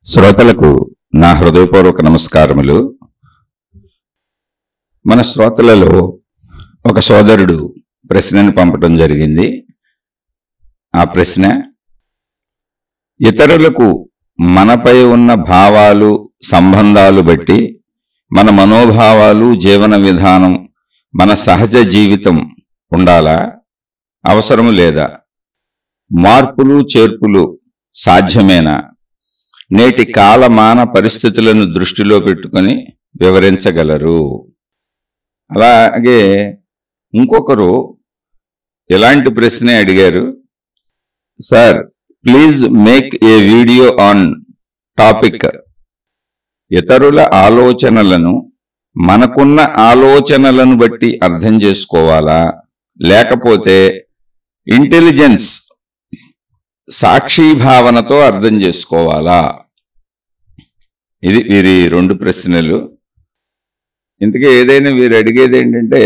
శ్రోతలకు నా హృదయపూర్వక నమస్కారములు. మన శ్రోతలలో ఒక సోదరుడు ప్రశ్నను పంపడం జరిగింది. ఆ ప్రశ్న, ఇతరులకు మనపై ఉన్న భావాలు సంబంధాలు బట్టి మన మనోభావాలు జీవన విధానం మన సహజ జీవితం ఉండాలా, అవసరము లేదా? మార్పులు చేర్పులు సాధ్యమేనా? నేటి కాలమాన పరిస్థితులను దృష్టిలో పెట్టుకొని వివరించగలరు. అలాగే ఇంకొకరు ఎలాంటి ప్రశ్నే అడిగారు, sir please make a video on topic ఇతరుల ఆలోచనలను మనకున్న ఆలోచనలను బట్టి అర్థం చేసుకోవాలా, లేకపోతే ఇంటెలిజెన్స్ సాక్షిభావనతో అర్థం చేసుకోవాలా? ఇది వీరి రెండు ప్రశ్నలు. ఇంతకీ ఏదైనా వీరు అడిగేది ఏంటంటే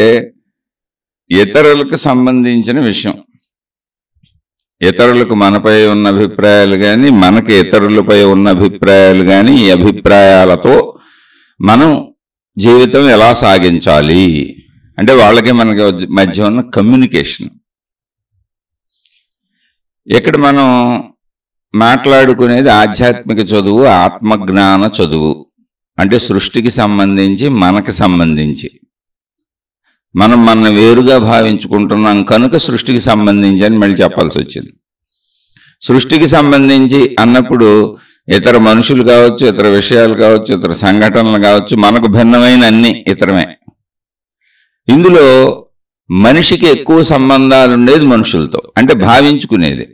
ఇతరులకు సంబంధించిన విషయం. ఇతరులకు మనపై ఉన్న అభిప్రాయాలు కానీ, మనకి ఇతరులపై ఉన్న అభిప్రాయాలు కానీ, ఈ అభిప్రాయాలతో మనం జీవితం ఎలా సాగించాలి అంటే వాళ్ళకి మనకి మధ్య ఉన్న కమ్యూనికేషన్. ఇక్కడ మనం మాట్లాడుకునేది ఆధ్యాత్మిక చదువు, ఆత్మజ్ఞాన చదువు. అంటే సృష్టికి సంబంధించి, మనకు సంబంధించి. మనం వేరుగా భావించుకుంటున్నాం కనుక సృష్టికి సంబంధించి అని మళ్ళీ చెప్పాల్సి వచ్చింది. సృష్టికి సంబంధించి అన్నప్పుడు ఇతర మనుషులు కావచ్చు, ఇతర విషయాలు కావచ్చు, ఇతర సంఘటనలు కావచ్చు, మనకు భిన్నమైన అన్ని ఇతరమే. ఇందులో మనిషికి ఎక్కువ సంబంధాలు ఉండేది మనుషులతో, అంటే భావించుకునేది.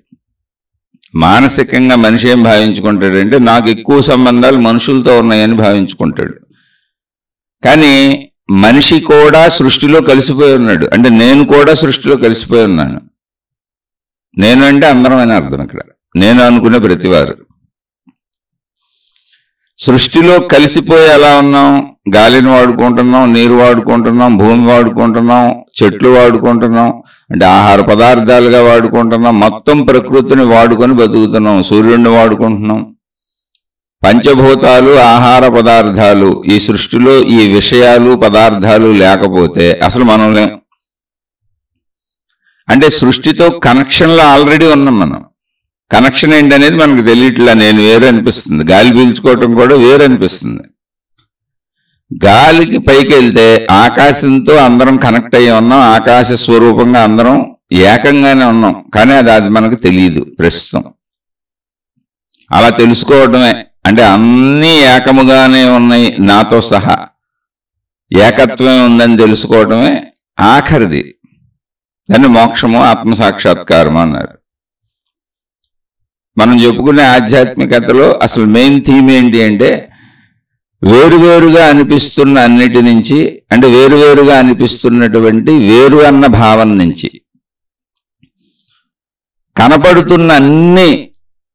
మానసికంగా మనిషి ఏం భావించుకుంటాడంటే నాకు ఎక్కువ సంబంధాలు మనుషులతో ఉన్నాయని భావించుకుంటాడు. కానీ మనిషి కూడా సృష్టిలో కలిసిపోయి ఉన్నాడు. అంటే నేను కూడా సృష్టిలో కలిసిపోయి ఉన్నాను. నేను అంటే అందరం అని అర్థం. ఇక్కడ నేను అనుకునే ప్రతివారు సృష్టిలో కలిసిపోయి ఎలా ఉన్నాం? గాలిని వాడుకుంటున్నాం, నీరు వాడుకుంటున్నాం, భూమి వాడుకుంటున్నాం, చెట్లు వాడుకుంటున్నాం, అంటే ఆహార పదార్థాలుగా వాడుకుంటున్నాం, మొత్తం ప్రకృతిని వాడుకొని బతుకుతున్నాం, సూర్యుడిని వాడుకుంటున్నాం. పంచభూతాలు, ఆహార పదార్థాలు, ఈ సృష్టిలో ఈ విషయాలు పదార్థాలు లేకపోతే అసలు మనం లేం. అంటే సృష్టితో కనెక్షన్లో ఆల్రెడీ ఉన్నాం మనం. కనెక్షన్ ఏంటనేది మనకు తెలియట్లా. నేను వేరు అనిపిస్తుంది. గాలి పీల్చుకోవటం కూడా వేరు అనిపిస్తుంది. గాలికి పైకి వెళ్తే ఆకాశంతో అందరం కనెక్ట్ అయ్యి ఉన్నాం, ఆకాశ స్వరూపంగా అందరం ఏకంగానే ఉన్నాం. కానీ అది మనకు తెలియదు ప్రస్తుతం. అలా తెలుసుకోవడమే, అంటే అన్నీ ఏకముగానే ఉన్నాయి నాతో సహా, ఏకత్వమే ఉందని తెలుసుకోవడమే ఆఖరిది. దాన్ని మోక్షము, ఆత్మసాక్షాత్కారము అన్నారు. మనం చెప్పుకునే ఆధ్యాత్మికతలో అసలు మెయిన్ థీమ్ ఏంటి అంటే వేరువేరుగా అనిపిస్తున్న అన్నిటి నుంచి, అంటే వేరువేరుగా అనిపిస్తున్నటువంటి వేరు అన్న భావం నుంచి కనపడుతున్న అన్ని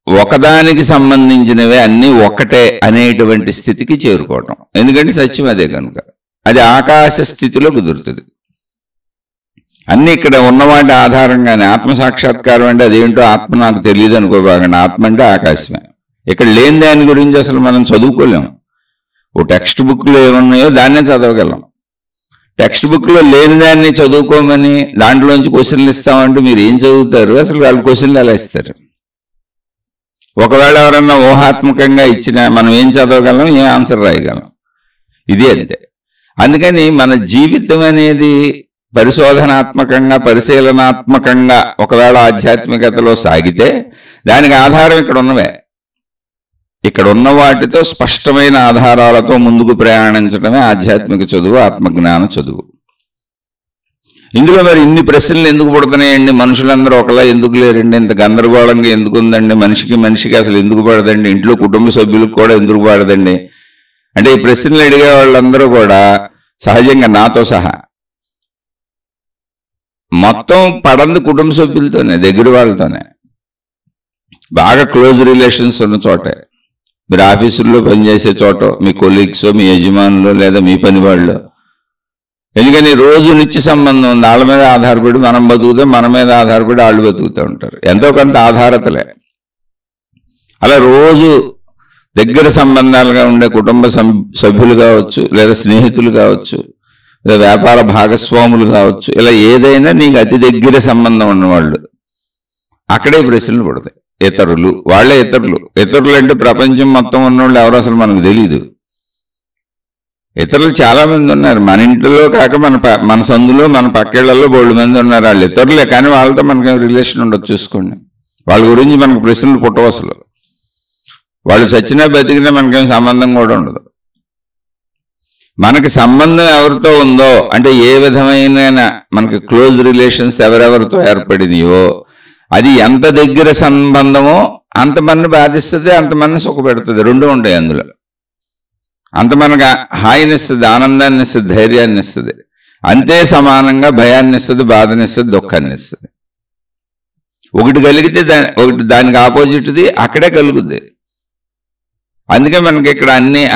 ఒకదానికి సంబంధించినవే, అన్నీ ఒకటే అనేటువంటి స్థితికి చేరుకోవటం. ఎందుకంటే సత్యం అదే కనుక అది ఆకాశ స్థితిలో కుదురుతుంది. అన్ని ఇక్కడ ఉన్నవాటి ఆధారంగానే. ఆత్మసాక్షాత్కారం అంటే అదేంటో ఆత్మ నాకు తెలియదు అనుకోబాకండి. ఆత్మ అంటే ఆకాశమే. ఇక్కడ లేని దాని గురించి అసలు మనం చదువుకోలేము. ఓ టెక్స్ట్ బుక్లో ఏమున్నాయో దాన్నే చదవగలం. టెక్స్ట్ బుక్లో లేని దాన్ని చదువుకోమని దాంట్లోంచి క్వశ్చన్లు ఇస్తామంటే మీరు ఏం చదువుతారు? అసలు వాళ్ళు క్వశ్చన్లు ఎలా ఇస్తారు? ఒకవేళ ఎవరన్నా ఊహాత్మకంగా ఇచ్చినా మనం ఏం చదవగలం, ఏం ఆన్సర్ రాయగలం? ఇది అంతే. అందుకని మన జీవితం అనేది పరిశోధనాత్మకంగా, పరిశీలనాత్మకంగా ఒకవేళ ఆధ్యాత్మికతలో సాగితే దానికి ఆధారం ఇక్కడ ఉన్నవే. ఇక్కడ ఉన్న వాటితో స్పష్టమైన ఆధారాలతో ముందుకు ప్రయాణించడమే ఆధ్యాత్మిక చదువు, ఆత్మజ్ఞాన చదువు. ఇందులో మరి ఇన్ని ప్రశ్నలు ఎందుకు పుడుతున్నాయండి? మనుషులందరూ ఒకలా ఎందుకు లేరండి? ఇంత గందరగోళంగా ఎందుకు ఉందండి? మనిషికి అసలు ఎందుకు పడదండి? ఇంట్లో కుటుంబ సభ్యులకు కూడా ఎందుకు పడదండి? అంటే ఈ ప్రశ్నలు అడిగే వాళ్ళందరూ కూడా సహజంగా నాతో సహా మొత్తం పడంది కుటుంబ సభ్యులతోనే, దగ్గర వాళ్ళతోనే, బాగా క్లోజ్ రిలేషన్స్ ఉన్న చోటే. మీరు ఆఫీసుల్లో పనిచేసే చోట, మీ కొలీగ్స్, మీ యజమానులు, లేదా మీ పని వాళ్ళు. ఎందుకని రోజు నిత్య సంబంధం ఉంది. వాళ్ళ మీద ఆధారపడి మనం బతుకుతే, మన మీద ఆధారపడి వాళ్ళు బతుకుతూ ఉంటారు. ఎంతో కొంత ఆధారతలే. అలా రోజు దగ్గర సంబంధాలుగా ఉండే కుటుంబ సభ్యులు కావచ్చు, లేదా స్నేహితులు కావచ్చు, లేదా వ్యాపార భాగస్వాములు కావచ్చు, ఇలా ఏదైనా నీకు అతి దగ్గర సంబంధం ఉన్నవాళ్ళు, అక్కడే ప్రశ్నలు పడతాయి. ఇతరులు, వాళ్ళే ఇతరులు. ఇతరులు అంటే ప్రపంచం మొత్తం ఉన్నవాళ్ళు ఎవరు అసలు మనకు తెలీదు. ఇతరులు చాలా మంది ఉన్నారు. మన ఇంట్లో కాక మన సందులో, మన పక్కేళ్లలో బోల్డు మంది ఉన్నారు. వాళ్ళు ఇతరులే, కానీ వాళ్ళతో మనకి రిలేషన్ ఉండదు. చూసుకోండి, వాళ్ళ గురించి మనకు ప్రశ్నలు పుట్టవు అసలు. వాళ్ళు చచ్చినా బతికినా మనకేం సంబంధం కూడా ఉండదు. మనకి సంబంధం ఎవరితో ఉందో అంటే ఏ విధమైన మనకి క్లోజ్ రిలేషన్స్ ఎవరెవరితో ఏర్పడినాయో, అది ఎంత దగ్గర సంబంధమో అంతమంది బాధిస్తుంది, అంతమంది సుఖపెడుతుంది. రెండు ఉంటాయి అందులో. అంత మనకు హాయిని ఇస్తుంది, ఆనందాన్ని ఇస్తుంది, ధైర్యాన్ని ఇస్తుంది. అంతే సమానంగా భయాన్ని ఇస్తుంది, బాధనిస్తుంది, దుఃఖాన్ని ఇస్తుంది. ఒకటి కలిగితే ఒకటి దానికి ఆపోజిట్ది అక్కడే కలుగుద్ది. అందుకే మనకి ఇక్కడ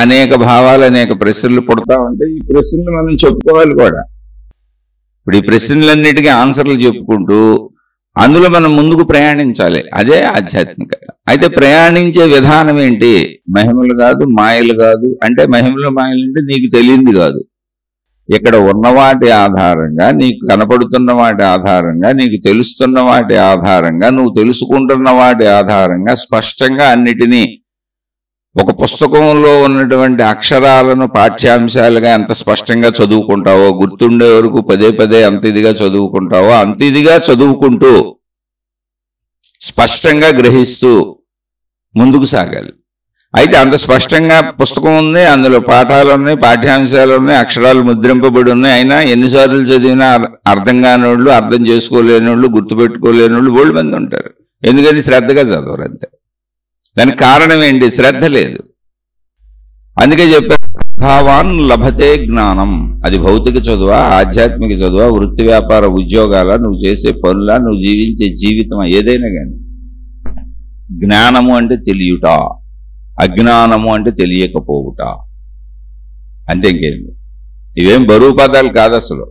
అనేక భావాలు, అనేక ప్రశ్నలు పుడతా ఉంటాయి. ఈ ప్రశ్నలు మనం చెప్పుకోవాలి కూడా. ఇప్పుడు ఈ ప్రశ్నలన్నిటికీ ఆన్సర్లు చెప్పుకుంటూ అందులో మనం ముందుకు ప్రయాణించాలి. అదే ఆధ్యాత్మికత. అయితే ప్రయాణించే విధానం ఏంటి? మహిమలు కాదు, మాయలు కాదు. అంటే మహిమలు మాయలు అంటే నీకు తెలియంది కాదు. ఇక్కడ ఉన్న వాటి ఆధారంగా, నీకు కనపడుతున్న వాటి ఆధారంగా, నీకు తెలుస్తున్న వాటి ఆధారంగా, నువ్వు తెలుసుకుంటున్న వాటి ఆధారంగా స్పష్టంగా అన్నిటినీ ఒక పుస్తకంలో ఉన్నటువంటి అక్షరాలను పాఠ్యాంశాలుగా ఎంత స్పష్టంగా చదువుకుంటావో, గుర్తుండే వరకు పదే పదే అంత ఇదిగా చదువుకుంటావో, అంత ఇదిగా చదువుకుంటూ స్పష్టంగా గ్రహిస్తూ ముందుకు సాగాలి. అయితే అంత స్పష్టంగా పుస్తకం ఉంది, అందులో పాఠాలు ఉన్నాయి, పాఠ్యాంశాలు ఉన్నాయి, అక్షరాలు ముద్రింపబడి ఉన్నాయి. అయినా ఎన్నిసార్లు చదివినా అర్థం కాని వాళ్ళు, అర్థం చేసుకోలేని వాళ్ళు, గుర్తుపెట్టుకోలేని వాళ్ళు బోల్డ్ మంది ఉంటారు. ఎందుకని? శ్రద్ధగా చదవరు అంతే. దానికి కారణం ఏంటి? శ్రద్ధ లేదు. అందుకే చెప్పారు, శ్రద్ధావాన్ లభతే జ్ఞానం. అది భౌతిక చదువా, ఆధ్యాత్మిక చదువా, వృత్తి వ్యాపార ఉద్యోగాల, నువ్వు చేసే పనుల, నువ్వు జీవించే జీవితం ఏదైనా కానీ, జ్ఞానము అంటే తెలియుట, అజ్ఞానము అంటే తెలియకపోవుట. అంతే, ఇంకేంటి. ఇవేం బరువు పదాలు కాదు అసలు.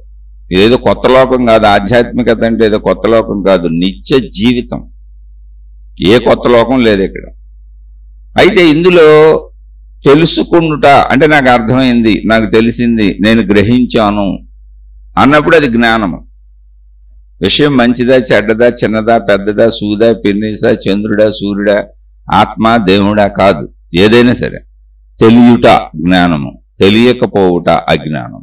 ఇదేదో కొత్త లోకం కాదు. ఆధ్యాత్మికత అంటే ఏదో కొత్త లోకం కాదు, నిత్య జీవితం. ఏ కొత్త లోకం లేదు ఇక్కడ. అయితే ఇందులో తెలుసుకుంటుట అంటే నాకు అర్థమైంది, నాకు తెలిసింది, నేను గ్రహించాను అన్నప్పుడు అది జ్ఞానము. విషయం మంచిదా, చెడ్డదా, చిన్నదా, పెద్దదా, సూదా, పెన్నీసా, చంద్రుడా, సూర్యుడా, ఆత్మ, దేవుడా కాదు. ఏదైనా సరే తెలియుట జ్ఞానము, తెలియకపోవుట అజ్ఞానం.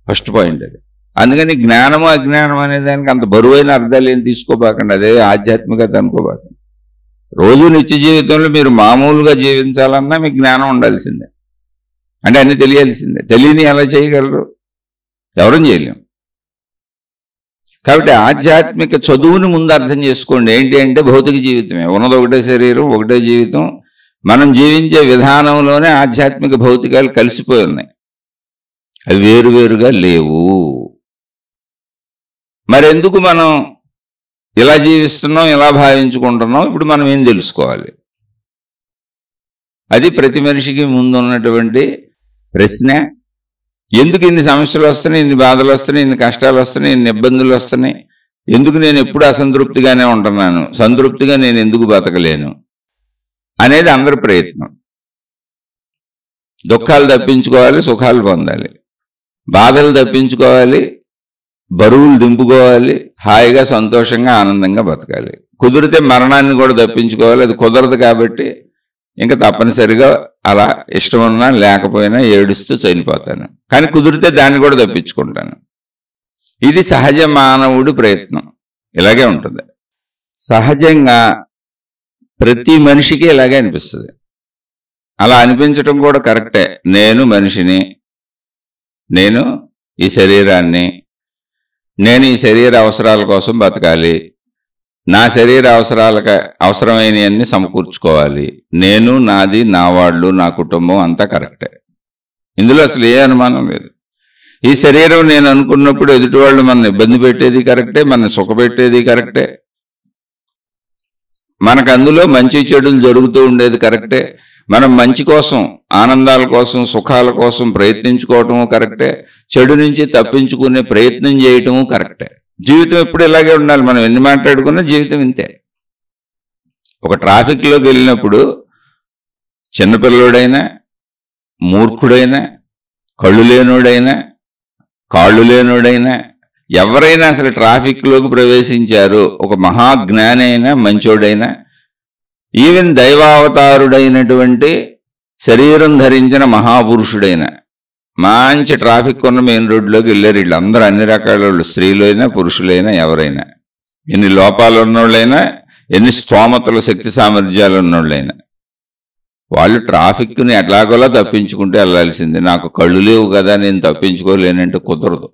ఫస్ట్ పాయింట్ అది. అందుకని జ్ఞానము అజ్ఞానం అనే దానికి అంత బరువైన అర్థాలు ఏం తీసుకోబాకండి. అదే ఆధ్యాత్మికత అనుకోబాకండి. రోజు నిత్య జీవితంలో మీరు మామూలుగా జీవించాలన్నా మీకు జ్ఞానం ఉండాల్సిందే. అంటే అన్ని తెలియాల్సిందే. తెలియని ఎలా చేయగలరు? ఎవరూ చేయలేం. కాబట్టి ఆధ్యాత్మిక చదువుని ముందు అర్థం చేసుకోండి. ఏంటి అంటే భౌతిక జీవితమే ఉన్నది, ఒకటే శరీరం, ఒకటే జీవితం. మనం జీవించే విధానంలోనే ఆధ్యాత్మిక భౌతికాలు కలిసిపోయి ఉన్నాయి. అవి వేరువేరుగా లేవు. మరెందుకు మనం ఇలా జీవిస్తున్నాం, ఇలా భావించుకుంటున్నాం? ఇప్పుడు మనం ఏం తెలుసుకోవాలి? అది ప్రతి మనిషికి ముందు ఉన్నటువంటి ప్రశ్న. ఎందుకు ఇన్ని సమస్యలు వస్తున్నాయి, ఇన్ని బాధలు వస్తున్నాయి, ఇన్ని కష్టాలు వస్తున్నాయి, ఇన్ని ఇబ్బందులు వస్తున్నాయి? ఎందుకు నేను ఎప్పుడు అసంతృప్తిగానే ఉంటున్నాను? సంతృప్తిగా నేను ఎందుకు బతకలేను అనేది అందరి ప్రయత్నం. దుఃఖాలు తప్పించుకోవాలి, సుఖాలు పొందాలి. బాధలు తప్పించుకోవాలి, బరువులు దింపుకోవాలి, హాయిగా సంతోషంగా ఆనందంగా బతకాలి. కుదిరితే మరణాన్ని కూడా తప్పించుకోవాలి. అది కుదరదు కాబట్టి ఇంకా తప్పనిసరిగా అలా ఇష్టం ఉన్నా లేకపోయినా ఏడుస్తూ చనిపోతాను. కానీ కుదిరితే దాన్ని కూడా తప్పించుకుంటాను. ఇది సహజ మానవుడి ప్రయత్నం. ఇలాగే ఉంటుంది. సహజంగా ప్రతి మనిషికి ఇలాగే అనిపిస్తుంది. అలా అనిపించటం కూడా కరెక్టే. నేను మనిషిని, నేను ఈ శరీరాన్ని, నేను ఈ శరీర అవసరాల కోసం బతకాలి, నా శరీర అవసరాలకు అవసరమైనవన్నీ సమకూర్చుకోవాలి, నేను, నాది, నా వాళ్ళు, నా కుటుంబం అంతా కరెక్టే. ఇందులో అసలు ఏ అనుమానం లేదు. ఈ శరీరం నేను అనుకున్నప్పుడు ఎదుటి వాళ్ళు మన ఇబ్బంది పెట్టేది కరెక్టే, మన సుఖపెట్టేది కరెక్టే, మనకు అందులో మంచి చెడులు జరుగుతూ ఉండేది కరెక్టే, మనం మంచి కోసం, ఆనందాల కోసం, సుఖాల కోసం ప్రయత్నించుకోవటము కరెక్టే, చెడు నుంచి తప్పించుకునే ప్రయత్నం చేయటము కరెక్టే. జీవితం ఎప్పుడు ఇలాగే ఉండాలి. మనం ఎన్ని మాట్లాడుకున్నా జీవితం ఇంతే. ఒక ట్రాఫిక్లోకి వెళ్ళినప్పుడు చిన్నపిల్లడైనా, మూర్ఖుడైనా, కళ్ళు లేనోడైనా, కాళ్ళు లేనోడైనా, ఎవరైనా అసలు ట్రాఫిక్లోకి ప్రవేశించారు, ఒక మహాజ్ఞాని అయినా, మంచోడైనా, ఈవెన్ దైవావతారుడైనటువంటి శరీరం ధరించిన మహాపురుషుడైనా మంచి ట్రాఫిక్ ఉన్న మెయిన్ రోడ్లోకి వెళ్ళారు. వీళ్ళందరూ అన్ని రకాల వాళ్ళు, స్త్రీలైనా పురుషులైనా ఎవరైనా, ఎన్ని లోపాలు ఉన్నోళ్ళైనా, ఎన్ని స్తోమతలు శక్తి సామర్థ్యాలు ఉన్నోళ్ళైనా, వాళ్ళు ట్రాఫిక్ని ఎట్లాగోలా తప్పించుకుంటే వెళ్ళాల్సిందే. నాకు కళ్ళు లేవు కదా, నేను తప్పించుకోలేనంటే కుదరదు.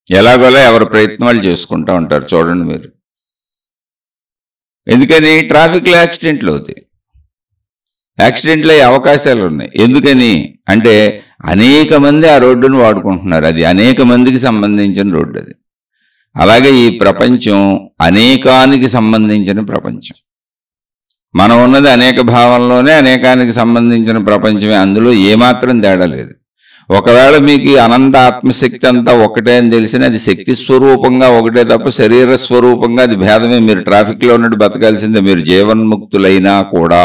ఎలాగోలా ఎవరి ప్రయత్నాలు చేసుకుంటూ ఉంటారు. చూడండి మీరు, ఎందుకని ట్రాఫిక్లో యాక్సిడెంట్లు అవుతాయి, యాక్సిడెంట్లు అయ్యే అవకాశాలు ఉన్నాయి. ఎందుకని అంటే అనేక మంది ఆ రోడ్డును వాడుకుంటున్నారు, అది అనేక మందికి సంబంధించిన రోడ్డు అది. అలాగే ఈ ప్రపంచం అనేకానికి సంబంధించిన ప్రపంచం. మనం ఉన్నది అనేక భావంలోనే అనేకానికి సంబంధించిన ప్రపంచమే, అందులో ఏమాత్రం తేడా లేదు. ఒకవేళ మీకు అనంత ఆత్మశక్తి అంతా ఒకటే అని తెలిసిన అది శక్తి స్వరూపంగా ఒకటే తప్ప శరీర స్వరూపంగా అది భేదమే. మీరు ట్రాఫిక్లో ఉన్నట్టు బతకాల్సిందే. మీరు జీవన్ముక్తులైనా కూడా,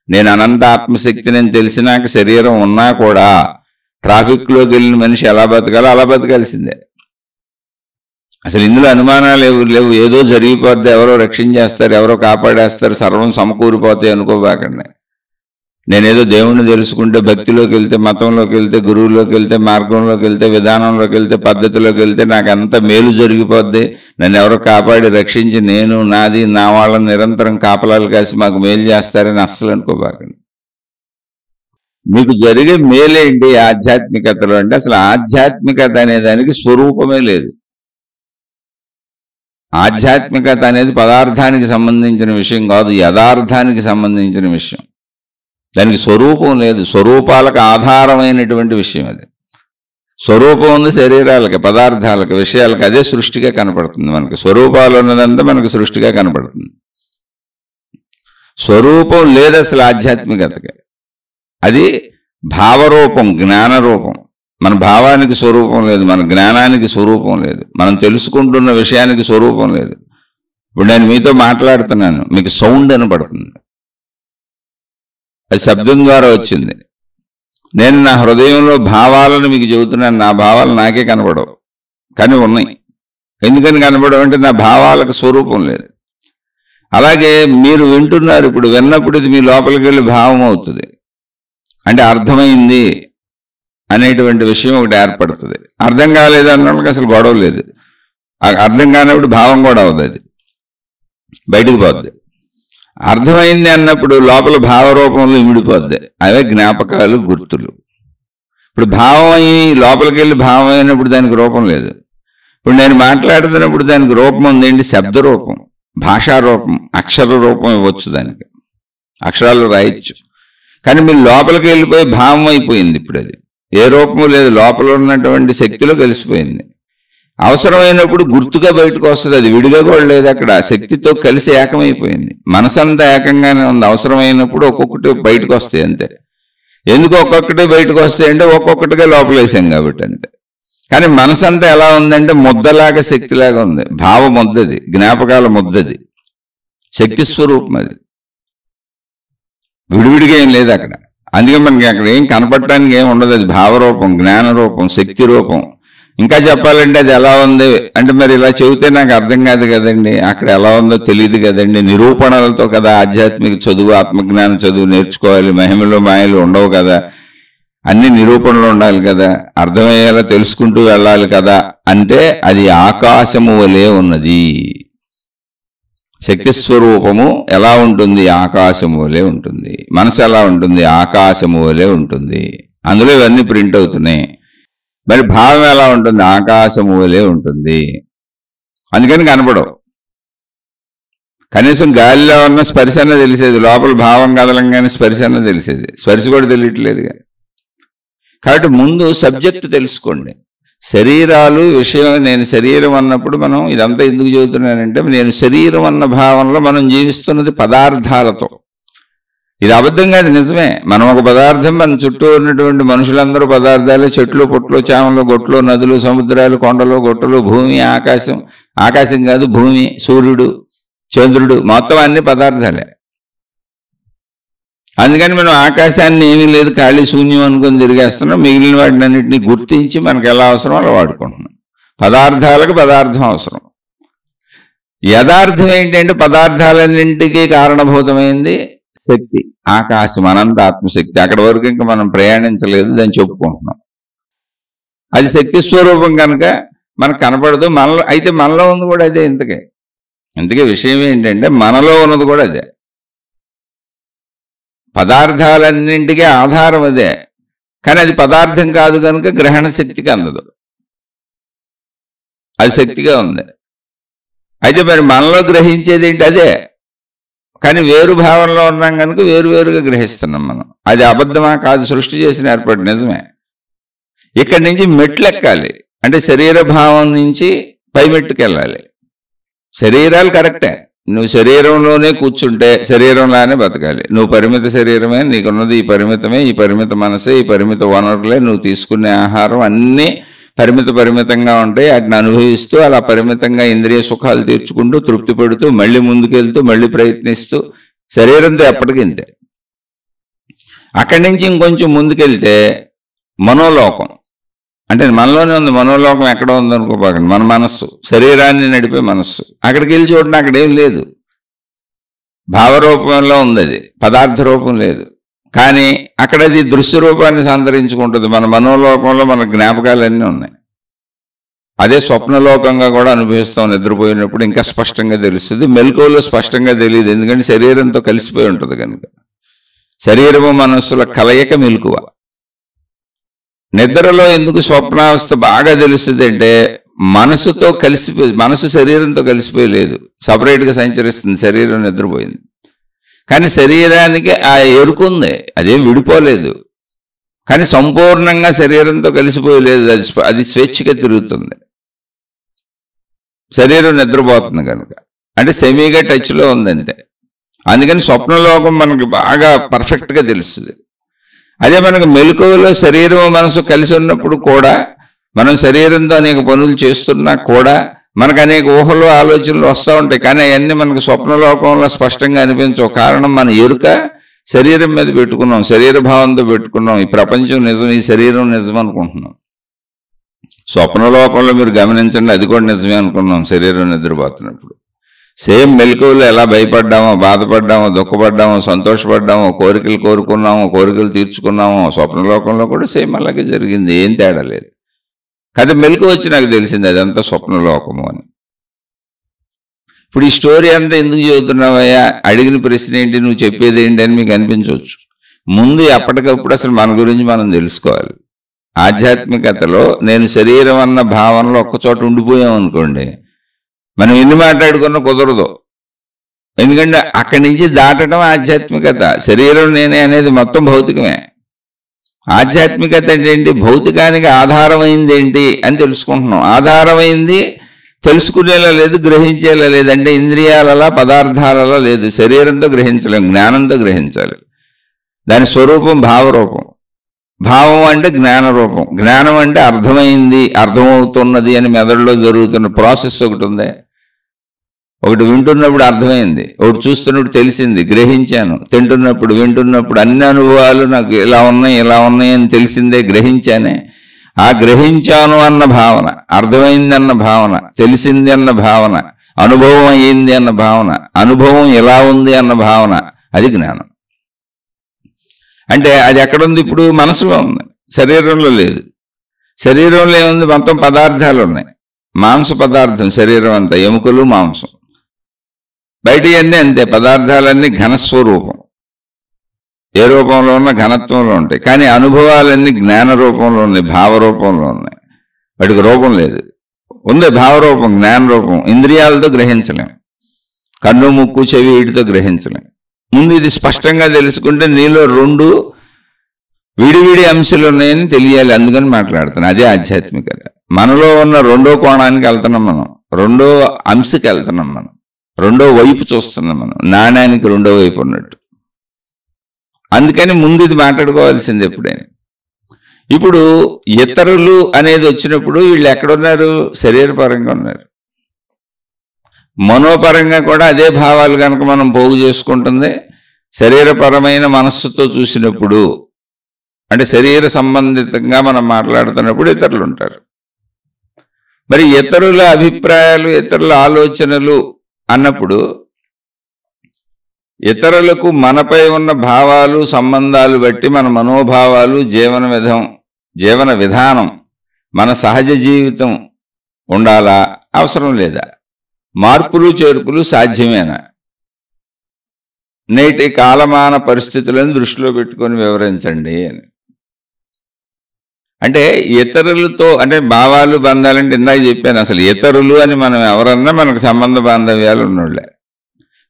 నేను అనంత ఆత్మశక్తిని అని తెలిసినాక శరీరం ఉన్నా కూడా ట్రాఫిక్లోకి వెళ్ళిన మనిషి ఎలా బతకాలో అలా బతకాల్సిందే. అసలు ఇందులో అనుమానాలు లేవు. ఏదో జరిగిపోద్ది, ఎవరో రక్షించేస్తారు, ఎవరో కాపాడేస్తారు, సర్వం సమకూరిపోతాయి అనుకోబాకండి. నేనేదో దేవుణ్ణి తెలుసుకుంటే, భక్తిలోకి వెళ్తే, మతంలోకి వెళ్తే, గురువులోకి వెళ్తే, మార్గంలోకి వెళ్తే, విధానంలోకి వెళ్తే, పద్ధతిలోకి వెళ్తే నాకు అంత మేలు జరిగిపోద్ది, నన్ను ఎవరో కాపాడి రక్షించి నేను నాది నా వాళ్ళని నిరంతరం కాపలాలు కాసి మాకు మేలు చేస్తారని అస్సలు అనుకోబాకండి. మీకు జరిగే మేలేంటి ఆధ్యాత్మికతలో అంటే అసలు ఆధ్యాత్మికత అనే దానికి స్వరూపమే లేదు. ఆధ్యాత్మికత అనేది పదార్థానికి సంబంధించిన విషయం కాదు, యథార్థానికి సంబంధించిన విషయం. దానికి స్వరూపం లేదు, స్వరూపాలకు ఆధారమైనటువంటి విషయం అది. స్వరూపం ఉంది శరీరాలకి, పదార్థాలకు, విషయాలకు, అదే సృష్టిగా కనపడుతుంది మనకి. స్వరూపాలు ఉన్నదంతా మనకు సృష్టిగా కనపడుతుంది. స్వరూపం లేదు అసలు ఆధ్యాత్మికతకి. అది భావరూపం, జ్ఞానరూపం. మన భావానికి స్వరూపం లేదు, మన జ్ఞానానికి స్వరూపం లేదు, మనం తెలుసుకుంటున్న విషయానికి స్వరూపం లేదు. ఇప్పుడు నేను మీతో మాట్లాడుతున్నాను, మీకు సౌండ్ అనపడుతుంది, అది శబ్దం ద్వారా వచ్చింది. నేను నా హృదయంలో భావాలను మీకు చెబుతున్నాను, నా భావాలు నాకే కనపడవు, కానీ ఉన్నాయి. ఎందుకని కనపడవు అంటే నా భావాలకు స్వరూపం లేదు. అలాగే మీరు వింటున్నారు, ఇప్పుడు విన్నప్పుడు ఇది మీ లోపలికి వెళ్ళి భావం అవుతుంది, అంటే అర్థమైంది అనేటువంటి విషయం ఒకటి ఏర్పడుతుంది. అర్థం కాలేదు అన్నప్పుడు అసలు గొడవ లేదు. అర్థం కానప్పుడు భావం కూడా అవుతుంది, అది బయటకు పోద్ది. అర్థమైంది అన్నప్పుడు లోపల భావరూపంలో ఇమిడిపోద్ది, అవే జ్ఞాపకాలు, గుర్తులు. ఇప్పుడు భావం అయ్యి లోపలికి వెళ్ళి భావం అయినప్పుడు దానికి రూపం లేదు. ఇప్పుడు నేను మాట్లాడుతున్నప్పుడు దానికి రూపం ఉందేంటి? శబ్ద రూపం, భాషా రూపం, అక్షర రూపం ఇవ్వచ్చు, దానికి అక్షరాలు రాయొచ్చు. కానీ మీరు లోపలికి వెళ్ళిపోయి భావం అయిపోయింది. ఇప్పుడు అది ఏ రూపము లేదు, లోపల ఉన్నటువంటి శక్తిలో కలిసిపోయింది. అవసరమైనప్పుడు గుర్తుగా బయటకు వస్తుంది, అది విడిగా కూడా లేదు, అక్కడ శక్తితో కలిసి ఏకమైపోయింది. మనసంతా ఏకంగానే ఉంది. అవసరమైనప్పుడు ఒక్కొక్కటి బయటకు వస్తాయి అంతే. ఎందుకు ఒక్కొక్కటి బయటకు వస్తాయి అంటే ఒక్కొక్కటిగా లోపలేసాం కాబట్టి అంతే. కానీ మనసంతా ఎలా ఉందంటే ముద్దలాగా, శక్తిలాగా ఉంది. భావ ముద్దది, జ్ఞాపకాల ముద్దది, శక్తి స్వరూపం అది. విడివిడిగా ఏం లేదు అక్కడ. అందుకే మనకి అక్కడ ఏం కనపడటానికి ఏం ఉండదు. అది భావరూపం, జ్ఞానరూపం, శక్తి రూపం. ఇంకా చెప్పాలంటే అది ఎలా ఉంది అంటే మరి ఇలా చెబితే నాకు అర్థం కాదు కదండి, అక్కడ ఎలా ఉందో తెలియదు కదండి. నిరూపణలతో కదా ఆధ్యాత్మిక చదువు, ఆత్మజ్ఞాన చదువు నేర్చుకోవాలి. మహిమలు మాయలు ఉండవు కదా, అన్ని నిరూపణలు ఉండాలి కదా, అర్థమయ్యేలా తెలుసుకుంటూ వెళ్ళాలి కదా. అంటే అది ఆకాశము వలె ఉన్నది. శక్తి స్వరూపము ఎలా ఉంటుంది? ఆకాశము వలె ఉంటుంది. మనసు ఎలా ఉంటుంది? ఆకాశము వలె ఉంటుంది. అందులో ఇవన్నీ ప్రింట్ అవుతున్నాయి. మరి భావం ఎలా ఉంటుంది? ఆకాశము వలె ఉంటుంది. అందుకని కనపడవు. కనీసం గాలిలో ఉన్న స్పర్శ అన్న తెలిసేది, లోపల భావం కదలంగానే స్పర్శ అన్న తెలిసేది. స్పర్శ కూడా తెలియట్లేదుగా. కాబట్టి ముందు సబ్జెక్టు తెలుసుకోండి. శరీరాలు విషయం. నేను శరీరం అన్నప్పుడు మనం ఇదంతా ఎందుకు చెబుతున్నానంటే, నేను శరీరం అన్న భావనలో మనం జీవిస్తున్నది పదార్థాలతో. ఇది అబద్ధం కాదు, నిజమే. మనం ఒక పదార్థం, మన చుట్టూ ఉన్నటువంటి మనుషులందరూ పదార్థాలు, చెట్లు, పుట్లు, చేమలు, గొట్లు, నదులు, సముద్రాలు, కొండలు, గొట్టలు, భూమి, ఆకాశం. ఆకాశం కాదు, భూమి, సూర్యుడు, చంద్రుడు, మొత్తం అన్ని పదార్థాలే. అందుకని మనం ఆకాశాన్ని ఏమీ లేదు ఖాళీ శూన్యం అనుకుని తిరిగేస్తున్నాం. మిగిలిన వాటిని అన్నింటినీ గుర్తించి మనకు ఎలా అవసరం అలా వాడుకుంటున్నాం. పదార్థాలకు పదార్థం అవసరం. యథార్థం ఏంటంటే పదార్థాలన్నింటికీ కారణభూతమైంది శక్తి, ఆకాశం, అనంత ఆత్మశక్తి. అక్కడి వరకు ఇంకా మనం ప్రయాణించలేదు, దాన్ని చెప్పుకుంటున్నాం. అది శక్తి స్వరూపం కనుక మనకు కనపడదు. మనలో అయితే మనలో ఉంది కూడా అదే. ఇంతకే విషయం ఏంటంటే మనలో ఉన్నది కూడా అదే. పదార్థాలన్నింటికీ ఆధారం అదే, కానీ అది పదార్థం కాదు కనుక గ్రహణ శక్తికి అందదు. అది శక్తిగా ఉంది. అయితే మరి మనలో గ్రహించేది ఏంటి? అదే, కానీ వేరు భావంలో ఉన్నాం కనుక వేరువేరుగా గ్రహిస్తున్నాం మనం. అది అబద్ధమా? కాదు, సృష్టి చేసిన ఏర్పాటు నిజమే. ఇక్కడి నుంచి మెట్లు ఎక్కాలి అంటే శరీర భావం నుంచి పై మెట్టుకు వెళ్ళాలి. శరీరాలు కరెక్టే, నువ్వు శరీరంలోనే కూర్చుంటే శరీరంలానే బతకాలి. నువ్వు పరిమిత శరీరమే, నీకున్నది ఈ పరిమితమే, ఈ పరిమిత మనసే, ఈ పరిమిత వనరులే, నువ్వు తీసుకునే ఆహారం అన్నీ పరిమితంగా ఉంటాయి. వాటిని అనుభవిస్తూ అలా పరిమితంగా ఇంద్రియ సుఖాలు తీర్చుకుంటూ తృప్తి పడుతూ మళ్ళీ ముందుకెళ్తూ మళ్ళీ ప్రయత్నిస్తూ శరీరంతో ఎప్పటికింతే. అక్కడి నుంచి ఇంకొంచెం ముందుకెళ్తే మనోలోకం, అంటే మనలోనే ఉంది. మనోలోకం ఎక్కడ ఉందనుకోపాకండి, మన మనస్సు, శరీరాన్ని నడిపే మనస్సు. అక్కడికి వెళ్ళి చూడండి, అక్కడేం లేదు. భావరూపంలో ఉంది, అది పదార్థ రూపం లేదు. కానీ అక్కడ అది దృశ్య రూపాన్ని సంతరించుకుంటుంది. మన మనోలోకంలో మన జ్ఞాపకాలన్నీ ఉన్నాయి. అదే స్వప్నలోకంగా కూడా అనుభవిస్తాం. నిద్రపోయినప్పుడు ఇంకా స్పష్టంగా తెలుస్తుంది, మెలకువలో స్పష్టంగా తెలియదు. ఎందుకంటే శరీరంతో కలిసిపోయి ఉంటుంది కనుక. శరీరము మనస్సుల కలయిక మెలకువ. నిద్రలో ఎందుకు స్వప్నావస్థ బాగా తెలుస్తుంది అంటే మనసుతో కలిసిపోయి, మనసు శరీరంతో కలిసిపోయి లేదు, సపరేట్గా సంచరిస్తుంది. శరీరం నిద్రపోయింది కానీ శరీరానికి ఆ ఎరుకుంది, అదేం విడిపోలేదు. కానీ సంపూర్ణంగా శరీరంతో కలిసిపోయలేదు, అది స్వేచ్ఛగా తిరుగుతుంది. శరీరం నిద్రపోతుంది కనుక, అంటే సెమీగా టచ్లో ఉందంతే. అందుకని స్వప్నలోకం మనకి బాగా పర్ఫెక్ట్గా తెలుస్తుంది. అదే మనకు మెలకువలో శరీరం మనసు కలిసి ఉన్నప్పుడు కూడా మనం శరీరంతో అనేక పనులు చేస్తున్నా కూడా మనకు అనేక ఊహలు ఆలోచనలు వస్తూ ఉంటాయి. కానీ అవన్నీ మనకు స్వప్నలోకంలో స్పష్టంగా అనిపించవు. కారణం మన ఎరుక శరీరం మీద పెట్టుకున్నాం, శరీర భావంతో పెట్టుకున్నాం. ఈ ప్రపంచం నిజం, ఈ శరీరం నిజం అనుకుంటున్నాం. స్వప్నలోకంలో మీరు గమనించండి, అది కూడా నిజమే అనుకున్నాం శరీరం నిద్రపోతున్నప్పుడు. సేమ్ మెలకువలో ఎలా భయపడ్డామో, బాధపడ్డామో, దుఃఖపడ్డామో, సంతోషపడ్డామో, కోరికలు కోరుకున్నామో, కోరికలు తీర్చుకున్నామో, స్వప్నలోకంలో కూడా సేమ్ అలాగే జరిగింది. ఏం తేడా లేదు. కానీ మెలకు వచ్చి నాకు తెలిసింది అదంతా స్వప్నలోకము అని. ఇప్పుడు ఈ స్టోరీ అంతా ఎందుకు చెబుతున్నావయ్యా, అడిగిన ప్రశ్న ఏంటి, నువ్వు చెప్పేది ఏంటి అని మీకు అనిపించవచ్చు. ముందు ఎప్పటికప్పుడు అసలు మన గురించి మనం తెలుసుకోవాలి. ఆధ్యాత్మికతలో నేను శరీరం అన్న భావనలో ఒక్కచోట ఉండిపోయాం అనుకోండి, మనం ఎన్ని మాట్లాడుకున్నా కుదరదు. ఎందుకంటే అక్కడి నుంచి దాటడం ఆధ్యాత్మికత. శరీరం నేనే అనేది మొత్తం భౌతికమే. ఆధ్యాత్మికత అంటే ఏంటి? భౌతికానికి ఆధారమైంది ఏంటి అని తెలుసుకుంటున్నాం. ఆధారమైంది తెలుసుకునేలా లేదు, గ్రహించేలా లేదు. అంటే ఇంద్రియాలలా పదార్థాలలో లేదు. శరీరంతో గ్రహించలేం, జ్ఞానంతో గ్రహించాలి. దాని స్వరూపం భావరూపం. భావం అంటే జ్ఞాన రూపం. జ్ఞానం అంటే అర్థమైంది, అర్థమవుతున్నది అని మెదడులో జరుగుతున్న ప్రాసెస్ ఒకటి ఉంది. ఒకటి వింటున్నప్పుడు అర్థమైంది, ఒకటి చూస్తున్నప్పుడు తెలిసింది, గ్రహించాను. తింటున్నప్పుడు, వింటున్నప్పుడు అన్ని అనుభవాలు నాకు ఇలా ఉన్నాయి అని తెలిసిందే, గ్రహించానే. ఆ గ్రహించాను అన్న భావన, అర్థమైంది అన్న భావన, తెలిసింది అన్న భావన, అనుభవం అయ్యింది అన్న భావన, అనుభవం ఎలా ఉంది అన్న భావన, అది జ్ఞానం. అంటే అది ఎక్కడుంది? ఇప్పుడు మనసులో ఉంది, శరీరంలో లేదు. శరీరంలో ఏముంది? మొత్తం పదార్థాలు ఉన్నాయి. మాంస పదార్థం శరీరం అంతా, ఎముకలు, మాంసం. బయట అన్నీ అంతే, పదార్థాలన్నీ ఘనస్వరూపం. ఏ రూపంలో ఉన్న ఘనత్వంలో ఉంటాయి. కానీ అనుభవాలన్నీ జ్ఞాన రూపంలో ఉన్నాయి, భావరూపంలో ఉన్నాయి. వాటికి రూపం లేదు, ఉంది భావరూపం, జ్ఞాన రూపం. ఇంద్రియాలతో గ్రహించలేం, కన్ను, ముక్కు, చెవి వీటితో గ్రహించలేం. ముందు ఇది స్పష్టంగా తెలుసుకుంటే నీలో రెండు విడివిడి అంశాలు ఉన్నాయని తెలియాలి. అందుకని మాట్లాడుతున్నాను. అదే ఆధ్యాత్మికత. మనలో ఉన్న రెండో కోణానికి వెళ్తున్నాం మనం, రెండో అంశకి వెళ్తున్నాం మనం, రెండో వైపు చూస్తున్నాం మనం, నాణ్యానికి రెండో వైపు ఉన్నట్టు. అందుకని ముందు ఇది మాట్లాడుకోవాల్సింది ఎప్పుడైనా. ఇప్పుడు ఇతరులు అనేది వచ్చినప్పుడు వీళ్ళు ఎక్కడున్నారు? శరీరపరంగా ఉన్నారు. మనోపరంగా కూడా అదే భావాలు కనుక మనం పోగు చేసుకుంటుంది, శరీరపరమైన మనస్సుతో చూసినప్పుడు, అంటే శరీర సంబంధితంగా మనం మాట్లాడుతున్నప్పుడు ఇతరులు ఉంటారు. మరి ఇతరుల అభిప్రాయాలు, ఇతరుల ఆలోచనలు అన్నప్పుడు ఇతరులకు మనపై ఉన్న భావాలు, సంబంధాలు బట్టి మన మనోభావాలు, జీవన విధానం, మన సహజ జీవితం ఉండాలా, అవసరం లేదా? మార్పులు చేర్పులు సాధ్యమేనా? నేటి కాలమాన పరిస్థితులను దృష్టిలో పెట్టుకొని వివరించండి అని. అంటే ఇతరులతో, అంటే భావాలు, బంధాలంటే ఇందాక చెప్పాను, అసలు ఇతరులు అని మనం ఎవరన్నా మనకు సంబంధ బాంధవ్యాలు ఉన్నోళ్ళే.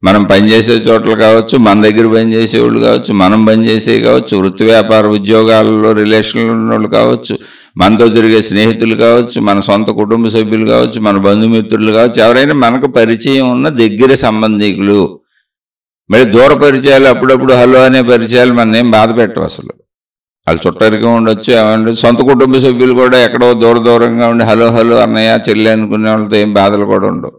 మనం పనిచేసే చోట్ల కావచ్చు, మన దగ్గర పనిచేసేవాళ్ళు కావచ్చు, మనం పనిచేసేవి కావచ్చు, వృత్తి వ్యాపార ఉద్యోగాలలో రిలేషన్లు ఉన్నోళ్ళు కావచ్చు, మనతో తిరిగే స్నేహితులు కావచ్చు, మన సొంత కుటుంబ సభ్యులు కావచ్చు, మన బంధుమిత్రులు కావచ్చు, ఎవరైనా మనకు పరిచయం ఉన్న దగ్గర సంబంధికులు. మరి దూర పరిచయాలు, అప్పుడప్పుడు హలో అనే పరిచయాలు మన ఏం బాధ పెట్టవు. అసలు వాళ్ళు చుట్టరికం ఉండొచ్చు, ఏమంటే సొంత కుటుంబ సభ్యులు కూడా ఎక్కడో దూరంగా ఉండి హలో హలో అన్నయ్య చెల్లి అనుకునే వాళ్ళతో ఏం బాధలు కూడా ఉండవు.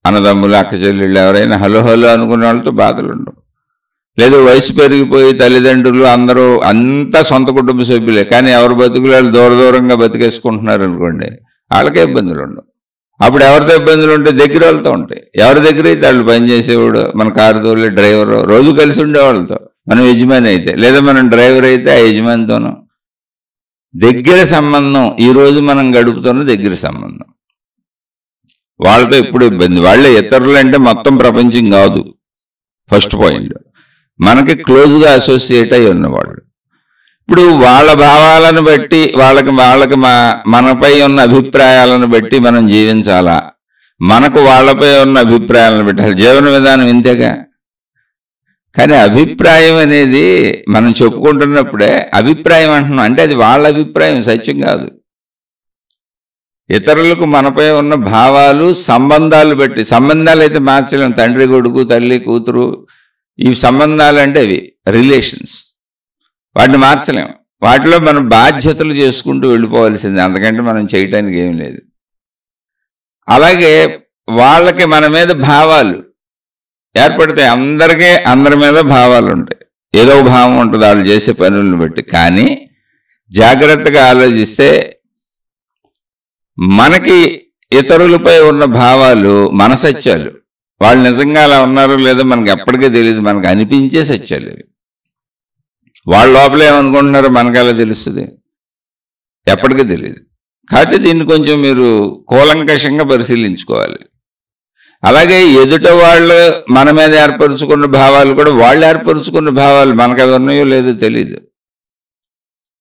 అన్నదమ్ములు, అక్క చెల్లెళ్ళు ఎవరైనా హలో హలో అనుకునే వాళ్ళతో బాధలు ఉండవు. లేదు వయసు పెరిగిపోయి తల్లిదండ్రులు అందరూ అంతా సొంత కుటుంబ సభ్యులే, కానీ ఎవరు బతుకులు వాళ్ళు దూరంగా బతికేసుకుంటున్నారు అనుకోండి, వాళ్ళకే ఇబ్బందులు ఉండవు. అప్పుడు ఎవరితో ఇబ్బందులు ఉంటాయి? దగ్గర వాళ్ళతో ఉంటాయి. ఎవరి దగ్గర అయితే వాళ్ళు పనిచేసేవాడు, మన కారు తోలే డ్రైవరు, రోజు కలిసి ఉండేవాళ్ళతో, మనం యజమాని అయితే, లేదా మనం డ్రైవర్ అయితే ఆ యజమానితోనూ దగ్గర సంబంధం. ఈరోజు మనం గడుపుతున్న దగ్గర సంబంధం, వాళ్ళతో ఎప్పుడు ఇబ్బంది. వాళ్ళే ఇతరులు అంటే మొత్తం ప్రపంచం కాదు. ఫస్ట్ పాయింట్, మనకి క్లోజ్గా అసోసియేట్ అయి ఉన్నవాళ్ళు. ఇప్పుడు వాళ్ళ భావాలను బట్టి, వాళ్ళకి మనపై ఉన్న అభిప్రాయాలను బట్టి మనం జీవించాలా? మనకు వాళ్ళపై ఉన్న అభిప్రాయాలను బట్టి జీవన విధానం ఇంతేగా. కానీ అభిప్రాయం అనేది మనం చెప్పుకుంటున్నప్పుడే అభిప్రాయం అంటున్నాం, అంటే అది వాళ్ళ అభిప్రాయం, సత్యం కాదు. ఇతరులకు మనపై ఉన్న భావాలు, సంబంధాలు బట్టి, సంబంధాలు అయితే మార్చలేం, తండ్రి కొడుకు, తల్లి కూతురు, ఈ సంబంధాలు అంటే అవి రిలేషన్స్, వాటిని మార్చలేం. వాటిలో మనం బాధ్యతలు చేసుకుంటూ వెళ్ళిపోవాల్సింది, అంతకంటే మనం చేయటానికి ఏం లేదు. అలాగే వాళ్ళకి మన మీద భావాలు ఏర్పడతాయి. అందరి మీద భావాలు ఉంటాయి, ఏదో భావం ఉంటుంది వాళ్ళు చేసే పనులను బట్టి. కానీ జాగ్రత్తగా ఆలోచిస్తే మనకి ఇతరులపై ఉన్న భావాలు మన సత్యాలు. వాళ్ళు నిజంగా అలా ఉన్నారో లేదో మనకి ఎప్పటికీ తెలియదు, మనకు అనిపించే సత్యాలు ఇవి. వాళ్ళ లోపల ఏమనుకుంటున్నారో మనకు ఎలా తెలుస్తుంది? ఎప్పటికీ తెలియదు. కాబట్టి దీన్ని కొంచెం మీరు కూలంకషంగా పరిశీలించుకోవాలి. అలాగే ఎదుట వాళ్ళు మన మీద ఏర్పరుచుకున్న భావాలు కూడా వాళ్ళు ఏర్పరుచుకున్న భావాలు మనకు అవి ఉన్నాయో లేదో తెలియదు.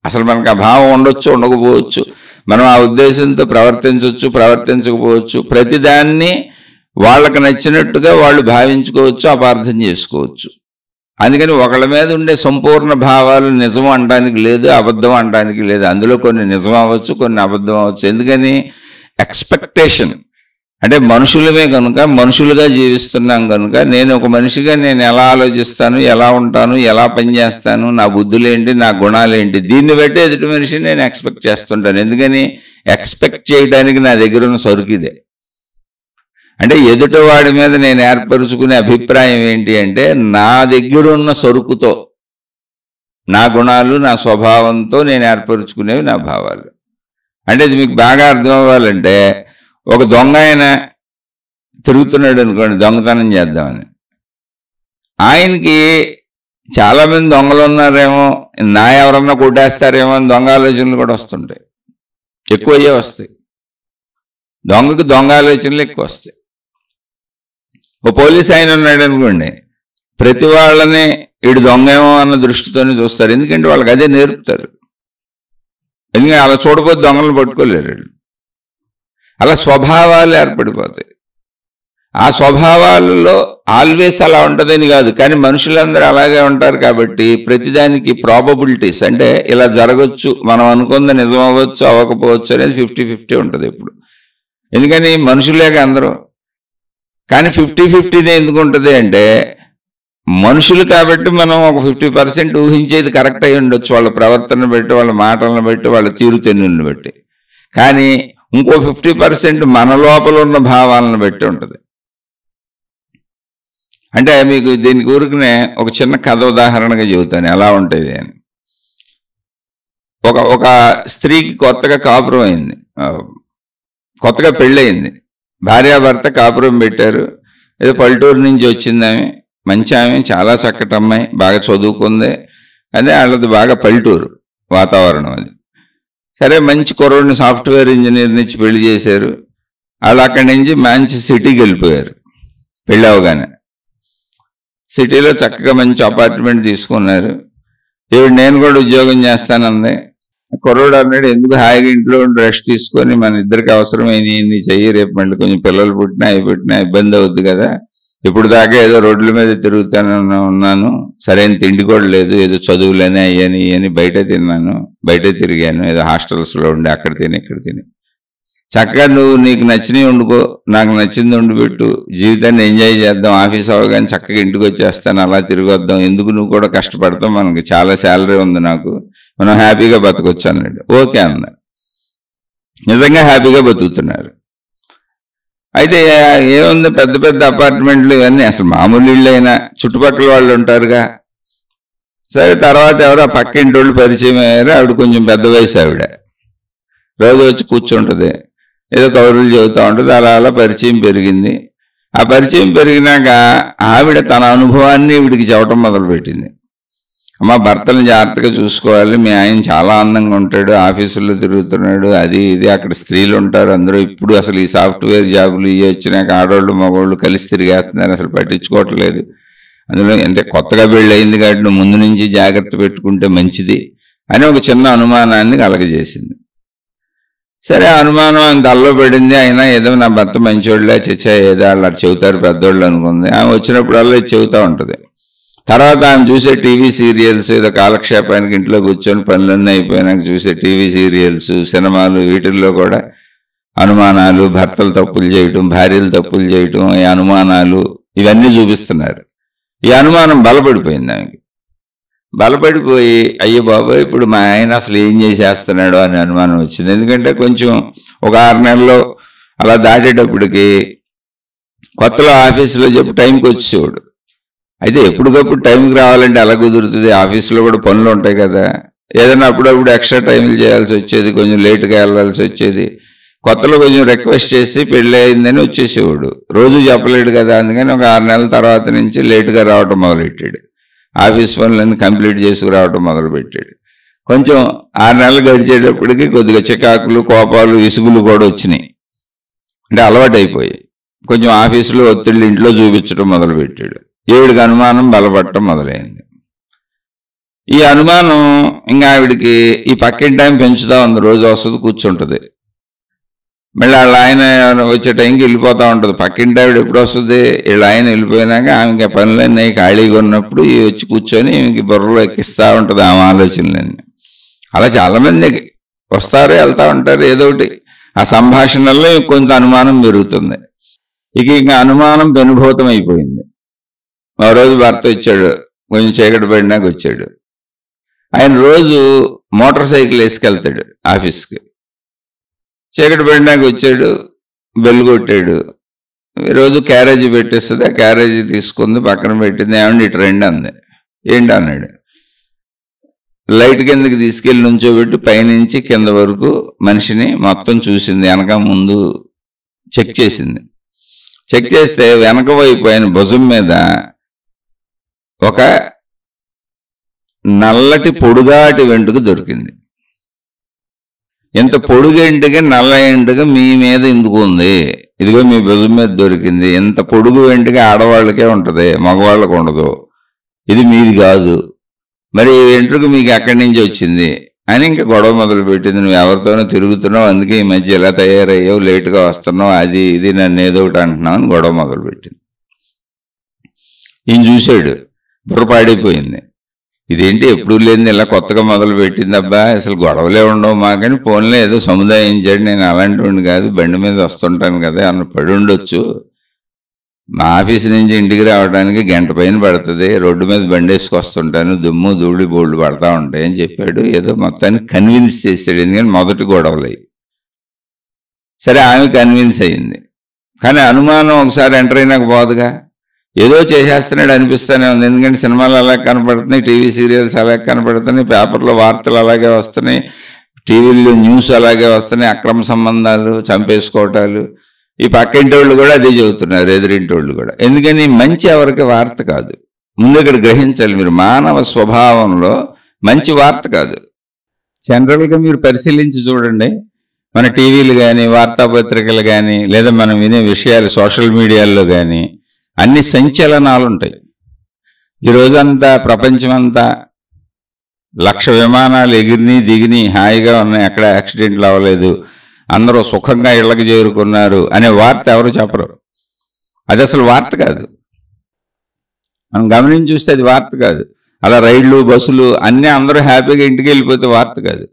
అసలు మనకు ఆ భావం ఉండొచ్చు, ఉండకపోవచ్చు, మనం ఆ ఉద్దేశంతో ప్రవర్తించవచ్చు, ప్రవర్తించకపోవచ్చు. ప్రతిదాన్ని వాళ్ళకి నచ్చినట్టుగా వాళ్ళు భావించుకోవచ్చు, అపార్థం చేసుకోవచ్చు. అందుకని ఒకళ్ళ మీద ఉండే సంపూర్ణ భావాలు నిజం అనడానికి లేదు, అబద్ధం అనడానికి లేదు. అందులో కొన్ని నిజం అవ్వచ్చు, కొన్ని అబద్ధం అవ్వచ్చు. ఎందుకని? ఎక్స్పెక్టేషన్. అంటే మనుషులమే కనుక, మనుషులుగా జీవిస్తున్నాం కనుక, నేను ఒక మనిషిగా నేను ఎలా ఆలోచిస్తాను, ఎలా ఉంటాను, ఎలా పనిచేస్తాను, నా బుద్ధులేంటి, నా గుణాలేంటి, దీన్ని బట్టి ఎదుటి మనిషిని నేను ఎక్స్పెక్ట్ చేస్తుంటాను. ఎందుకని? ఎక్స్పెక్ట్ చేయడానికి నా దగ్గర ఉన్న సరుకు ఇదే. అంటే ఎదుటివాడి మీద నేను ఏర్పరుచుకునే అభిప్రాయం ఏంటి అంటే, నా దగ్గర ఉన్న సరుకుతో, నా గుణాలు, నా స్వభావంతో నేను ఏర్పరుచుకునేవి నా భావాలు. అంటే ఇది మీకు బాగా అర్థం అవ్వాలంటే, ఒక దొంగ ఆయన తిరుగుతున్నాడు అనుకోండి, దొంగతనం చేద్దామని. ఆయనకి చాలామంది దొంగలు ఉన్నారేమో, నా ఎవరన్నా కొట్టేస్తారేమో అని దొంగ ఆలోచనలు కూడా వస్తుంటాయి, ఎక్కువయ్యే వస్తాయి. దొంగకు దొంగ ఆలోచనలు ఎక్కువ వస్తాయి. ఓ పోలీస్ ఆయన ఉన్నాడు అనుకోండి, ప్రతి వాళ్ళని వీడు దొంగేమో అన్న దృష్టితోనే చూస్తారు. ఎందుకంటే వాళ్ళకి అదే నేర్పుతారు. ఎందుకంటే అలా చూడబోతే దొంగలను పట్టుకోలేరు. అలా స్వభావాలు ఏర్పడిపోతాయి. ఆ స్వభావాలలో ఆల్వేస్ అలా ఉంటుందని కాదు, కానీ మనుషులందరూ అలాగే ఉంటారు. కాబట్టి ప్రతిదానికి ప్రాబబిలిటీస్, అంటే ఇలా జరగచ్చు, మనం అనుకుంది నిజం అవ్వచ్చు, అవ్వకపోవచ్చు అనేది 50-50 ఉంటుంది ఎప్పుడు. ఎందుకని? మనుషులేక అందరూ. కానీ 50-50 ఎందుకు ఉంటుంది అంటే, మనుషులు కాబట్టి మనం ఒక 50% ఊహించేది కరెక్ట్ అయి ఉండొచ్చు, వాళ్ళ ప్రవర్తన బట్టి, వాళ్ళ మాటలను బట్టి, వాళ్ళ తీరుతెన్నులను బట్టి. కానీ ఇంకో 50% మన లోపల ఉన్న భావాలను బట్టి ఉంటుంది. అంటే మీకు దీనికి ఊరికనే ఒక చిన్న కథ ఉదాహరణగా చెబుతాను ఎలా ఉంటుంది అని. ఒక స్త్రీకి కొత్తగా కాపురం అయింది, కొత్తగా పెళ్ళయింది. భార్యాభర్త కాపురం పెట్టారు. ఏదో పల్లెటూరు నుంచి వచ్చింది ఆమె, మంచి ఆమె, చాలా చక్కటి అమ్మాయి, బాగా చదువుకుంది. అదే వాళ్ళది బాగా పల్లెటూరు వాతావరణం అది. సరే, మంచి కుర్రోడిని సాఫ్ట్వేర్ ఇంజనీర్ నుంచి పెళ్లి చేశారు. వాళ్ళు అక్కడి నుంచి మంచి సిటీకి వెళ్ళిపోయారు. పెళ్ళి అవగానే సిటీలో చక్కగా మంచి అపార్ట్మెంట్ తీసుకున్నారు. ఇప్పుడు నేను కూడా ఉద్యోగం చేస్తానంది. కుర్రోడు అన్నాడు, ఎందుకు హాయిగా ఇంట్లో రెస్ట్ తీసుకొని మన ఇద్దరికి అవసరమైంది చెయ్యి, రేపు మళ్ళీ కొంచెం పిల్లలు పుట్టినా ఇబ్బంది అవుద్ది కదా, ఇప్పుడు దాకా ఏదో రోడ్ల మీద తిరుగుతాను ఉన్నాను, సరైన తిండి కూడా లేదు, ఏదో చదువులని అయ్యని బయట తిన్నాను, బయట తిరిగాను, ఏదో హాస్టల్స్లో ఉండి అక్కడ తిని ఇక్కడ తిని, చక్కగా నువ్వు నీకు నచ్చినవి వండుకో, నాకు నచ్చింది వండిపెట్టు, జీవితాన్ని ఎంజాయ్ చేద్దాం, ఆఫీస్ అవగానే చక్కగా ఇంటికి వచ్చేస్తాను, అలా తిరిగి వద్దాం, ఎందుకు నువ్వు కూడా కష్టపడతాం, మనకి చాలా శాలరీ ఉంది, నాకు మనం హ్యాపీగా బతకొచ్చు అన్నాడు. ఓకే అన్న. నిజంగా హ్యాపీగా బతుకుతున్నారు. అయితే ఏముంది, పెద్ద పెద్ద అపార్ట్మెంట్లు ఇవన్నీ అసలు మామూలు ఇళ్ళు అయినా చుట్టుపక్కల వాళ్ళు ఉంటారుగా. సరే, తర్వాత ఎవరో పక్కింటి వాళ్ళు పరిచయం అయ్యారు. ఆవిడ కొంచెం పెద్ద వయసు, ఆవిడ రోజు వచ్చి కూర్చుంటుంది, ఏదో కబుర్లు చెబుతూ ఉంటుంది. అలా అలా పరిచయం పెరిగింది. ఆ పరిచయం పెరిగినాక ఆవిడ తన అనుభవాన్ని వీడికి చెప్పడం మొదలుపెట్టింది. అమ్మ, భర్తను జాగ్రత్తగా చూసుకోవాలి, మీ ఆయన చాలా అందంగా ఉంటాడు, ఆఫీసుల్లో తిరుగుతున్నాడు, అది ఇది, అక్కడ స్త్రీలు ఉంటారు అందరూ. ఇప్పుడు అసలు ఈ సాఫ్ట్వేర్ జాబులు ఇవి వచ్చినాక ఆడవాళ్ళు మగవాళ్ళు కలిసి తిరిగేస్తున్నారు, అసలు పట్టించుకోవట్లేదు. అందులో అంటే కొత్తగా పెళ్ళి అయింది కాబట్టి నువ్వు ముందు నుంచి జాగ్రత్త పెట్టుకుంటే మంచిది అని ఒక చిన్న అనుమానాన్ని కలగజేసింది. సరే, అనుమానం అంత అల్లో పడింది. అయినా ఏదో నా భర్త మంచోళ్ళే, చచ్చా ఏదో వాళ్ళు అటు చెబుతారు పెద్దోళ్ళు అనుకుంది. ఆమె వచ్చినప్పుడల్లా చెబుతూ ఉంటుంది. తర్వాత ఆమె చూసే టీవీ సీరియల్స్, ఏదో కాలక్షేపానికి ఇంట్లో కూర్చొని పనులన్నీ అయిపోయినాక చూసే టీవీ సీరియల్స్, సినిమాలు, వీటిల్లో కూడా అనుమానాలు, భర్తలు తప్పులు చేయటం, భార్యలు తప్పులు చేయటం, ఈ అనుమానాలు ఇవన్నీ చూపిస్తున్నారు. ఈ అనుమానం బలపడిపోయింది ఆమెకి. బలపడిపోయి అయ్యో బాబా, ఇప్పుడు మా ఆయన అసలు ఏం చేసేస్తున్నాడో అని అనుమానం వచ్చింది. ఎందుకంటే కొంచెం ఒక 6 నెలల్లో అలా దాటేటప్పటికి కొత్తలో ఆఫీసులో చెప్పి టైంకి వచ్చేవాడు. అయితే ఎప్పటికప్పుడు టైంకి రావాలంటే ఎలా కుదురుతుంది, ఆఫీసులో కూడా పనులు ఉంటాయి కదా, ఏదైనా అప్పుడప్పుడు ఎక్స్ట్రా టైంలు చేయాల్సి వచ్చేది, కొంచెం లేట్గా వెళ్ళాల్సి వచ్చేది. కొత్తలో కొంచెం రిక్వెస్ట్ చేసి పెళ్ళి అయిందని వచ్చేసేవాడు. రోజు చెప్పలేడు కదా, అందుకని ఒక 6 నెలల తర్వాత నుంచి లేటుగా రావటం మొదలెట్టాడు. ఆఫీస్ పనులన్నీ కంప్లీట్ చేసుకురావటం మొదలుపెట్టాడు. కొంచెం 6 నెలలు గడిచేటప్పటికి కొద్దిగా చికాకులు, కోపాలు, విసుగులు కూడా వచ్చినాయి. అంటే అలవాటు అయిపోయి కొంచెం ఆఫీసులో ఒత్తిళ్ళు ఇంట్లో చూపించడం మొదలుపెట్టాడు. ఈవిడికి అనుమానం బలపడటం మొదలైంది. ఈ అనుమానం ఇంకా ఆవిడికి ఈ పక్కింటి టైం పెంచుతా ఉంది. రోజు వస్తుంది, కూర్చుంటుంది, మళ్ళీ వాళ్ళ ఆయన వచ్చే టైంకి వెళ్ళిపోతూ ఉంటుంది. పక్కింటి ఆవిడ ఎప్పుడు వస్తుంది, వీళ్ళ ఆయన వెళ్ళిపోయినాక ఆమెకి పనులన్నీ ఖాళీగా ఉన్నప్పుడు వచ్చి కూర్చొని ఈమెకి బుర్రలో ఎక్కిస్తూ ఉంటుంది ఆమె ఆలోచనలన్నీ. అలా చాలామంది వస్తారు, వెళ్తూ ఉంటారు, ఏదో ఒకటి ఆ సంభాషణల్లో కొంత అనుమానం పెరుగుతుంది. ఇంకా అనుమానం పెనుభూతం అయిపోయింది. ఆ రోజు భర్త వచ్చాడు, కొంచెం చీకటి పడినాక వచ్చాడు. ఆయన రోజు మోటార్ సైకిల్ వేసుకెళ్తాడు ఆఫీస్కి. చీకటి పడినాక వచ్చాడు, బెల్లు కొట్టాడు. రోజు క్యారేజీ పెట్టేస్తుంది, ఆ క్యారేజీ తీసుకుంది, పక్కన పెట్టింది. ఏమండి ఇటు రండి అంది. ఏంటి అన్నాడు. లైట్ కిందకి తీసుకెళ్ళి నుంచోబెట్టి పైనుంచి కింద వరకు మనిషిని మొత్తం చూసింది, వెనక ముందు చెక్ చేసింది. చెక్ చేస్తే వెనక వైపు ఆయన భుజం మీద ఒక నల్లటి పొడుగాటి వెంట్రుక దొరికింది. ఇంత పొడుగెంటుగా నల్ల ఎంటుగా మీ మీద ఎందుకు ఉంది, ఇదిగో మీ భుజం మీద దొరికింది. ఇంత పొడుగు వెంటుగా ఆడవాళ్ళకే ఉంటుంది, మగవాళ్ళకు ఉండదు, ఇది మీది కాదు, మరి ఈ వెంట్రుక మీకు ఎక్కడి నుంచి వచ్చింది అని ఇంకా గొడవ మొదలుపెట్టింది. నువ్వు ఎవరితోనో తిరుగుతున్నావు, అందుకే ఈ మధ్య ఎలా తయారయ్యావు, లేటుగా వస్తున్నావు, అది ఇది నన్ను ఏదో ఒకటి అంటున్నావు అని గొడవ మొదలుపెట్టింది. ఈయన చూశాడు, బుర్రపాడైపోయింది. ఇదేంటి ఎప్పుడు లేని ఇలా కొత్తగా మొదలు పెట్టింది, అబ్బా అసలు గొడవలే ఉండవు మాకని, ఫోన్లో ఏదో సముదాయించాడు, నేను అలాంటి వాడిని కాదు, బండి మీద వస్తుంటాను కదా అన్న పడి ఉండొచ్చు, మా ఆఫీస్ నుంచి ఇంటికి రావడానికి 1 గంట పైన పడుతుంది, రోడ్డు మీద బండి వేసుకొస్తుంటాను, దుమ్ము ధూళి బోళ్ళు పడతా ఉంటాయి అని చెప్పాడు. ఏదో మొత్తాన్ని కన్విన్స్ చేశాడు, ఎందుకంటే మొదటి గొడవలు అయ్యి. సరే, ఆమె కన్విన్స్ అయ్యింది. కానీ అనుమానం ఒకసారి ఎంటర్ అయినాక పోదుగా. ఏదో చేసేస్తున్నాడు అనిపిస్తూనే ఉంది. ఎందుకంటే సినిమాలు అలాగే కనపడుతున్నాయి, టీవీ సీరియల్స్ అలాగే కనపడుతున్నాయి, పేపర్లో వార్తలు అలాగే వస్తున్నాయి, టీవీల్లో న్యూస్ అలాగే వస్తున్నాయి, అక్రమ సంబంధాలు, చంపేసుకోవటాలు. ఈ పక్కింటి వాళ్ళు కూడా అదే చెబుతున్నారు, ఎదురింటి వాళ్ళు కూడా. ఎందుకని మంచి ఎవరికి వార్త కాదు. ముందు ఇక్కడ గ్రహించాలి మీరు, మానవ స్వభావంలో మంచి వార్త కాదు. జనరల్గా మీరు పరిశీలించి చూడండి, మన టీవీలు కానీ, వార్తాపత్రికలు కానీ, లేదా మనం వినే విషయాలు సోషల్ మీడియాల్లో కానీ అన్ని సంచలనాలు ఉంటాయి. ఈ రోజంతా ప్రపంచమంతా 1,00,000 విమానాలు ఎగిరిని దిగిని హాయిగా ఉన్నాయి, ఎక్కడ యాక్సిడెంట్లు అవ్వలేదు, అందరూ సుఖంగా ఇళ్లకు చేరుకున్నారు అనే వార్త ఎవరు చెప్పరు. అది అసలు వార్త కాదు. మనం గమనించి చూస్తే అది వార్త కాదు. అలా రైళ్లు, బస్సులు అన్నీ అందరూ హ్యాపీగా ఇంటికి వెళ్ళిపోతే వార్త కాదు.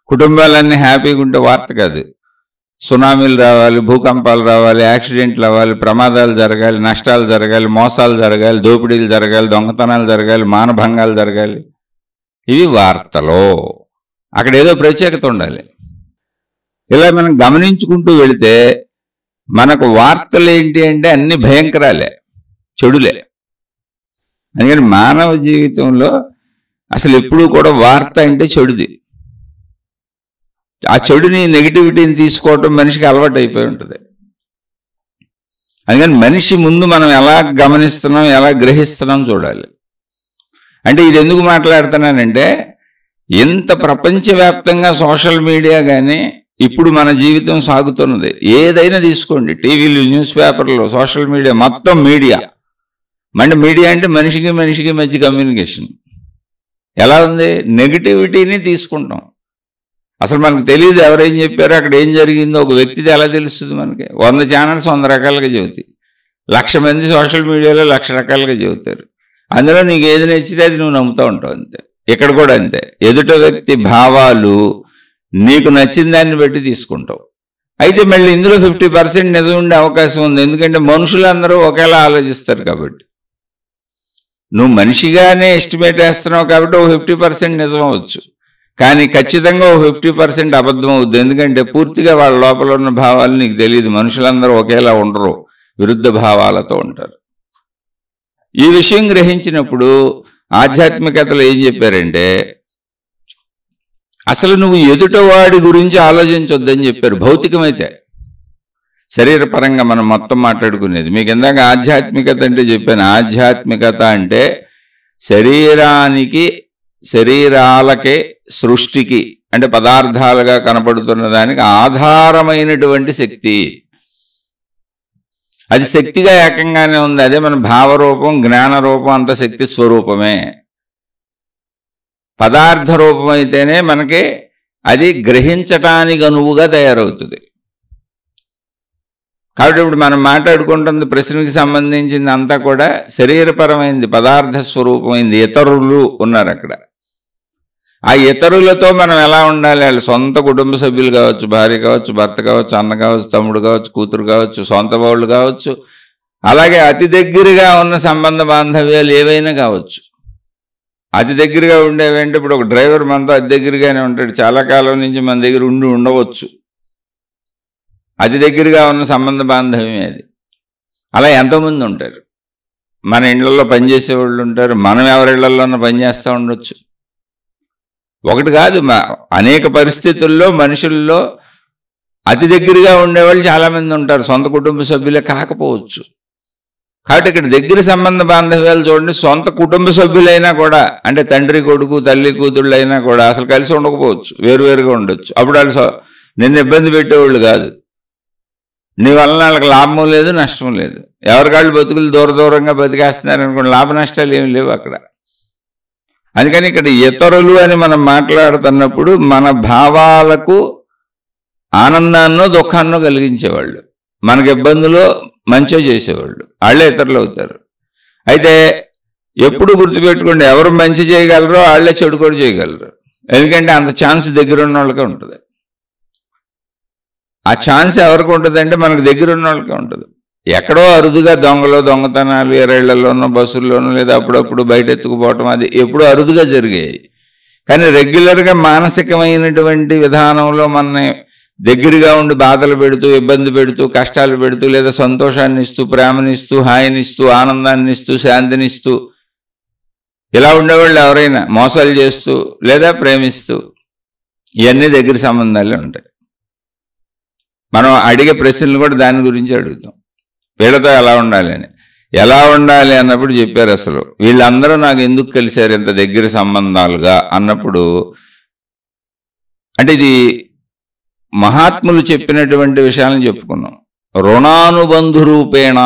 కుటుంబాలన్నీ హ్యాపీగా ఉంటే వార్త కాదు. సునామీలు రావాలి, భూకంపాలు రావాలి, యాక్సిడెంట్లు అవ్వాలి, ప్రమాదాలు జరగాలి, నష్టాలు జరగాలి, మోసాలు జరగాలి, దోపిడీలు జరగాలి, దొంగతనాలు జరగాలి, మానభంగాలు జరగాలి. ఇవి వార్తలో. అక్కడ ఏదో ప్రత్యేకత ఉండాలి. ఇలా మనం గమనించుకుంటూ వెళితే మనకు వార్తలు ఏంటి అంటే అన్ని భయంకరాలే, చెడులే. అందుకని మానవ జీవితంలో అసలు ఎప్పుడూ కూడా వార్త అంటే చెడుది. ఆ చెడుని, నెగిటివిటీని తీసుకోవటం మనిషికి అలవాటు అయిపోయి ఉంటుంది. అందుకని మనిషి ముందు మనం ఎలా గమనిస్తున్నాం, ఎలా గ్రహిస్తున్నాం చూడాలి. అంటే ఇది ఎందుకు మాట్లాడుతున్నానంటే, ఇంత ప్రపంచవ్యాప్తంగా సోషల్ మీడియా కానీ ఇప్పుడు మన జీవితం సాగుతున్నది. ఏదైనా తీసుకోండి, టీవీలు, న్యూస్ పేపర్లు, సోషల్ మీడియా, మొత్తం మీడియా. అంటే మీడియా అంటే మనిషికి మనిషికి మధ్య కమ్యూనికేషన్. ఎలా ఉంది? నెగిటివిటీని తీసుకుంటాం. అసలు మనకు తెలియదు ఎవరేం చెప్పారో, అక్కడ ఏం జరిగిందో ఒక వ్యక్తిది ఎలా తెలుస్తుంది మనకి? 100 ఛానల్స్ 100 రకాలుగా చెబుతాయి. 1,00,000 మంది సోషల్ మీడియాలో 1,00,000 రకాలుగా చెబుతారు. అందులో నీకు ఏది నచ్చితే అది నువ్వు నమ్ముతూ ఉంటావు, అంతే. ఇక్కడ కూడా అంతే. ఎదుట వ్యక్తి భావాలు నీకు నచ్చిన దాన్ని బట్టి తీసుకుంటావు. అయితే మళ్ళీ ఇందులో 50% నిజం ఉండే అవకాశం ఉంది. ఎందుకంటే మనుషులందరూ ఒకేలా ఆలోచిస్తారు కాబట్టి. నువ్వు మనిషిగానే ఎస్టిమేట్ వేస్తున్నావు కాబట్టి ఓ 50% నిజం అవ్వచ్చు, కానీ ఖచ్చితంగా ఓ 50% అబద్ధం అవుద్ది. ఎందుకంటే పూర్తిగా వాళ్ళ లోపల ఉన్న భావాలు నీకు తెలియదు. మనుషులందరూ ఒకేలా ఉండరు, విరుద్ధ భావాలతో ఉంటారు. ఈ విషయం గ్రహించినప్పుడు ఆధ్యాత్మికతలు ఏం చెప్పారంటే, అసలు నువ్వు ఎదుటవాడి గురించి ఆలోచించొద్దని చెప్పారు. భౌతికమైతే, శరీరపరంగా మనం మొత్తం మాట్లాడుకునేది. మీకు ఇందాక ఆధ్యాత్మికత అంటే చెప్పాను. ఆధ్యాత్మికత అంటే శరీరానికి, శరీరాలకే, సృష్టికి అంటే పదార్థాలుగా కనపడుతున్న దానికి ఆధారమైనటువంటి శక్తి. అది శక్తిగా ఏకంగానే ఉంది. అదే మన భావరూపం, జ్ఞాన రూపం అంత శక్తి స్వరూపమే. పదార్థ రూపం అయితేనే మనకి అది గ్రహించటానికి అనువుగా తయారవుతుంది. కాబట్టి ఇప్పుడు మనం మాట్లాడుకుంటుంది ప్రశ్నకి సంబంధించింది అంతా కూడా శరీరపరమైంది, పదార్థ స్వరూపమైంది. ఇతరులు ఉన్నారు అక్కడ. ఆ ఇతరులతో మనం ఎలా ఉండాలి? వాళ్ళు సొంత కుటుంబ సభ్యులు కావచ్చు, భార్య కావచ్చు, భర్త కావచ్చు, అన్న కావచ్చు, తమ్ముడు కావచ్చు, కూతురు కావచ్చు, సొంత వాళ్ళు కావచ్చు, అలాగే అతి దగ్గరగా ఉన్న సంబంధ బాంధవ్యాలు ఏవైనా కావచ్చు. అతి దగ్గరగా ఉండేవేంటే ఇప్పుడు ఒక డ్రైవర్ మనతో అతి దగ్గరగానే ఉంటాడు, చాలా కాలం నుంచి మన దగ్గర ఉండవచ్చు. అతి దగ్గరగా ఉన్న సంబంధ బాంధవ్యం అది. అలా ఎంతోమంది ఉంటారు. మన ఇళ్లలో పనిచేసేవాళ్ళు ఉంటారు, మనం ఎవరిళ్లలోనూ పనిచేస్తూ ఉండొచ్చు. ఒకటి కాదు, అనేక పరిస్థితుల్లో మనుషుల్లో అతి దగ్గరగా ఉండేవాళ్ళు చాలామంది ఉంటారు, సొంత కుటుంబ సభ్యులే కాకపోవచ్చు. కాబట్టి ఇక్కడ దగ్గర సంబంధ బాంధవ్యాలు చూడండి. సొంత కుటుంబ సభ్యులైనా కూడా, అంటే తండ్రి కొడుకు, తల్లి కూతుళ్ళు అయినా కూడా అసలు కలిసి ఉండకపోవచ్చు, వేరువేరుగా ఉండొచ్చు. అప్పుడు వాళ్ళు నిన్ను ఇబ్బంది పెట్టేవాళ్ళు కాదు. నీ వలన వాళ్ళకి లాభం లేదు, నష్టం లేదు. ఎవరికాళ్ళు బతుకులు దూరంగా బతికేస్తున్నారు అనుకోండి, లాభ నష్టాలు ఏమి లేవు అక్కడ. అందుకని ఇక్కడ ఇతరులు అని మనం మాట్లాడుతున్నప్పుడు మన భావాలకు ఆనందాన్నో దుఃఖాన్నో కలిగించేవాళ్ళు, మనకు ఇబ్బందులు మంచో చేసేవాళ్ళు, వాళ్ళే ఇతరులు అవుతారు. అయితే ఎప్పుడు గుర్తుపెట్టుకోండి, ఎవరు మంచి చేయగలరో వాళ్ళే చెడు కూడా చేయగలరు. ఎందుకంటే అంత ఛాన్స్ దగ్గర ఉన్న వాళ్ళకే ఉంటుంది. ఆ ఛాన్స్ ఎవరికి ఉంటుంది అంటే మనకు దగ్గర ఉన్న వాళ్ళకే ఉంటుంది. ఎక్కడో అరుదుగా దొంగతనాలు ఎరేళ్లలోనో, బస్సుల్లోనో, లేదా అప్పుడప్పుడు బయట ఎత్తుకుపోవటం, అది ఎప్పుడూ అరుదుగా జరిగాయి. కానీ రెగ్యులర్గా మానసికమైనటువంటి విధానంలో మనని దగ్గరగా ఉండి బాధలు పెడుతూ, ఇబ్బంది పెడుతూ, కష్టాలు పెడుతూ, లేదా సంతోషాన్ని ఇస్తూ, ప్రేమనిస్తూ, హాయినిస్తూ, ఆనందాన్ని ఇస్తూ, శాంతినిస్తూ ఇలా ఉండేవాళ్ళు ఎవరైనా మోసాలు చేస్తూ లేదా ప్రేమిస్తూ, ఇవన్నీ దగ్గర సంబంధాలే ఉంటాయి. మనం అడిగే ప్రశ్నలు కూడా దాని గురించి అడుగుతాం. వీళ్ళతో ఎలా ఉండాలి అని. ఎలా ఉండాలి అన్నప్పుడు చెప్పారు అసలు వీళ్ళందరూ నాకు ఎందుకు కలిశారు ఇంత దగ్గర సంబంధాలుగా అన్నప్పుడు, అంటే ఇది మహాత్ములు చెప్పినటువంటి విషయాలను చెప్పుకున్నాం. రుణానుబంధు రూపేణ,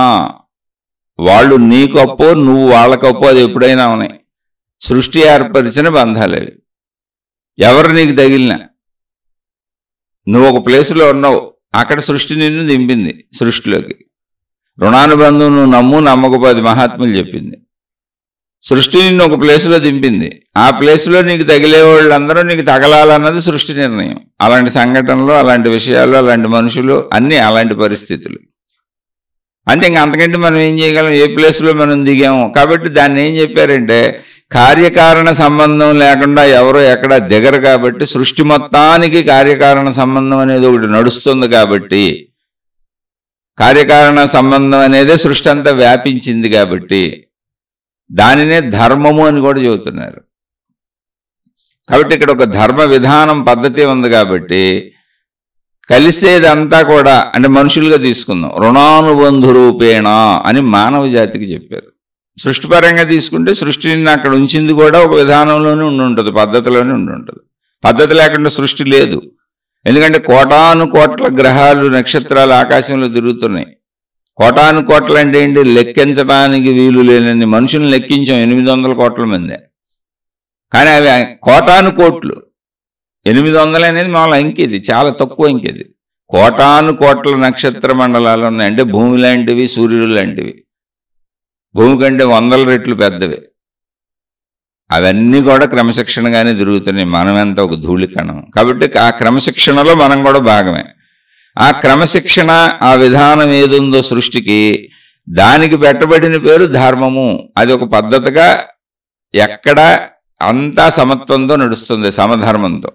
వాళ్ళు నీకు అప్పో నువ్వు వాళ్ళకప్పో, అది ఎప్పుడైనా ఉన్నాయి. సృష్టి ఏర్పరిచిన బంధాలవి. ఎవరు నీకు తగిలినా, నువ్వు ఒక ప్లేసులో ఉన్నావు, అక్కడ సృష్టి నిన్ను దింపింది సృష్టిలోకి. రుణానుబంధం నువ్వు నమ్ము నమ్మకపోతే మహాత్ములు చెప్పింది. సృష్టి నిన్ను ఒక ప్లేసులో దింపింది, ఆ ప్లేసులో నీకు తగిలే వాళ్ళందరూ నీకు తగలాలన్నది సృష్టి నిర్ణయం. అలాంటి సంఘటనలు, అలాంటి విషయాలు, అలాంటి మనుషులు, అన్నీ అలాంటి పరిస్థితులు. అంటే ఇంక అంతకంటే మనం ఏం చేయగలం? ఏ ప్లేస్లో మనం దిగాము. కాబట్టి దాన్ని ఏం చెప్పారంటే, కార్యకారణ సంబంధం లేకుండా ఎవరో ఎక్కడ దిగరు. కాబట్టి సృష్టి మొత్తానికి కార్యకారణ సంబంధం అనేది ఒకటి నడుస్తుంది. కాబట్టి కార్యకారణ సంబంధం అనేదే సృష్టి అంతా వ్యాపించింది. కాబట్టి దానినే ధర్మము అని కూడా చెబుతున్నారు. కాబట్టి ఇక్కడ ఒక ధర్మ విధానం పద్ధతి ఉంది. కాబట్టి కలిసేదంతా కూడా అంటే మనుషులుగా తీసుకుందాం. రుణానుబంధు రూపేణ అని మానవ జాతికి చెప్పారు. సృష్టిపరంగా తీసుకుంటే సృష్టిని అక్కడ ఉంచింది కూడా ఒక విధానంలోనే ఉండి ఉంటుంది, పద్ధతిలోనే ఉండి ఉంటుంది. పద్ధతి లేకుండా సృష్టి లేదు. ఎందుకంటే కోటాను కోట్ల గ్రహాలు, నక్షత్రాలు ఆకాశంలో తిరుగుతున్నాయి. కోటాను కోట్ల అంటే ఏంటి? లెక్కించడానికి వీలు లేనన్ని మనుషులను లెక్కించాం 800 కోట్ల మంది. కానీ అవి కోటాను కోట్లు. 800 అనేది మామూలు అంకె, ఇది చాలా తక్కువ అంకె. ఇది కోటాను కోట్ల నక్షత్ర మండలాలు ఉన్నాయి. అంటే భూమి లాంటివి, సూర్యుడు లాంటివి. భూమి కంటే 100 రెట్లు పెద్దవి. అవన్నీ కూడా క్రమశిక్షణగానే తిరుగుతున్నాయి. మనమెంత ఒక ధూళికణం. కాబట్టి ఆ క్రమశిక్షణలో మనం కూడా భాగమే. ఆ క్రమశిక్షణ, ఆ విధానం ఏదుందో సృష్టికి, దానికి పెట్టబడిన పేరు ధర్మము. అది ఒక పద్ధతిగా ఎక్కడ అంతా సమత్వంతో నడుస్తుంది, సమధర్మంతో.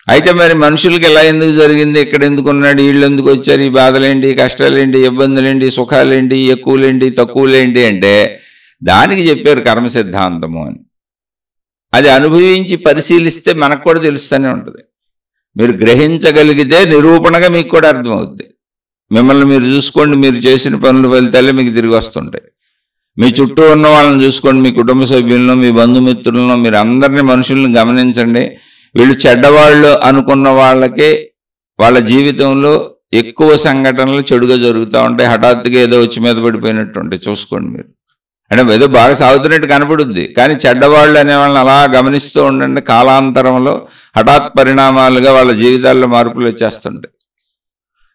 అయితే మరి మనుషులకి ఎలా ఎందుకు జరిగింది, ఇక్కడ ఎందుకు ఉన్నాడు, వీళ్ళు ఎందుకు వచ్చారు, ఈ బాధలేంటి, కష్టాలేంటి, ఇబ్బందులేంటి, సుఖాలేంటి, ఎక్కువలేంటి, తక్కువలేంటి అంటే దానికి చెప్పారు కర్మ సిద్ధాంతము అని. అది అనుభవించి పరిశీలిస్తే మనకు కూడా తెలుస్తూనే ఉంటుంది. మీరు గ్రహించగలిగితే నిరూపణగా మీకు కూడా అర్థమవుద్ది. మిమ్మల్ని మీరు చూసుకోండి, మీరు చేసిన పనుల ఫలితాలే మీకు తిరిగి వస్తుంటాయి. మీ చుట్టూ ఉన్న వాళ్ళని చూసుకోండి, మీ కుటుంబ సభ్యులను, మీ బంధుమిత్రులను, మీరు అందరినీ మనుషుల్ని గమనించండి. వీళ్ళు చెడ్డవాళ్ళు అనుకున్న వాళ్ళకి వాళ్ళ జీవితంలో ఎక్కువ సంఘటనలు చెడుగా జరుగుతూ ఉంటాయి. హఠాత్తుగా ఏదో వచ్చి మీద పడిపోయినట్టు ఉంటాయి. చూసుకోండి మీరు. అంటే ఏదో బాగా సాగుతున్నట్టు కనపడుద్ది, కానీ చెడ్డవాళ్ళు అనే వాళ్ళని అలా గమనిస్తూ ఉండండి. కాలాంతరంలో హఠాత్ పరిణామాలుగా వాళ్ళ జీవితాల్లో మార్పులు వచ్చేస్తుంటాయి.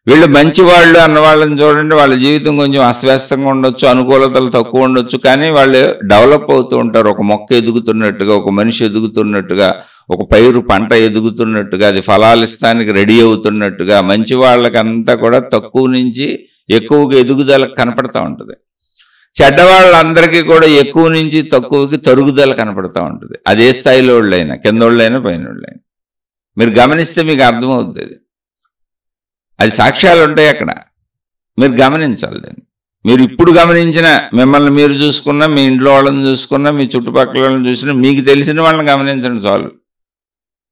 వీళ్ళు మంచివాళ్ళు అన్న వాళ్ళని చూడండి, వాళ్ళ జీవితం కొంచెం అస్తవ్యస్తంగా ఉండొచ్చు, అనుకూలతలు తక్కువ ఉండొచ్చు, కానీ వాళ్ళు డెవలప్ అవుతూ ఉంటారు. ఒక మొక్క ఎదుగుతున్నట్టుగా, ఒక మనిషి ఎదుగుతున్నట్టుగా, ఒక పైరు పంట ఎదుగుతున్నట్టుగా, అది ఫలాలు ఇస్తానికి రెడీ అవుతున్నట్టుగా మంచి వాళ్ళకంతా కూడా తక్కువ నుంచి ఎక్కువగా ఎదుగుదల కనపడతా ఉంటుంది. చెడ్డవాళ్ళందరికీ కూడా ఎక్కువ నుంచి తక్కువకి తరుగుదల కనపడతా ఉంటుంది. అదే స్థాయిలో వాళ్ళైనా, కింద వాళ్ళైనా, పైన వాళ్ళైనా. మీరు గమనిస్తే మీకు అర్థమవుతుంది. అది సాక్ష్యాలు ఉంటాయి అక్కడ, మీరు గమనించాలి దాన్ని. మీరు ఇప్పుడు గమనించిన, మిమ్మల్ని మీరు చూసుకున్నా, మీ ఇంట్లో వాళ్ళని చూసుకున్నా, మీ చుట్టుపక్కల వాళ్ళని చూసినా, మీకు తెలిసిన వాళ్ళని గమనించండి చాలు.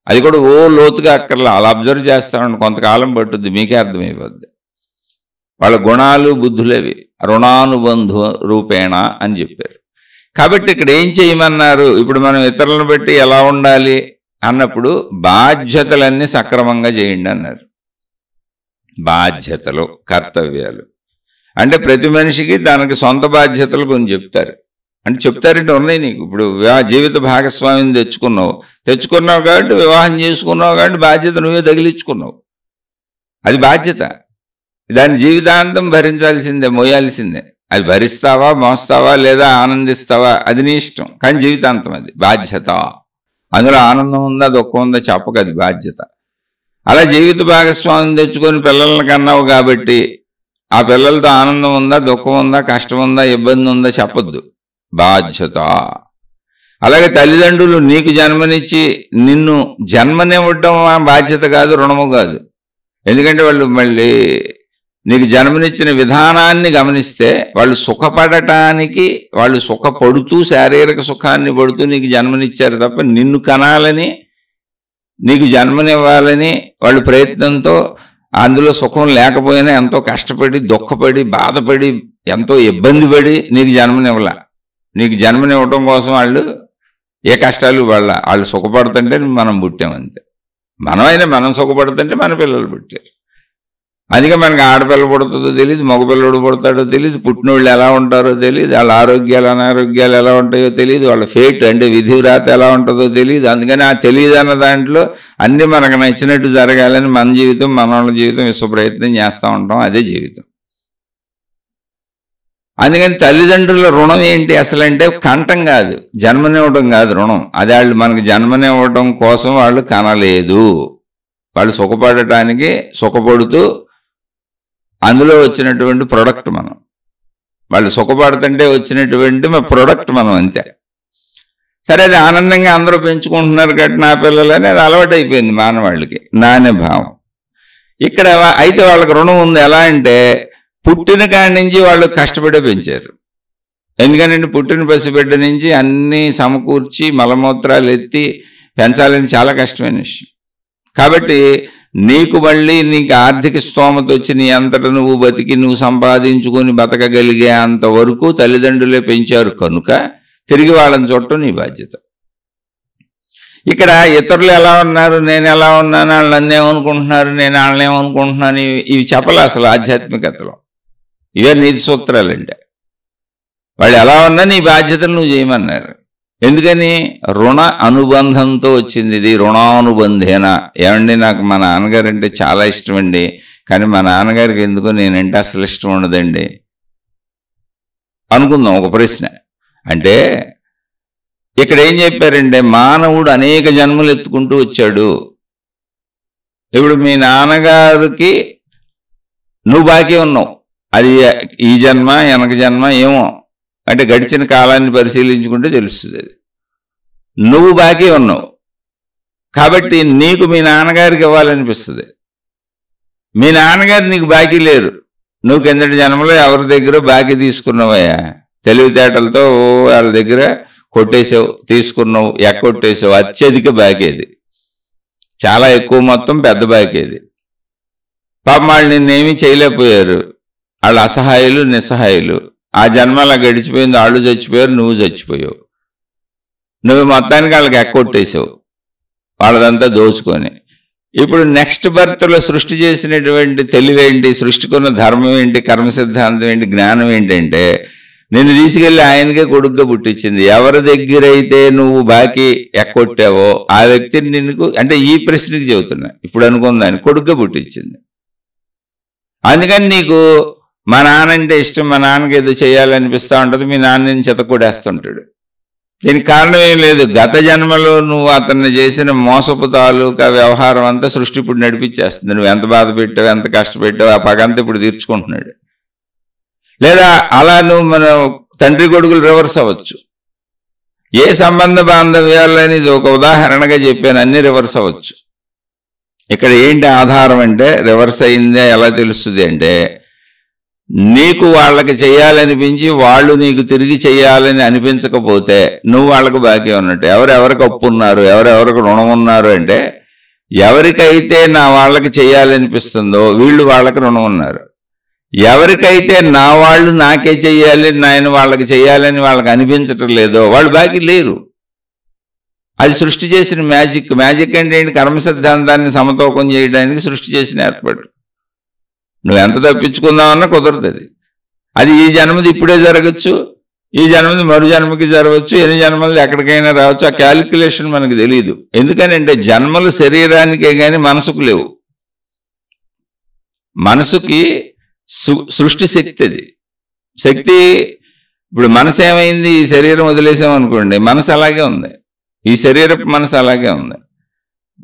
అది కూడా ఓ లోతుగా అక్కర్లా, అలా అబ్జర్వ్ చేస్తామండి, కొంతకాలం పట్టుద్ది, మీకే అర్థమైపోద్ది. వాళ్ళ గుణాలు, బుద్ధులవి రుణానుబంధు రూపేణ అని చెప్పారు. కాబట్టి ఇక్కడ ఏం చేయమన్నారు? ఇప్పుడు మనం ఇతరులను బట్టి ఎలా ఉండాలి అన్నప్పుడు బాధ్యతలన్నీ సక్రమంగా చేయండి అన్నారు. బాధ్యతలు, కర్తవ్యాలు అంటే ప్రతి మనిషికి దానికి సొంత బాధ్యతలు కొన్ని చెప్తారు. అంటే చెప్తారంటే ఉన్నాయి నీకు. ఇప్పుడు జీవిత భాగస్వామిని తెచ్చుకున్నావు కాబట్టి, వివాహం చేసుకున్నావు కాబట్టి బాధ్యత నువ్వే తగిలించుకున్నావు. అది బాధ్యత. దాని జీవితాంతం భరించాల్సిందే, మోయాల్సిందే. అది భరిస్తావా, మోస్తావా, లేదా ఆనందిస్తావా, అది నీ ఇష్టం. కానీ జీవితాంతం అది బాధ్యత. అందులో ఆనందం ఉందా, దుఃఖం ఉందా చెప్పక, అది బాధ్యత. అలా జీవిత భాగస్వామిని తెచ్చుకొని పిల్లల్ని కన్నావు కాబట్టి ఆ పిల్లలతో ఆనందం ఉందా, దుఃఖం ఉందా, కష్టం ఉందా, ఇబ్బంది ఉందా చెప్పొద్దు. బాధ్యత. అలాగే తల్లిదండ్రులు నీకు జన్మనిచ్చి నిన్ను జన్మనివ్వడం బాధ్యత కాదు, రుణము కాదు. ఎందుకంటే వాళ్ళు మళ్ళీ నీకు జన్మనిచ్చిన విధానాన్ని గమనిస్తే వాళ్ళు సుఖపడటానికి, వాళ్ళు సుఖపడుతూ శారీరక సుఖాన్ని పడుతూ నీకు జన్మనిచ్చారు తప్ప నిన్ను కనాలని, నీకు జన్మనివ్వాలని వాళ్ళు ప్రయత్నంతో, అందులో సుఖం లేకపోయినా ఎంతో కష్టపడి, దుఃఖపడి, బాధపడి, ఎంతో ఇబ్బంది పడి నీకు జన్మనివ్వాల. నీకు జన్మనివ్వటం కోసం వాళ్ళు ఏ కష్టాలు వాళ్ళు సుఖపడుతుంటే మనం పుట్టామంతే. మనమైనా మనం సుఖపడుతుంటే మన పిల్లలు పుట్టారు. అందుకే మనకి ఆడపిల్ల పుడుతుందో తెలియదు, మగపిల్లడు పుడతాడో తెలియదు, పుట్టినోళ్ళు ఎలా ఉంటారో తెలియదు, వాళ్ళ ఆరోగ్యాలు అనారోగ్యాలు ఎలా ఉంటాయో తెలియదు, వాళ్ళ ఫేట్ అంటే విధివ్రాత ఎలా ఉంటుందో తెలియదు. అందుకని ఆ తెలియదు అన్న దాంట్లో అన్నీ మనకు నచ్చినట్టు జరగాలని మన జీవితం, మనోళ్ళ జీవితం విశ్వ ప్రయత్నం చేస్తూ ఉంటాం. అదే జీవితం. అందుకని తల్లిదండ్రుల రుణం ఏంటి అసలు అంటే కంఠం కాదు, జన్మనివ్వడం కాదు రుణం. అది వాళ్ళు మనకి జన్మనివ్వడం కోసం వాళ్ళు కనలేదు. వాళ్ళు సుఖపడటానికి సుఖపడుతూ అందులో వచ్చినటువంటి ప్రొడక్ట్ మనం. వాళ్ళు సుఖపడుతుంటే వచ్చినటువంటి ప్రొడక్ట్ మనం, అంతే. సరే, అది ఆనందంగా అందరూ పెంచుకుంటున్నారు కాబట్టి నా పిల్లలని అది అలవాటు అయిపోయింది మానవాళ్ళకి, నానే భావం. ఇక్కడ అయితే వాళ్ళకి రుణం ఉంది. ఎలా అంటే పుట్టిన కాడి నుంచి వాళ్ళు కష్టపడే పెంచారు. ఎందుకంటే పుట్టిన పసిబిడ్డ నుంచి అన్నీ సమకూర్చి మలమూత్రాలు ఎత్తి పెంచాలని చాలా కష్టమైన విషయం. కాబట్టి నీకు మళ్ళీ నీకు ఆర్థిక స్తోమత వచ్చి నీ అంతటా నువ్వు బతికి నువ్వు సంపాదించుకొని బతకగలిగే అంతవరకు తల్లిదండ్రులే పెంచారు కనుక తిరిగి వాళ్ళని చూడటం నీ బాధ్యత. ఇక్కడ ఇతరులు ఎలా ఉన్నారు, నేను ఎలా ఉన్నాను, వాళ్ళు నన్ను ఏమనుకుంటున్నారు, నేను వాళ్ళని ఏమనుకుంటున్నాను, ఇవి చెప్పలే అసలు ఆధ్యాత్మికతలో. ఇవే నీతి సూత్రాలంటే. వాళ్ళు ఎలా ఉన్నా నీ బాధ్యతను నువ్వు చేయమన్నారు. ఎందుకని? రుణ అనుబంధంతో వచ్చింది ఇది. రుణానుబంధేన. ఏమండి, నాకు మా నాన్నగారు అంటే చాలా ఇష్టం అండి, కానీ మా నాన్నగారికి ఎందుకో నేనంటే అసలు ఇష్టం ఉండదండి అనుకుందాం. ఒక ప్రశ్న. అంటే ఇక్కడ ఏం చెప్పారంటే మానవుడు అనేక జన్మలు ఎత్తుకుంటూ వచ్చాడు. ఇప్పుడు మీ నాన్నగారికి నువ్వు బాకీ ఉన్నావు. అది ఈ జన్మ వెనక జన్మ ఏమో అంటే గడిచిన కాలాన్ని పరిశీలించుకుంటే తెలుస్తుంది. అది నువ్వు బాకీ ఉన్నావు కాబట్టి నీకు మీ నాన్నగారికి ఇవ్వాలనిపిస్తుంది. మీ నాన్నగారు నీకు బాకీ లేరు. నువ్వు కిందటి జన్మలో ఎవరి దగ్గర బాకీ తీసుకున్నావయ్యా, తెలివితేటలతో వాళ్ళ దగ్గర కొట్టేసావు, తీసుకున్నావు, ఎక్కొట్టేసావు. అత్యధిక బాకీ అది, చాలా ఎక్కువ మొత్తం, పెద్ద బాకీ అది. పాపం వాళ్ళు నిన్నేమీ చేయలేకపోయారు. వాళ్ళు అసహాయులు, నిస్సహాయులు. ఆ జన్మ అలా గడిచిపోయింది. వాళ్ళు చచ్చిపోయారు, నువ్వు చచ్చిపోయావు. నువ్వు మొత్తానికి వాళ్ళకి ఎక్కొట్టేసావు, వాళ్ళదంతా దోచుకొని. ఇప్పుడు నెక్స్ట్ బర్త్లో సృష్టి చేసినటువంటి తెలివేంటి, సృష్టికున్న ధర్మం ఏంటి, కర్మ సిద్ధాంతం ఏంటి, జ్ఞానం ఏంటంటే నిన్ను తీసుకెళ్ళి ఆయనకే కొడుగ్గా పుట్టించింది. ఎవరి దగ్గర అయితే నువ్వు బాకీ ఎక్కొట్టావో ఆ వ్యక్తిని నిన్ను, అంటే ఈ ప్రశ్నకి చెబుతున్నా, ఇప్పుడు అనుకుంది, ఆయన కొడుగ్గా పుట్టించింది. అందుకని నీకు మా నాన్న అంటే ఇష్టం, మా నాన్నకి ఏదో చేయాలనిపిస్తూ ఉంటుంది, మీ నాన్నని చెతకొడేస్తుంటాడు. దీనికి కారణం ఏం లేదు. గత జన్మలో నువ్వు అతన్ని చేసిన మోసపు తాలూకా వ్యవహారం అంతా సృష్టి ఇప్పుడు నడిపించేస్తుంది. నువ్వు ఎంత బాధ పెట్టావు, ఎంత కష్టపెట్టావు, ఆ పగంతా ఇప్పుడు తీర్చుకుంటున్నాడు. లేదా అలా నువ్వు మన తండ్రి కొడుకులు రివర్స్ అవ్వచ్చు. ఏ సంబంధ బాంధవ్యాలని ఇది ఒక ఉదాహరణగా చెప్పాను, అన్ని రివర్స్ అవ్వచ్చు. ఇక్కడ ఏంటి ఆధారం అంటే రివర్స్ అయిందే ఎలా తెలుస్తుంది అంటే నీకు వాళ్ళకి చేయాలనిపించి వాళ్ళు నీకు తిరిగి చేయాలని అనిపించకపోతే నువ్వు వాళ్ళకు బాకీ ఉన్నట్టు. ఎవరెవరికి అప్పు ఉన్నారు, ఎవరెవరికి రుణం ఉన్నారు అంటే ఎవరికైతే నా వాళ్ళకి చేయాలనిపిస్తుందో వీళ్ళు వాళ్ళకి రుణం ఉన్నారు. ఎవరికైతే నా వాళ్ళు నాకే చెయ్యాలి, నేను వాళ్ళకి చేయాలని వాళ్ళకి అనిపించటం లేదో వాళ్ళు బాకీ లేరు. అది సృష్టి చేసిన మ్యాజిక్. మ్యాజిక్ అంటే ఏంటి? కర్మ సిద్ధాంతాన్ని సమతూకం చేయడానికి సృష్టి చేసిన ఏర్పాటు. నువ్వు ఎంత తప్పించుకుందామన్నా కుదరదు. అది ఈ జన్మది ఇప్పుడే జరగచ్చు, ఈ జన్మది మరు జన్మకి జరగవచ్చు, ఎన్ని జన్మలు ఎక్కడికైనా రావచ్చు. ఆ క్యాలిక్యులేషన్ మనకు తెలియదు. ఎందుకనంటే జన్మలు శరీరానికే కానీ మనసుకు లేవు. మనసుకి సృష్టి శక్తి. అది శక్తి. ఇప్పుడు మనసు ఏమైంది? ఈ శరీరం వదిలేసామనుకోండి, మనసు అలాగే ఉంది, ఈ శరీరపు మనసు అలాగే ఉంది.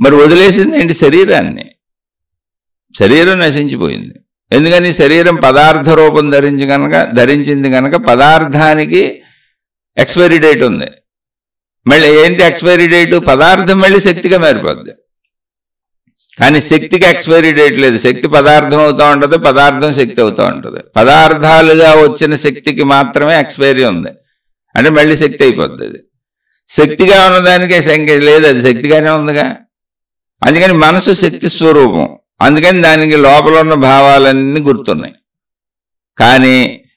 మరి వదిలేసింది ఏంటి? శరీరాన్ని. శరీరం నశించిపోయింది. ఎందుకని? శరీరం పదార్థ రూపం ధరించింది కనుక పదార్థానికి ఎక్స్పైరీ డేట్ ఉంది. మళ్ళీ ఏంటి ఎక్స్పైరీ డేటు? పదార్థం మళ్ళీ శక్తిగా మారిపోద్ది. కానీ శక్తికి ఎక్స్పైరీ డేట్ లేదు. శక్తి పదార్థం అవుతూ ఉంటుంది, పదార్థం శక్తి అవుతూ ఉంటుంది. పదార్థాలుగా వచ్చిన శక్తికి మాత్రమే ఎక్స్పైరీ ఉంది, అంటే మళ్ళీ శక్తి అయిపోద్ది. అది శక్తిగా ఉన్నదానికే సంఖ్య లేదు, అది శక్తిగానే ఉందిగా. అందుకని మనసు శక్తి స్వరూపం, అందుకని దానికి లోపల ఉన్న భావాలన్నీ గుర్తున్నాయి. కానీ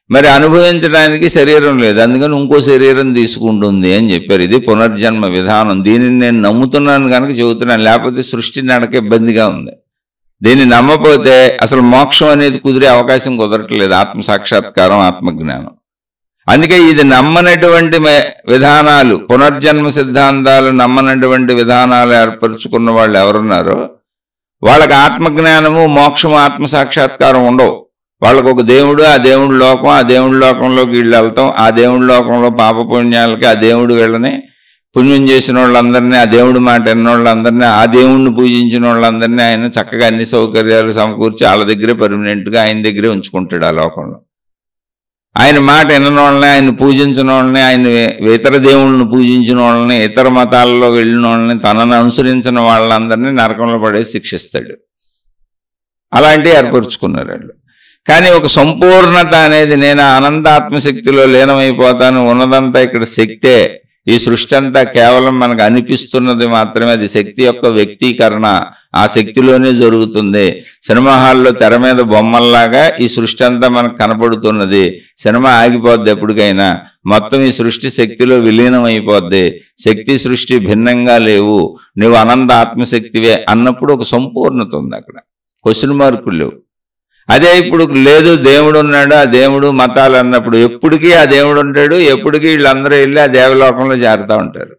మరి అనుభవించడానికి శరీరం లేదు, అందుకని ఇంకో శరీరం తీసుకుంటుంది అని చెప్పారు. ఇది పునర్జన్మ విధానం. దీనిని నేను నమ్ముతున్నాను కనుక చెబుతున్నాను, లేకపోతే సృష్టి నడక ఇబ్బందిగా ఉంది. దీన్ని నమ్మపోతే అసలు మోక్షం అనేది కుదిరే అవకాశం కుదరట్లేదు. ఆత్మ సాక్షాత్కారం, ఆత్మజ్ఞానం. అందుకే ఇది నమ్మనటువంటి విధానాలు, పునర్జన్మ సిద్ధాంతాలు నమ్మనటువంటి విధానాలు ఏర్పరచుకున్న వాళ్ళు ఎవరున్నారో వాళ్ళకి ఆత్మజ్ఞానము, మోక్షము, ఆత్మ సాక్షాత్కారం ఉండవు. వాళ్ళకు ఒక దేవుడు, ఆ దేవుడి లోకం, ఆ దేవుడి లోకంలోకి వీళ్ళు వెళ్తాం, ఆ దేవుడి లోకంలో పాపపుణ్యాలకి ఆ దేవుడు వీళ్ళని పుణ్యం చేసిన వాళ్ళందరినీ, ఆ దేవుడి మాట విన్న వాళ్ళందరినీ, ఆ దేవుడిని పూజించిన వాళ్ళందరినీ ఆయన చక్కగా అన్ని సౌకర్యాలు సమకూర్చి వాళ్ళ దగ్గరే పర్మనెంట్గా ఆయన దగ్గరే ఉంచుకుంటాడు. ఆ లోకంలో ఆయన మాట విన్న వాళ్ళని, ఆయన పూజించిన వాళ్ళని, ఆయన ఇతర దేవుళ్ళని పూజించిన వాళ్ళని, ఇతర మతాలలో వెళ్ళిన వాళ్ళని, తనను అనుసరించిన వాళ్ళందరినీ నరకంలో పడేసి శిక్షిస్తాడు. అలాంటివి ఏర్పరచుకున్నారు వాళ్ళు. కానీ ఒక సంపూర్ణత అనేది, నేను అనంత ఆత్మశక్తిలో లీనమైపోతాను, ఉన్నదంతా ఇక్కడ శక్తే, ఈ సృష్టి అంతా కేవలం మనకు అనిపిస్తున్నది మాత్రమే, అది శక్తి యొక్క వ్యక్తీకరణ, ఆ శక్తిలోనే జరుగుతుంది. సినిమా హాల్లో తెర మీద బొమ్మల్లాగా ఈ సృష్టి అంతా మనకు కనపడుతున్నది. సినిమా ఆగిపోద్ది ఎప్పటికైనా, మొత్తం ఈ సృష్టి శక్తిలో విలీనం అయిపోద్ది. శక్తి సృష్టి భిన్నంగా లేవు, నువ్వు అనంత ఆత్మశక్తివే అన్నప్పుడు ఒక సంపూర్ణత ఉంది అక్కడ, క్వశ్చన్ మార్కులు లేవు. అదే ఇప్పుడు లేదు, దేవుడు ఉన్నాడు, ఆ దేవుడు మతాలు అన్నప్పుడు ఎప్పటికీ ఆ దేవుడు ఉంటాడు, ఎప్పటికీ వీళ్ళందరూ వెళ్ళి ఆ దేవలోకంలో చేరుతూ ఉంటారు.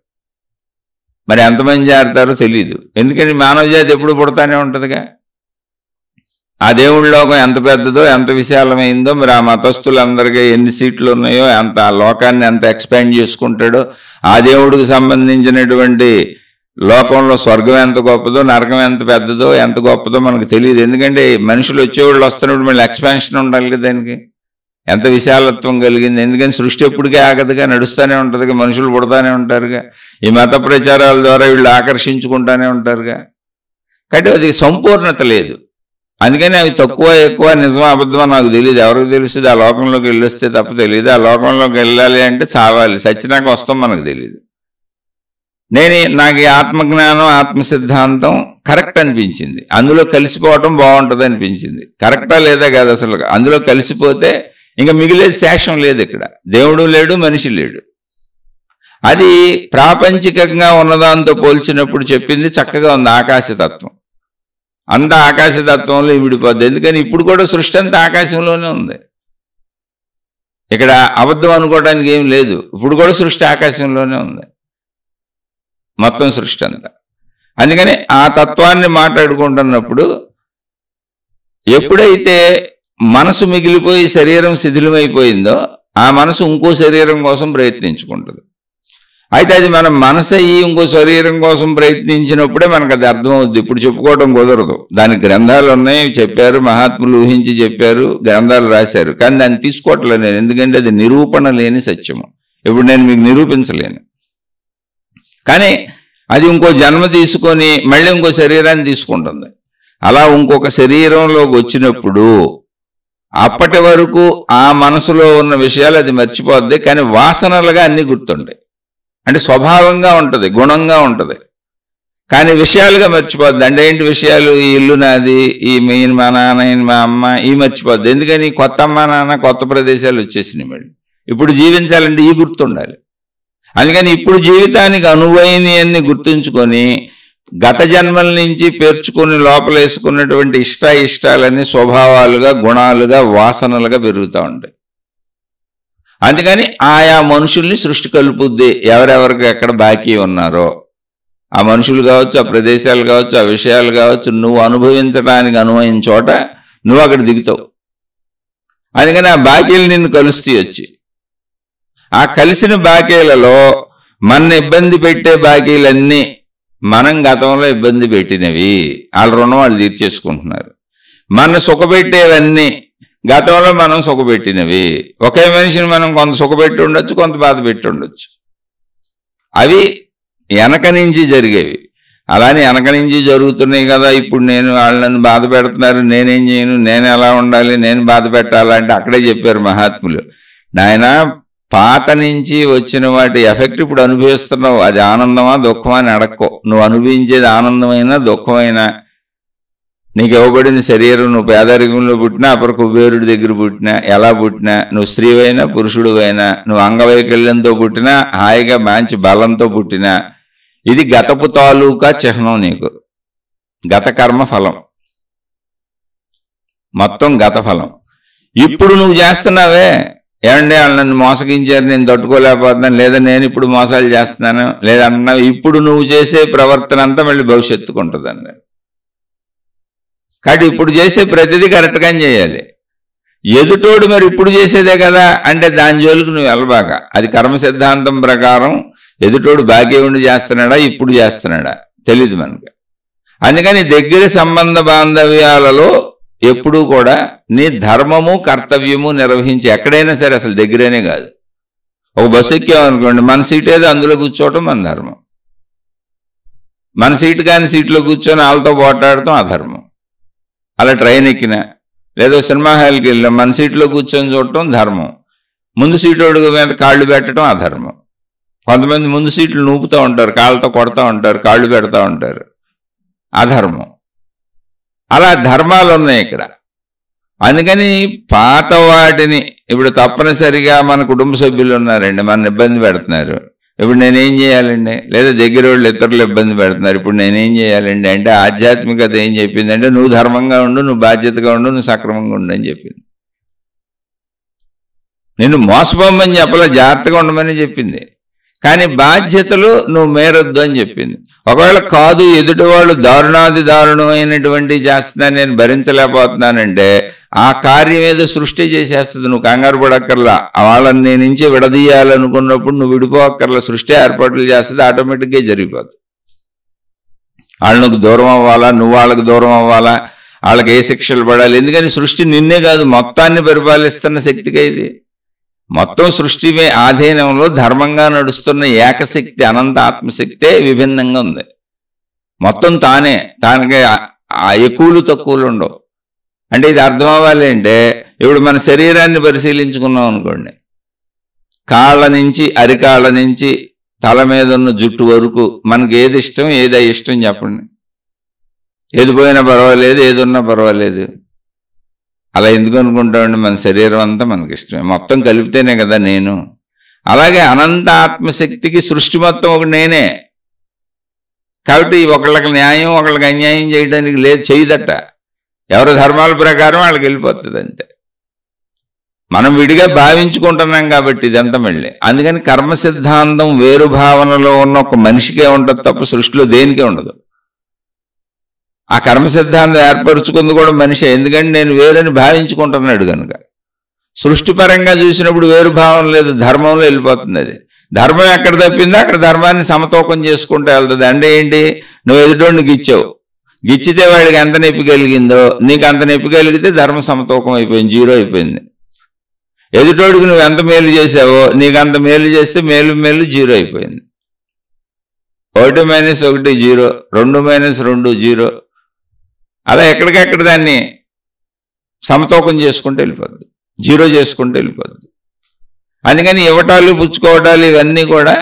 మరి ఎంతమంది చేరుతారో తెలియదు, ఎందుకని మానవ జాతి ఎప్పుడు పుడతానే ఉంటుందిగా. ఆ దేవుడి లోకం ఎంత పెద్దదో, ఎంత విశాలమైందో, మరి ఆ మతస్థులందరికీ ఎన్ని సీట్లు ఉన్నాయో, ఎంత ఆ లోకాన్ని ఎంత ఎక్స్పాండ్ చేసుకుంటాడో, ఆ దేవుడికి సంబంధించినటువంటి లోకంలో స్వర్గం ఎంత గొప్పదో, నరకం ఎంత పెద్దదో, ఎంత గొప్పదో మనకు తెలియదు. ఎందుకంటే మనుషులు వచ్చేవాళ్ళు వస్తున్నప్పుడు మళ్ళీ ఎక్స్పాన్షన్ ఉండాలి కదా, దానికి ఎంత విశాలత్వం కలిగింది. ఎందుకని సృష్టి ఎప్పటికీ ఆగదుగా, నడుస్తూనే ఉంటుందిగా, మనుషులు పుడతానే ఉంటారుగా, ఈ మత ప్రచారాల ద్వారా వీళ్ళు ఆకర్షించుకుంటానే ఉంటారుగా. కాబట్టి అది సంపూర్ణత లేదు. అందుకని అవి తక్కువ ఎక్కువ నిజమా అబద్ధమా నాకు తెలియదు, ఎవరికి తెలుస్తుంది? ఆ లోకంలోకి వెళ్ళొస్తే తప్ప తెలియదు. ఆ లోకంలోకి వెళ్ళాలి అంటే చావాలి, సచ్చినాక వస్తాం మనకు తెలియదు. నాకు ఈ ఆత్మజ్ఞానం, ఆత్మ సిద్ధాంతం కరెక్ట్ అనిపించింది, అందులో కలిసిపోవటం బాగుంటుంది అనిపించింది. కరెక్టా లేదా కాదు, అసలు అందులో కలిసిపోతే ఇంకా మిగిలేదు శేషం లేదు. ఇక్కడ దేవుడు లేడు, మనిషి లేడు. అది ప్రాపంచికంగా ఉన్నదాంతో పోల్చినప్పుడు చెప్పింది చక్కగా ఉంది. ఆకాశతత్వం అంతా ఆకాశతత్వంలో విడిపోద్ది. ఎందుకని ఇప్పుడు కూడా సృష్టి అంతా ఆకాశంలోనే ఉంది. ఇక్కడ అబద్ధం అనుకోవడానికి ఏం లేదు, ఇప్పుడు కూడా సృష్టి ఆకాశంలోనే ఉంది, మొత్తం సృష్టి అంతా. అందుకని ఆ తత్వాన్ని మాట్లాడుకుంటున్నప్పుడు ఎప్పుడైతే మనసు మిగిలిపోయి శరీరం శిథిలమైపోయిందో, ఆ మనసు ఇంకో శరీరం కోసం ప్రయత్నించుకుంటుంది. అయితే అది మన మనసు అయ్యి ఇంకో శరీరం కోసం ప్రయత్నించినప్పుడే మనకు అది అర్థమవుద్ది. ఇప్పుడు చెప్పుకోవడం కుదరదు, దానికి గ్రంథాలు ఉన్నాయి, చెప్పారు, మహాత్ములు ఊహించి చెప్పారు, గ్రంథాలు రాశారు. కానీ దాన్ని తీసుకోవట్లేదు నేను, ఎందుకంటే అది నిరూపణ లేని సత్యము. ఇప్పుడు నేను మీకు నిరూపించలేను. కానీ అది ఇంకో జన్మ తీసుకొని మళ్ళీ ఇంకో శరీరాన్ని తీసుకుంటుంది. అలా ఇంకొక శరీరంలోకి వచ్చినప్పుడు అప్పటి వరకు ఆ మనసులో ఉన్న విషయాలు అది మర్చిపోద్ది, కానీ వాసనలుగా అన్నీ గుర్తుంటాయి. అంటే స్వభావంగా ఉంటుంది, గుణంగా ఉంటుంది, కానీ విషయాలుగా మర్చిపోద్ది. అంటే ఏంటి విషయాలు? ఈ ఇల్లు నాది, ఈ మెయిన్ మా నాన్న, మా అమ్మ, ఈ మర్చిపోద్ది. ఎందుకని? కొత్త అమ్మ నాన్న, కొత్త ప్రదేశాలు వచ్చేసినాయి. మళ్ళీ ఇప్పుడు జీవించాలంటే ఈ గుర్తుండాలి. అందుకని ఇప్పుడు జీవితానికి అనువైనవన్నీ గుర్తుంచుకొని గత జన్మల నుంచి పేర్చుకొని లోపలేసుకున్నటువంటి ఇష్టాలన్నీ స్వభావాలుగా, గుణాలుగా, వాసనలుగా పెరుగుతూ ఉంటాయి. అందుకని ఆయా మనుషుల్ని సృష్టి కలుపుద్ది. ఎవరెవరికి ఎక్కడ బాకీ ఉన్నారో ఆ మనుషులు కావచ్చు, ఆ ప్రదేశాలు కావచ్చు, ఆ విషయాలు కావచ్చు, నువ్వు అనుభవించడానికి అనువైన చోట నువ్వు అక్కడ దిగుతావు. అందుకని ఆ బాకీలు నిన్ను కలుస్తూ వచ్చి, ఆ కలిసిన బాకీలలో మన ఇబ్బంది పెట్టే బాకీలన్నీ మనం గతంలో ఇబ్బంది పెట్టినవి, వాళ్ళ రుణం వాళ్ళు తీర్చేసుకుంటున్నారు. మన సుఖపెట్టేవన్నీ గతంలో మనం సుఖపెట్టినవి. ఒకే మనిషిని మనం కొంత సుఖపెట్టి ఉండొచ్చు, కొంత బాధ పెట్టి ఉండొచ్చు. అవి వెనక నుంచి జరిగేవి. అలానే వెనక నుంచి జరుగుతున్నాయి కదా, ఇప్పుడు నేను వాళ్ళని బాధ పెడుతున్నారు, నేనేం చేయను, నేను ఎలా ఉండాలి, నేను బాధ పెట్టాలంటే అక్కడే చెప్పారు మహాత్ములు, నాయన పాత నుంచి వచ్చిన వాటి ఎఫెక్ట్ ఇప్పుడు అనుభవిస్తున్నావు, అది ఆనందమా దుఃఖమా అని అడక్కో. నువ్వు అనుభవించేది ఆనందమైనా దుఃఖమైనా, నీకు ఇవ్వబడిన శరీరం, నువ్వు పేదరికంలో పుట్టినా అపర కుబేరుడి దగ్గర పుట్టినా, ఎలా పుట్టినా, నువ్వు స్త్రీవైనా పురుషుడివైనా, నువ్వు అంగవైకల్యంతో పుట్టినా హాయిగా మంచి బలంతో పుట్టినా, ఇది గతపు తాలూకా చిహ్నం. నీకు గత కర్మ ఫలం, మొత్తం గత ఫలం. ఇప్పుడు నువ్వు చేస్తున్నావే, ఏమంటే వాళ్ళు నన్ను మోసగించారు, నేను తట్టుకోలేకపోతున్నాను, లేదా నేను ఇప్పుడు మోసాలు చేస్తున్నాను, లేదా అన్నావు, ఇప్పుడు నువ్వు చేసే ప్రవర్తన అంతా మళ్ళీ భవిష్యత్తుకు ఉంటుంది అన్నారు. కాబట్టి ఇప్పుడు చేసే ప్రతిదీ కరెక్ట్గానే చేయాలి. ఎదుటోడు మరి ఇప్పుడు చేసేదే కదా అంటే దాని జోలికి నువ్వు వెళ్ళబాక. అది కర్మ సిద్ధాంతం ప్రకారం ఎదుటోడు బాగా ఉండి చేస్తున్నాడా ఇప్పుడు చేస్తున్నాడా తెలీదు మనకు. అందుకని దగ్గర సంబంధ బాంధవ్యాలలో ఎప్పుడూ కూడా నీ ధర్మము కర్తవ్యము నిర్వహించి, ఎక్కడైనా సరే, అసలు దగ్గరేనే కాదు, ఒక బస్సు ఎక్కామనుకోండి, మన సీట్ ఏదో అందులో కూర్చోవటం మన ధర్మం. మన సీటు కాని సీట్లో కూర్చొని వాళ్ళతో పోట్లాడటం అధర్మం. అలా ట్రైన్ ఎక్కినా లేదో సినిమా హాల్కి వెళ్ళాం, మన సీట్లో కూర్చొని చూడటం ధర్మం. ముందు సీటు అడుగు మీద కాళ్ళు పెట్టడం అధర్మం. కొంతమంది ముందు సీట్లు నూపుతూ ఉంటారు, కాళ్ళతో కొడతా ఉంటారు, కాళ్ళు పెడతా ఉంటారు, అధర్మం. అలా ధర్మాలు ఉన్నాయి ఇక్కడ. అందుకని పాత వాటిని ఇప్పుడు తప్పనిసరిగా మన కుటుంబ సభ్యులు ఉన్నారండి, మన ఇబ్బంది పెడుతున్నారు, ఇప్పుడు నేనేం చేయాలండి, లేదా దగ్గర వాళ్ళు ఇతరులు ఇబ్బంది పెడుతున్నారు, ఇప్పుడు నేనేం చేయాలండి అంటే ఆధ్యాత్మికత ఏం చెప్పిందంటే నువ్వు ధర్మంగా ఉండు, నువ్వు బాధ్యతగా ఉండు, నువ్వు సక్రమంగా ఉండు అని చెప్పింది. నిన్ను మోసపోమని చెప్పలే, జాగ్రత్తగా ఉండమని చెప్పింది. కానీ బాధ్యతలు నువ్వు మేరొద్దు అని చెప్పింది. ఒకవేళ కాదు ఎదుటి వాళ్ళు దారుణాది దారుణమైనటువంటి చేస్తున్నా నేను భరించలేకపోతున్నానంటే ఆ కార్యం ఏదో సృష్టి చేసేస్తుంది, నువ్వు కంగారు పడక్కర్లా. వాళ్ళని నేను నుంచి విడదీయాలనుకున్నప్పుడు నువ్వు విడిపోక్కర్లా, సృష్టి ఏర్పాట్లు చేస్తుంది, ఆటోమేటిక్గా జరిగిపోతుంది. వాళ్ళకు దూరం అవ్వాలా, నువ్వు వాళ్ళకి దూరం అవ్వాలా, వాళ్ళకి ఏ శిక్షలు పడాలి. ఎందుకని సృష్టి నిన్నే కాదు మొత్తాన్ని పరిపాలిస్తున్న శక్తిగా ఇది. మొత్తం సృష్టి ఆధీనంలో ధర్మంగా నడుస్తున్న ఏకశక్తి అనంత ఆత్మశక్తే విభిన్నంగా ఉంది. మొత్తం తానికి ఎక్కువలు తక్కువలు ఉండవు. అంటే ఇది అర్థం అవ్వాలి అంటే ఇప్పుడు మన శరీరాన్ని పరిశీలించుకున్నాం అనుకోండి, కాళ్ళ నుంచి అరికాళ్ళ నుంచి తల మీద ఉన్న జుట్టు వరకు మనకి ఏది ఇష్టం ఏది ఇష్టం చెప్పండి. ఏది పోయినా పర్వాలేదు, ఏది ఉన్నా పర్వాలేదు. అలా ఎందుకు అనుకుంటామండి? మన శరీరం అంతా మనకి ఇష్టమే, మొత్తం కలిపితేనే కదా నేను. అలాగే అనంత ఆత్మశక్తికి సృష్టి మొత్తం ఒక నేనే. కాబట్టి ఒకళ్ళకి న్యాయం ఒకళ్ళకి అన్యాయం చేయడానికి లేదు, చేయదట. ఎవరి ధర్మాల ప్రకారం వాళ్ళకి వెళ్ళిపోతుంది అంతే. మనం విడిగా భావించుకుంటున్నాం కాబట్టి ఇదంతా మళ్ళీ. అందుకని కర్మ సిద్ధాంతం వేరు భావనలో ఉన్న ఒక మనిషికే ఉంటుంది తప్ప సృష్టిలో దేనికే ఉండదు. ఆ కర్మ సిద్ధాంతం ఏర్పరుచుకుంది కూడా మనిషే, ఎందుకంటే నేను వేరని భావించుకుంటున్నాడు కనుక. సృష్టిపరంగా చూసినప్పుడు వేరు భావం లేదు, ధర్మంలో వెళ్ళిపోతుంది. అది ధర్మం ఎక్కడ తప్పిందో అక్కడ ధర్మాన్ని సమతూకం చేసుకుంటూ వెళ్తుంది. అంటే ఏంటి, నువ్వు ఎదుటోడిని గిచ్చావు, గిచ్చితే వాడికి ఎంత నొప్పి కలిగిందో నీకు అంత నొప్పి కలిగితే ధర్మ సమతూకం అయిపోయింది, జీరో అయిపోయింది. ఎదుటోడికి నువ్వు ఎంత మేలు చేసావో నీకు అంత మేలు చేస్తే మేలు జీరో అయిపోయింది. 1 - 1 0, 2 - 2 0. అలా ఎక్కడికెక్కడ దాన్ని సమతూకం చేసుకుంటూ వెళ్ళిపోద్ది, జీరో చేసుకుంటూ వెళ్ళిపోద్ది. అందుకని ఇవ్వటాలు పుచ్చుకోవటాలు ఇవన్నీ కూడా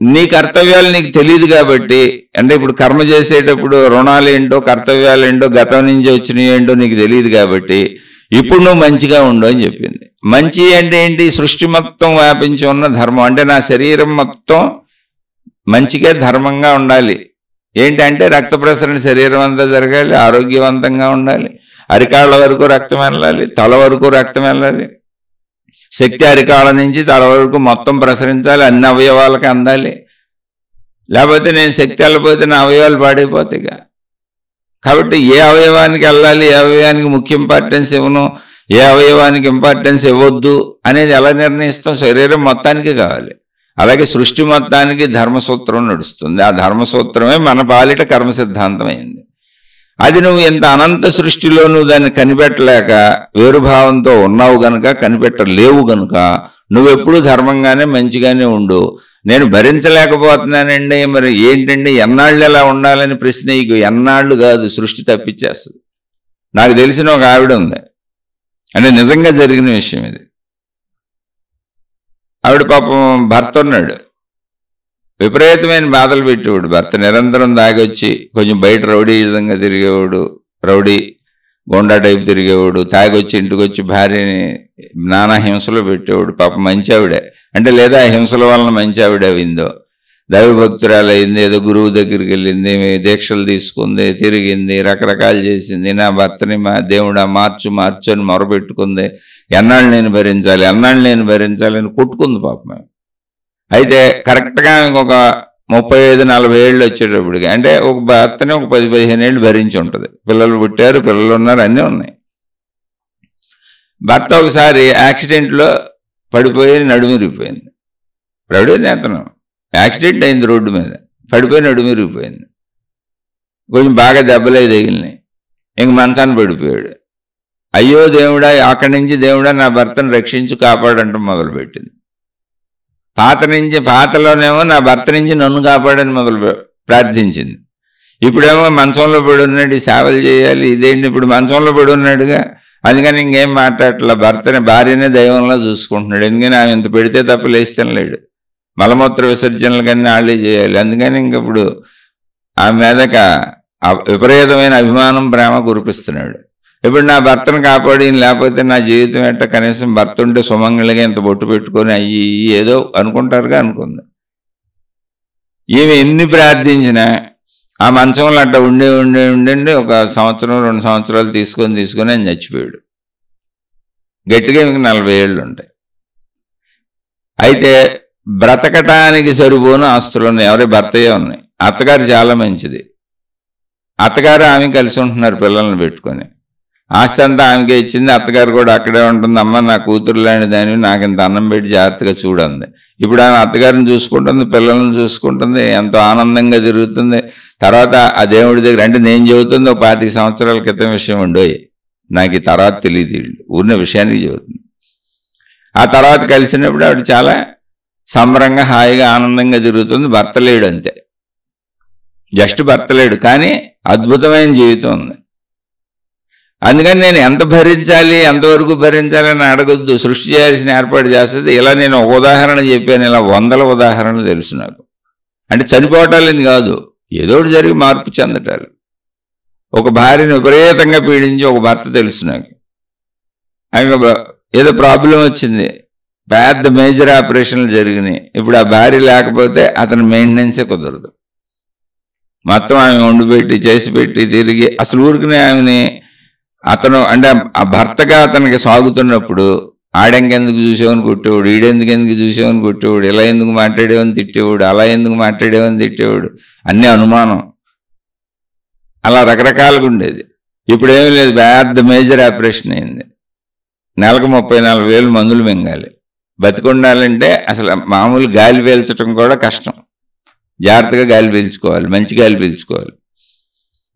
నీ కర్తవ్యాలు నీకు తెలియదు కాబట్టి. అంటే ఇప్పుడు కర్మ చేసేటప్పుడు రుణాలు ఏంటో కర్తవ్యాలు ఏంటో గతం నుంచి వచ్చినవి ఏంటో నీకు తెలియదు కాబట్టి ఇప్పుడు నువ్వు మంచిగా ఉండు అని చెప్పింది. మంచి అంటే ఏంటి, సృష్టి మొత్తం వ్యాపించి ఉన్న ధర్మం. అంటే నా శరీరం మొత్తం మంచిగా ధర్మంగా ఉండాలి. ఏంటంటే రక్త ప్రసరణ శరీరం అంతా జరగాలి, ఆరోగ్యవంతంగా ఉండాలి, అరికాళ్ళ వరకు రక్తం వెళ్ళాలి, తల వరకు రక్తం వెళ్ళాలి, శక్తి అరికాళ్ళ నుంచి తల వరకు మొత్తం ప్రసరించాలి, అన్ని అవయవాలకు అందాలి. లేకపోతే నేను శక్తి వెళ్ళిపోతే నా అవయవాలు పాడైపోతాయిగా. కాబట్టి ఏ అవయవానికి వెళ్ళాలి, ఏ అవయవానికి ముఖ్య ఇంపార్టెన్స్ ఇవ్వను, ఏ అవయవానికి ఇంపార్టెన్స్ ఇవ్వద్దు అనేది ఎలా నిర్ణయిస్తాం? శరీరం మొత్తానికి కావాలి. అలాగే సృష్టి మొత్తానికి ధర్మసూత్రం నడుస్తుంది. ఆ ధర్మసూత్రమే మన పాలిట కర్మ సిద్ధాంతం అయింది. అది నువ్వు ఇంత అనంత సృష్టిలో నువ్వు దాన్ని కనిపెట్టలేక వేరుభావంతో ఉన్నావు గనుక, కనిపెట్టలేవు గనుక నువ్వెప్పుడు ధర్మంగానే మంచిగానే ఉండు. నేను భరించలేకపోతున్నానండి, మరి ఏంటండి ఎన్నాళ్ళు ఎలా ఉండాలని ప్రశ్న ఇక ఎన్నాళ్ళు కాదు, సృష్టి తప్పించేస్తుంది. నాకు తెలిసిన ఒక ఆవిడ ఉంది, అంటే నిజంగా జరిగిన విషయం ఇది. ఆవిడ పాపం భర్త ఉన్నాడు, విపరీతమైన బాధలు పెట్టేవాడు. భర్త నిరంతరం తాగొచ్చి కొంచెం బయట రౌడీ విధంగా తిరిగేవాడు, రౌడీ గోండా టైపు తిరిగేవాడు. తాగొచ్చి ఇంటికి వచ్చి భార్యని నానా హింసలో పెట్టేవాడు. పాపం మంచి ఆవిడే, అంటే లేదా హింసల వలన మంచి ఆవిడ అయిందో, దైవభక్తురాలు అయింది, ఏదో గురువు దగ్గరికి వెళ్ళింది, దీక్షలు తీసుకుంది, తిరిగింది, రకరకాలు చేసింది. నా భర్తని దేవుడా మార్చు మార్చు అని మొరపెట్టుకుంది. ఎన్నాళ్ళు నేను భరించాలి అని కొట్టుకుంది పాపం. అయితే కరెక్ట్గా ఇంకొక 35-40 ఏళ్ళు వచ్చేటప్పటికి, అంటే ఒక భర్తని ఒక 10-15 ఏళ్ళు భరించి ఉంటుంది. పిల్లలు పుట్టారు, పిల్లలు ఉన్నారు, అన్నీ ఉన్నాయి. భర్త ఒకసారి యాక్సిడెంట్లో పడిపోయి నడుమిరిగిపోయింది. రౌడీ నేతను యాక్సిడెంట్ అయింది, రోడ్డు మీద పడిపోయి నడుమిరిగిపోయింది. కొంచెం బాగా దెబ్బలే తగిలినాయి. ఇంక మంచాన్ని పడిపోయాడు. అయ్యో దేవుడా, అక్కడి నుంచి దేవుడా నా భర్తను రక్షించు కాపాడంటం మొదలుపెట్టింది. పాతలోనేమో నా భర్త నుంచి నన్ను కాపాడని ప్రార్థించింది. ఇప్పుడేమో మంచంలో పడి ఉన్నాడు, సేవలు చేయాలి, ఇదేంటి ఇప్పుడు మంచంలో పడి ఉన్నాడుగా, అందుకని ఇంకేం మాట్లాడట్లా. భార్యనే దైవంలో చూసుకుంటున్నాడు. ఎందుకని ఆమె ఇంత పెడితే తప్ప లేస్తలేడు, మలమూత్ర విసర్జనలు కన్నా వాళ్ళే చేయాలి. అందుకని ఇంకప్పుడు ఆమె మీదక విపరీతమైన అభిమానం, ప్రేమ కురిపిస్తున్నాడు. ఇప్పుడు నా భర్తను కాపాడి లేకపోతే నా జీవితం ఎట్ట, కనీసం భర్త ఉంటే సుమంగళిగా ఇంత బొట్టు పెట్టుకొని అయ్యి ఏదో అనుకుంటారుగా అనుకుంది. ఈమె ఎన్ని ప్రార్థించినా ఆ మంచంలో అట్ట ఉండి ఒక 1-2 సంవత్సరాలు తీసుకొని ఆయన చచ్చిపోయాడు. గట్టిగా మీకు 40 ఏళ్ళు ఉంటాయి. అయితే బ్రతకటానికి సరిపోను ఆస్తులు ఉన్నాయి, ఎవరి భర్తయే ఉన్నాయి. అత్తగారు చాలా మంచిది, అత్తగారు ఆమె కలిసి ఉంటున్నారు పిల్లల్ని పెట్టుకొని. ఆస్తి అంతా ఆమెకే ఇచ్చింది. అత్తగారు కూడా అక్కడే ఉంటుంది. అమ్మ నా కూతురు లాంటి దాన్ని నాకు ఇంత అన్నం పెట్టి జాగ్రత్తగా చూడండి. ఇప్పుడు ఆమె అత్తగారిని చూసుకుంటుంది, పిల్లల్ని చూసుకుంటుంది, ఎంతో ఆనందంగా తిరుగుతుంది. తర్వాత ఆ దేవుడి దగ్గర, అంటే నేను చెబుతుంది ఒక 25 సంవత్సరాల క్రితం విషయం ఉండోయి, నాకు ఈ తర్వాత తెలియదు, ఉన్న విషయానికి చెబుతుంది. ఆ తర్వాత కలిసినప్పుడు ఆవిడ చాలా సంబరంగా హాయిగా ఆనందంగా తిరుగుతుంది. భర్త లేడు, అంతే, జస్ట్ భర్త లేడు, కానీ అద్భుతమైన జీవితం ఉంది. అందుకని నేను ఎంత భరించాలి, ఎంతవరకు భరించాలని అడగొద్దు, సృష్టి చేయాల్సిన ఏర్పాటు చేస్తుంది. ఇలా నేను ఒక ఉదాహరణ చెప్పాను, ఇలా 100 ఉదాహరణలు తెలుసు నాకు. అంటే చనిపోవటాలని కాదు, ఏదో ఒకటి జరిగి మార్పు చెందటాలు. ఒక భార్యను విపరీతంగా పీడించి ఒక భర్త తెలుసు నాకు. ఆయన ఏదో ప్రాబ్లం వచ్చింది, పెద్ద మేజర్ ఆపరేషన్లు జరిగినాయి. ఇప్పుడు ఆ భార్య లేకపోతే అతని మెయింటెనెన్సే కుదరదు. మొత్తం ఆమె వండిపెట్టి చేసి పెట్టి తిరిగి అసలు ఊరికినే ఆమెని అతను, అంటే ఆ భర్తగా అతనికి సాగుతున్నప్పుడు ఆడెంకెందుకు చూసేవని కొట్టేవాడు, ఈడెందుకు చూసేవని కొట్టేవాడు, ఇలా ఎందుకు మాట్లాడేవని తిట్టేవాడు, అలా ఎందుకు మాట్లాడేవని తిట్టేవాడు, అన్నీ అనుమానం, అలా రకరకాలుగా ఉండేది. ఇప్పుడు ఏమీ లేదు, పెద్ద మేజర్ ఆపరేషన్ అయింది. నెలకు 34,000 మందులు మింగాలి. బతికొండాలంటే అసలు మామూలు గాలి పీల్చడం కూడా కష్టం, జాగ్రత్తగా గాలి పీల్చుకోవాలి, మంచి గాలి పీల్చుకోవాలి.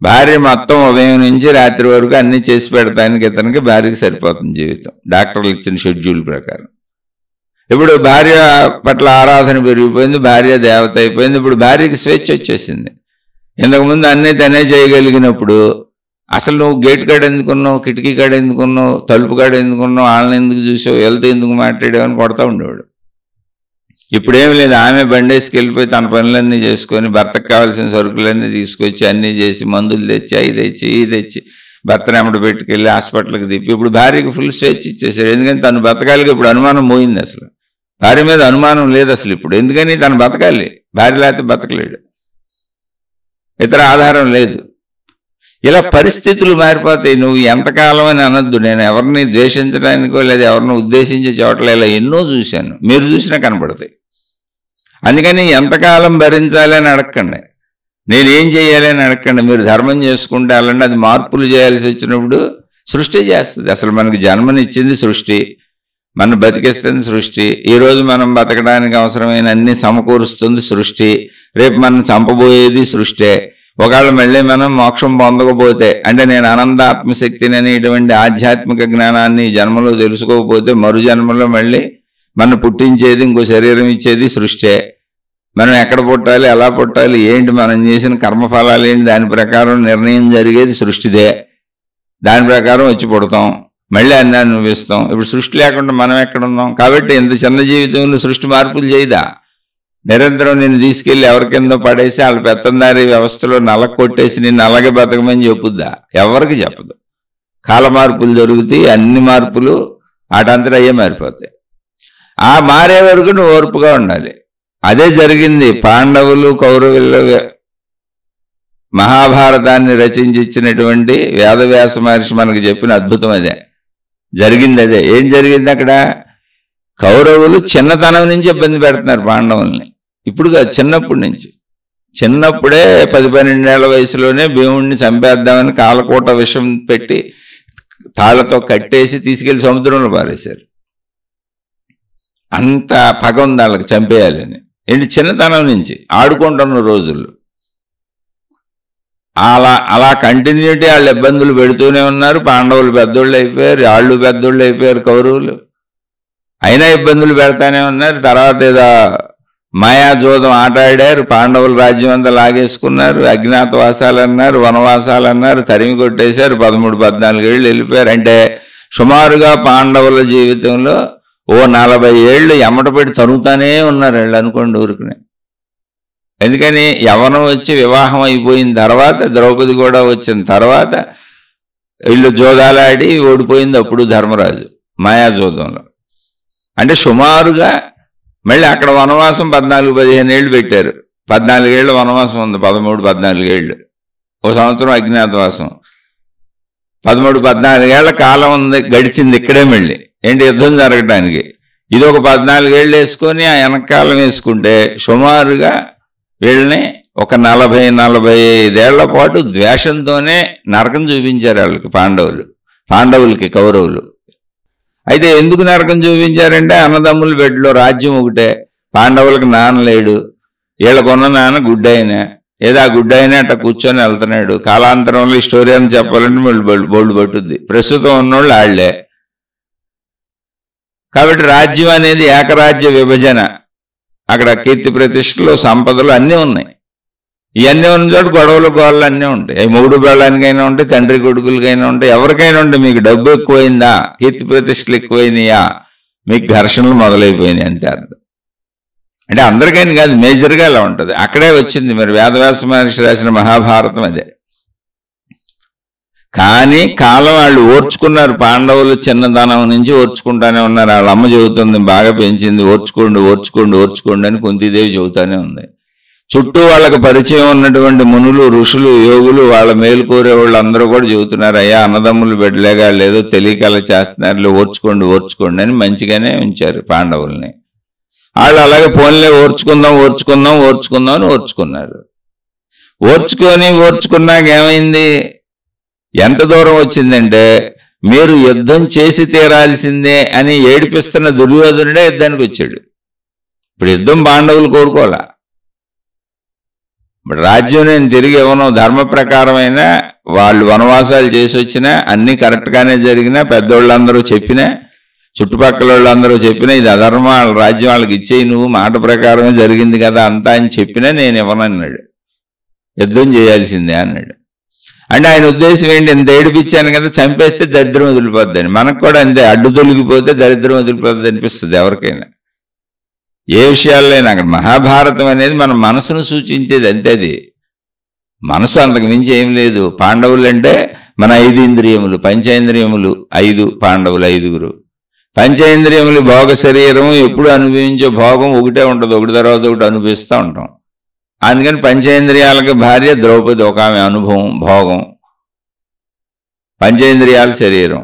భార్య మొత్తం ఉదయం నుంచి రాత్రి వరకు అన్నీ చేసి పెడతానికి ఇతనికి భార్యకి సరిపోతుంది జీవితం, డాక్టర్లు ఇచ్చిన షెడ్యూల్ ప్రకారం. ఇప్పుడు భార్య పట్ల ఆరాధన పెరిగిపోయింది, భార్య దేవత అయిపోయింది. ఇప్పుడు భార్యకి స్వేచ్ఛ వచ్చేసింది. ఇంతకుముందు అన్నీ తనే చేయగలిగినప్పుడు అసలు నువ్వు గేట్ కాడ ఎందుకున్నావు, కిటికీ కాడ ఎందుకున్నావు, తలుపు కాడ ఎందుకున్నావు, వాళ్ళని ఎందుకు చూసావు, వెళ్తే ఎందుకు మాట్లాడేవని కొడతా ఉండేవాడు. ఇప్పుడేమి లేదు, ఆమె బండేసుకు వెళ్ళిపోయి తన పనులన్నీ చేసుకొని భర్తకు కావాల్సిన సరుకులన్నీ తీసుకొచ్చి అన్నీ చేసి మందులు తెచ్చి అవి తెచ్చి ఇది తెచ్చి భర్తను ఎమ్మడి పెట్టుకెళ్ళి హాస్పిటల్కి తిప్పి ఇప్పుడు భార్యకి ఫుల్ స్వేచ్ఛ ఇచ్చేసాడు. ఎందుకని తను బతకాలిగా ఇప్పుడు అనుమానం పోయింది, అసలు భార్య మీద అనుమానం లేదు అసలు ఇప్పుడు. ఎందుకని తను బతకాలి, భార్య లేకపోతే బతకలేడు, ఇతర ఆధారం లేదు. ఇలా పరిస్థితులు మారిపోతాయి. నువ్వు ఎంతకాలం అని అనొద్దు. నేను ఎవరిని ద్వేషించడానికో లేదా ఎవరిని ఉద్దేశించే చోట్ల ఇలా ఎన్నో చూశాను, మీరు చూసినా కనపడతాయి. అందుకని ఎంతకాలం భరించాలి అని అడగండి, నేనేం చేయాలి అని అడగండి. మీరు ధర్మం చేసుకుంటే అలాంటి అది మార్పులు చేయాల్సి వచ్చినప్పుడు సృష్టి చేస్తుంది. అసలు మనకు జన్మనిచ్చింది సృష్టి, మనం బతికిస్తుంది సృష్టి, ఈరోజు మనం బతకడానికి అవసరమైన అన్ని సమకూరుస్తుంది సృష్టి, రేపు మనం చంపబోయేది సృష్టి. ఒకవేళ మళ్ళీ మనం మోక్షం పొందకపోతే, అంటే నేను అనంత ఆత్మశక్తిని అనేటువంటి ఆధ్యాత్మిక జ్ఞానాన్ని జన్మలో తెలుసుకోకపోతే మరు జన్మలో మళ్ళీ మనం పుట్టించేది ఇంకో శరీరం ఇచ్చేది సృష్టి. మనం ఎక్కడ పుట్టాలి, ఎలా పుట్టాలి, ఏంటి, మనం చేసిన కర్మఫలాలు ఏంటి, దాని ప్రకారం నిర్ణయం జరిగేది సృష్టిదే. దాని ప్రకారం వచ్చి పుడతాం, మళ్ళీ అన్ని అనుభవిస్తాం. ఇప్పుడు సృష్టి లేకుండా మనం ఎక్కడున్నాం? కాబట్టి ఇంత చిన్న జీవితంలో సృష్టి మార్పులు చేయదా? నిరంతరం నిన్ను తీసుకెళ్ళి ఎవరి కింద పడేసి వాళ్ళ పెత్తందారి వ్యవస్థలో నలక కొట్టేసి నిన్ను అలాగే బతకమని చెప్పుద్దా? ఎవరికి చెప్పదు. కాల మార్పులు జరుగుతాయి, అన్ని మార్పులు వాటంతటా అయ్యే మారిపోతాయి. ఆ మారే వరకు నువ్వు ఓర్పుగా ఉండాలి. అదే జరిగింది. పాండవులు కౌరవులు మహాభారతాన్ని రచించినటువంటి వేదవ్యాస మహర్షి మనకు చెప్పిన అద్భుతం అదే జరిగింది. అదే ఏం జరిగింది అక్కడ? కౌరవులు చిన్నతనం నుంచి ఇబ్బంది పెడుతున్నారు పాండవుల్ని. ఇప్పుడు కాదు, చిన్నప్పటి నుంచి. చిన్నప్పుడే 10-12 ఏళ్ల వయసులోనే భీముడిని చంపేద్దామని కాలకూట విషం పెట్టి తాళ్లతో కట్టేసి తీసుకెళ్లి సముద్రంలో పారేశారు. అంత పగ ఉంది వాళ్ళకి చంపేయాలని. ఏంటి, చిన్నతనం నుంచి ఆడుకుంటున్న రోజుల్లో అలా కంటిన్యూటీ వాళ్ళు ఇబ్బందులు పెడుతూనే ఉన్నారు. పాండవులు పెద్దోళ్ళు అయిపోయారు, వాళ్ళు పెద్దోళ్ళు అయిపోయారు కౌరవులు. అయినా ఇబ్బందులు పెడతానే ఉన్నారు. తర్వాత ఏదో మాయాజోదం ఆట ఆడారు, పాండవుల రాజ్యం అంతా లాగేసుకున్నారు. అజ్ఞాతవాసాలు అన్నారు, వనవాసాలు అన్నారు, తరిమి కొట్టేశారు. 13-14 ఏళ్ళు వెళ్ళిపోయారు. అంటే సుమారుగా పాండవుల జీవితంలో 40 ఏళ్ళు ఎమ్మటపెట్టి తరుగుతానే ఉన్నారు వీళ్ళు అనుకోండి ఊరుకునే. ఎందుకని యవ్వనం వచ్చి వివాహం అయిపోయిన తర్వాత, ద్రౌపది కూడా వచ్చిన తర్వాత వీళ్ళు జోదాలాడి ఓడిపోయింది అప్పుడు ధర్మరాజు మాయాజోదంలో. అంటే సుమారుగా మళ్ళీ అక్కడ వనవాసం 14-15 ఏళ్ళు పెట్టారు. 14 ఏళ్ళు వనవాసం ఉంది, 13-14 ఏళ్ళు, 1 సంవత్సరం అజ్ఞాతవాసం, 13-14 ఏళ్ల కాలం ఉంది గడిచింది ఇక్కడే. మళ్ళీ ఏంటి, యుద్ధం జరగడానికి. ఇది ఒక 14 ఏళ్ళు వేసుకొని ఆ వెనకాలం వేసుకుంటే సుమారుగా వీళ్ళని ఒక 40-45 ఏళ్ల పాటు ద్వేషంతోనే నరకం చూపించారు వాళ్ళకి పాండవులకి కౌరవులు. అయితే ఎందుకు నరకం చూపించారంటే అన్నదమ్ముల బెడ్లో రాజ్యం ఒకటే, పాండవులకు నాన్న లేడు, వీళ్ళకున్న నాన్న గుడ్డైన, ఏదో ఆ గుడ్డైనా అట్లా కూర్చొని వెళ్తున్నాడు. కాలాంతరంలో ఈ స్టోరీ అని చెప్పాలంటే బోల్డ్ పట్టుద్ది. ప్రస్తుతం ఉన్నోళ్ళు ఆళ్లే. కాబట్టి రాజ్యం అనేది ఏకరాజ్య విభజన. అక్కడ కీర్తి ప్రతిష్టలు, సంపదలు అన్నీ ఉన్నాయి. ఇవన్నీ ఉన్న చోట గొడవలు గోళ్ళు అన్నీ ఉంటాయి. మొగుడు బెళ్ళానికైనా ఉంటాయి, తండ్రి కొడుకులకైనా ఉంటాయి, ఎవరికైనా ఉంటాయి. మీకు డబ్బు ఎక్కువైందా, కీర్తి ప్రతిష్టలు ఎక్కువైనాయా, మీకు ఘర్షణలు మొదలైపోయినాయి అంతే అర్థం. అంటే అందరికైనా కాదు, మేజర్గా ఇలా ఉంటుంది. అక్కడే వచ్చింది మరి వేదవ్యాస మహర్షి రాసిన మహాభారతం అదే. కానీ కాలం వాళ్ళు ఓర్చుకున్నారు. పాండవులు చిన్నదనం నుంచి ఓర్చుకుంటానే ఉన్నారు. వాళ్ళ అమ్మ చెబుతుంది, బాగా పెంచింది, ఓర్చుకోండి అని కుంతీదేవి చెబుతానే ఉంది. చుట్టూ వాళ్ళకి పరిచయం ఉన్నటువంటి మునులు, ఋషులు, యోగులు, వాళ్ళ మేలు కోరే వాళ్ళు అందరూ కూడా చెబుతున్నారు, అయ్యా అన్నదమ్ములు బిడ్డలేగా లేదో తెలియక అలా చేస్తున్నారు, ఓర్చుకోండి అని మంచిగానే ఉంచారు పాండవుల్ని. వాళ్ళు అలాగే పోన్లే ఓర్చుకుందాం అని ఓర్చుకున్నారు. ఓర్చుకున్నాక ఏమైంది, ఎంత దూరం వచ్చిందంటే మీరు యుద్ధం చేసి తీరాల్సిందే అని ఏడిపిస్తున్న దుర్యోధనుడే యుద్ధానికి వచ్చాడు. ఇప్పుడు యుద్ధం పాండవులు కోరుకోవాలా. ఇప్పుడు రాజ్యం నేను తిరిగి ఇవ్వను, ధర్మ ప్రకారమైన వాళ్ళు వనవాసాలు చేసి వచ్చినా, అన్నీ కరెక్ట్గానే జరిగినా, పెద్దోళ్ళందరూ చెప్పినా, చుట్టుపక్కల వాళ్ళందరూ చెప్పినా ఇది అధర్మ, వాళ్ళ రాజ్యం వాళ్ళకి ఇచ్చేయి, నువ్వు మాట ప్రకారమే జరిగింది కదా అంతా అని చెప్పినా నేను ఇవ్వనన్నాడు. యుద్ధం చేయాల్సిందే అన్నాడు. అంటే ఆయన ఉద్దేశం ఏంటి, ఇంత ఏడిపించాను కదా, చంపేస్తే దరిద్రం వదిలిపోద్దని. మనకు కూడా అంతే, అడ్డు తొలగిపోతే దరిద్రం వదిలిపోద్ది అనిపిస్తుంది ఎవరికైనా, ఏ విషయాల్లో. అక్కడ మహాభారతం అనేది మన మనసును సూచించేది అంతే. అది మనసు, అంతకు మించి ఏం లేదు. పాండవులు అంటే మన 5 ఇంద్రియములు, పంచేంద్రియములు 5, పాండవులు 5. పంచేంద్రియములు భోగ శరీరం, ఎప్పుడు అనుభవించే భోగం ఒకటే ఉంటుంది, ఒకటి తర్వాత ఒకటి అనుభవిస్తూ ఉంటాం. అందుకని పంచేంద్రియాలకి భార్య ద్రౌపది, ఒక ఆమె అనుభవం, భోగం. పంచేంద్రియాల శరీరం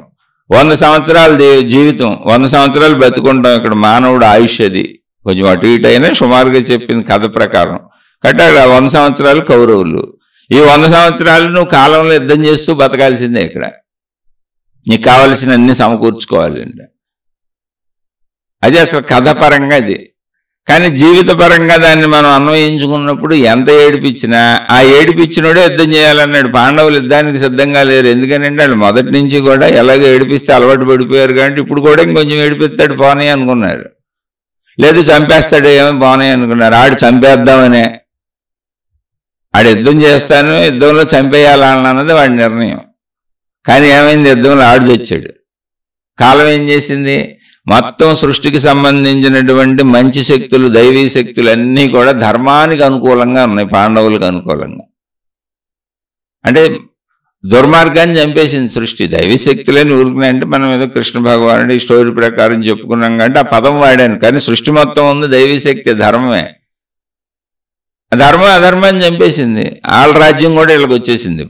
100 సంవత్సరాల జీవితం, 100 సంవత్సరాలు బతుకుంటాం. ఇక్కడ మానవుడు ఆయుష్ అది కొంచెం అటు ఇటు అయినా సుమారుగా చెప్పింది కథ ప్రకారం. కాబట్టి 100 సంవత్సరాలు కౌరవులు. ఈ 100 సంవత్సరాలు నువ్వు కాలంలో యుద్ధం చేస్తూ బతకాల్సిందే. ఇక్కడ నీకు కావలసిన అన్ని సమకూర్చుకోవాలి అంటే అది అసలు కథ పరంగా అది. కానీ జీవిత పరంగా దాన్ని మనం అన్వయించుకున్నప్పుడు ఎంత ఏడిపించినా ఆ ఏడిపించినోడే యుద్ధం చేయాలన్నాడు. పాండవులు యుద్ధానికి సిద్ధంగా లేరు. ఎందుకనంటే వాళ్ళు మొదటి నుంచి కూడా ఎలాగో ఏడిపిస్తే అలవాటు పడిపోయారు. కాబట్టి ఇప్పుడు కూడా ఇంకొంచెం ఏడిపిస్తాడు పోనీ అనుకున్నారు. లేదు చంపేస్తాడు ఏమో బాగున్నాయి అనుకున్నారు. ఆడు చంపేద్దామనే, ఆడు యుద్ధం చేస్తాను, యుద్ధంలో చంపేయాలన్నది వాడి నిర్ణయం. కానీ ఏమైంది, యుద్ధంలో ఆడు తెచ్చాడు. కాలం ఏం చేసింది, మొత్తం సృష్టికి సంబంధించినటువంటి మంచి శక్తులు, దైవీ శక్తులు అన్నీ కూడా ధర్మానికి అనుకూలంగా ఉన్నాయి, పాండవులకు అనుకూలంగా. అంటే దుర్మార్గాన్ని చంపేసింది సృష్టి. దైవీ శక్తులని ఊరుకున్నాయంటే మనం ఏదో కృష్ణ భగవానుడు ఈ స్టోరీ ప్రకారం చెప్పుకున్నాం కాబట్టి ఆ పదం వాడాను. కానీ సృష్టి మొత్తం ఉంది దైవీ శక్తి, ధర్మమే. ధర్మం అధర్మాన్ని చంపేసింది. వాళ్ళ రాజ్యం కూడా వీళ్ళకి వచ్చేసింది.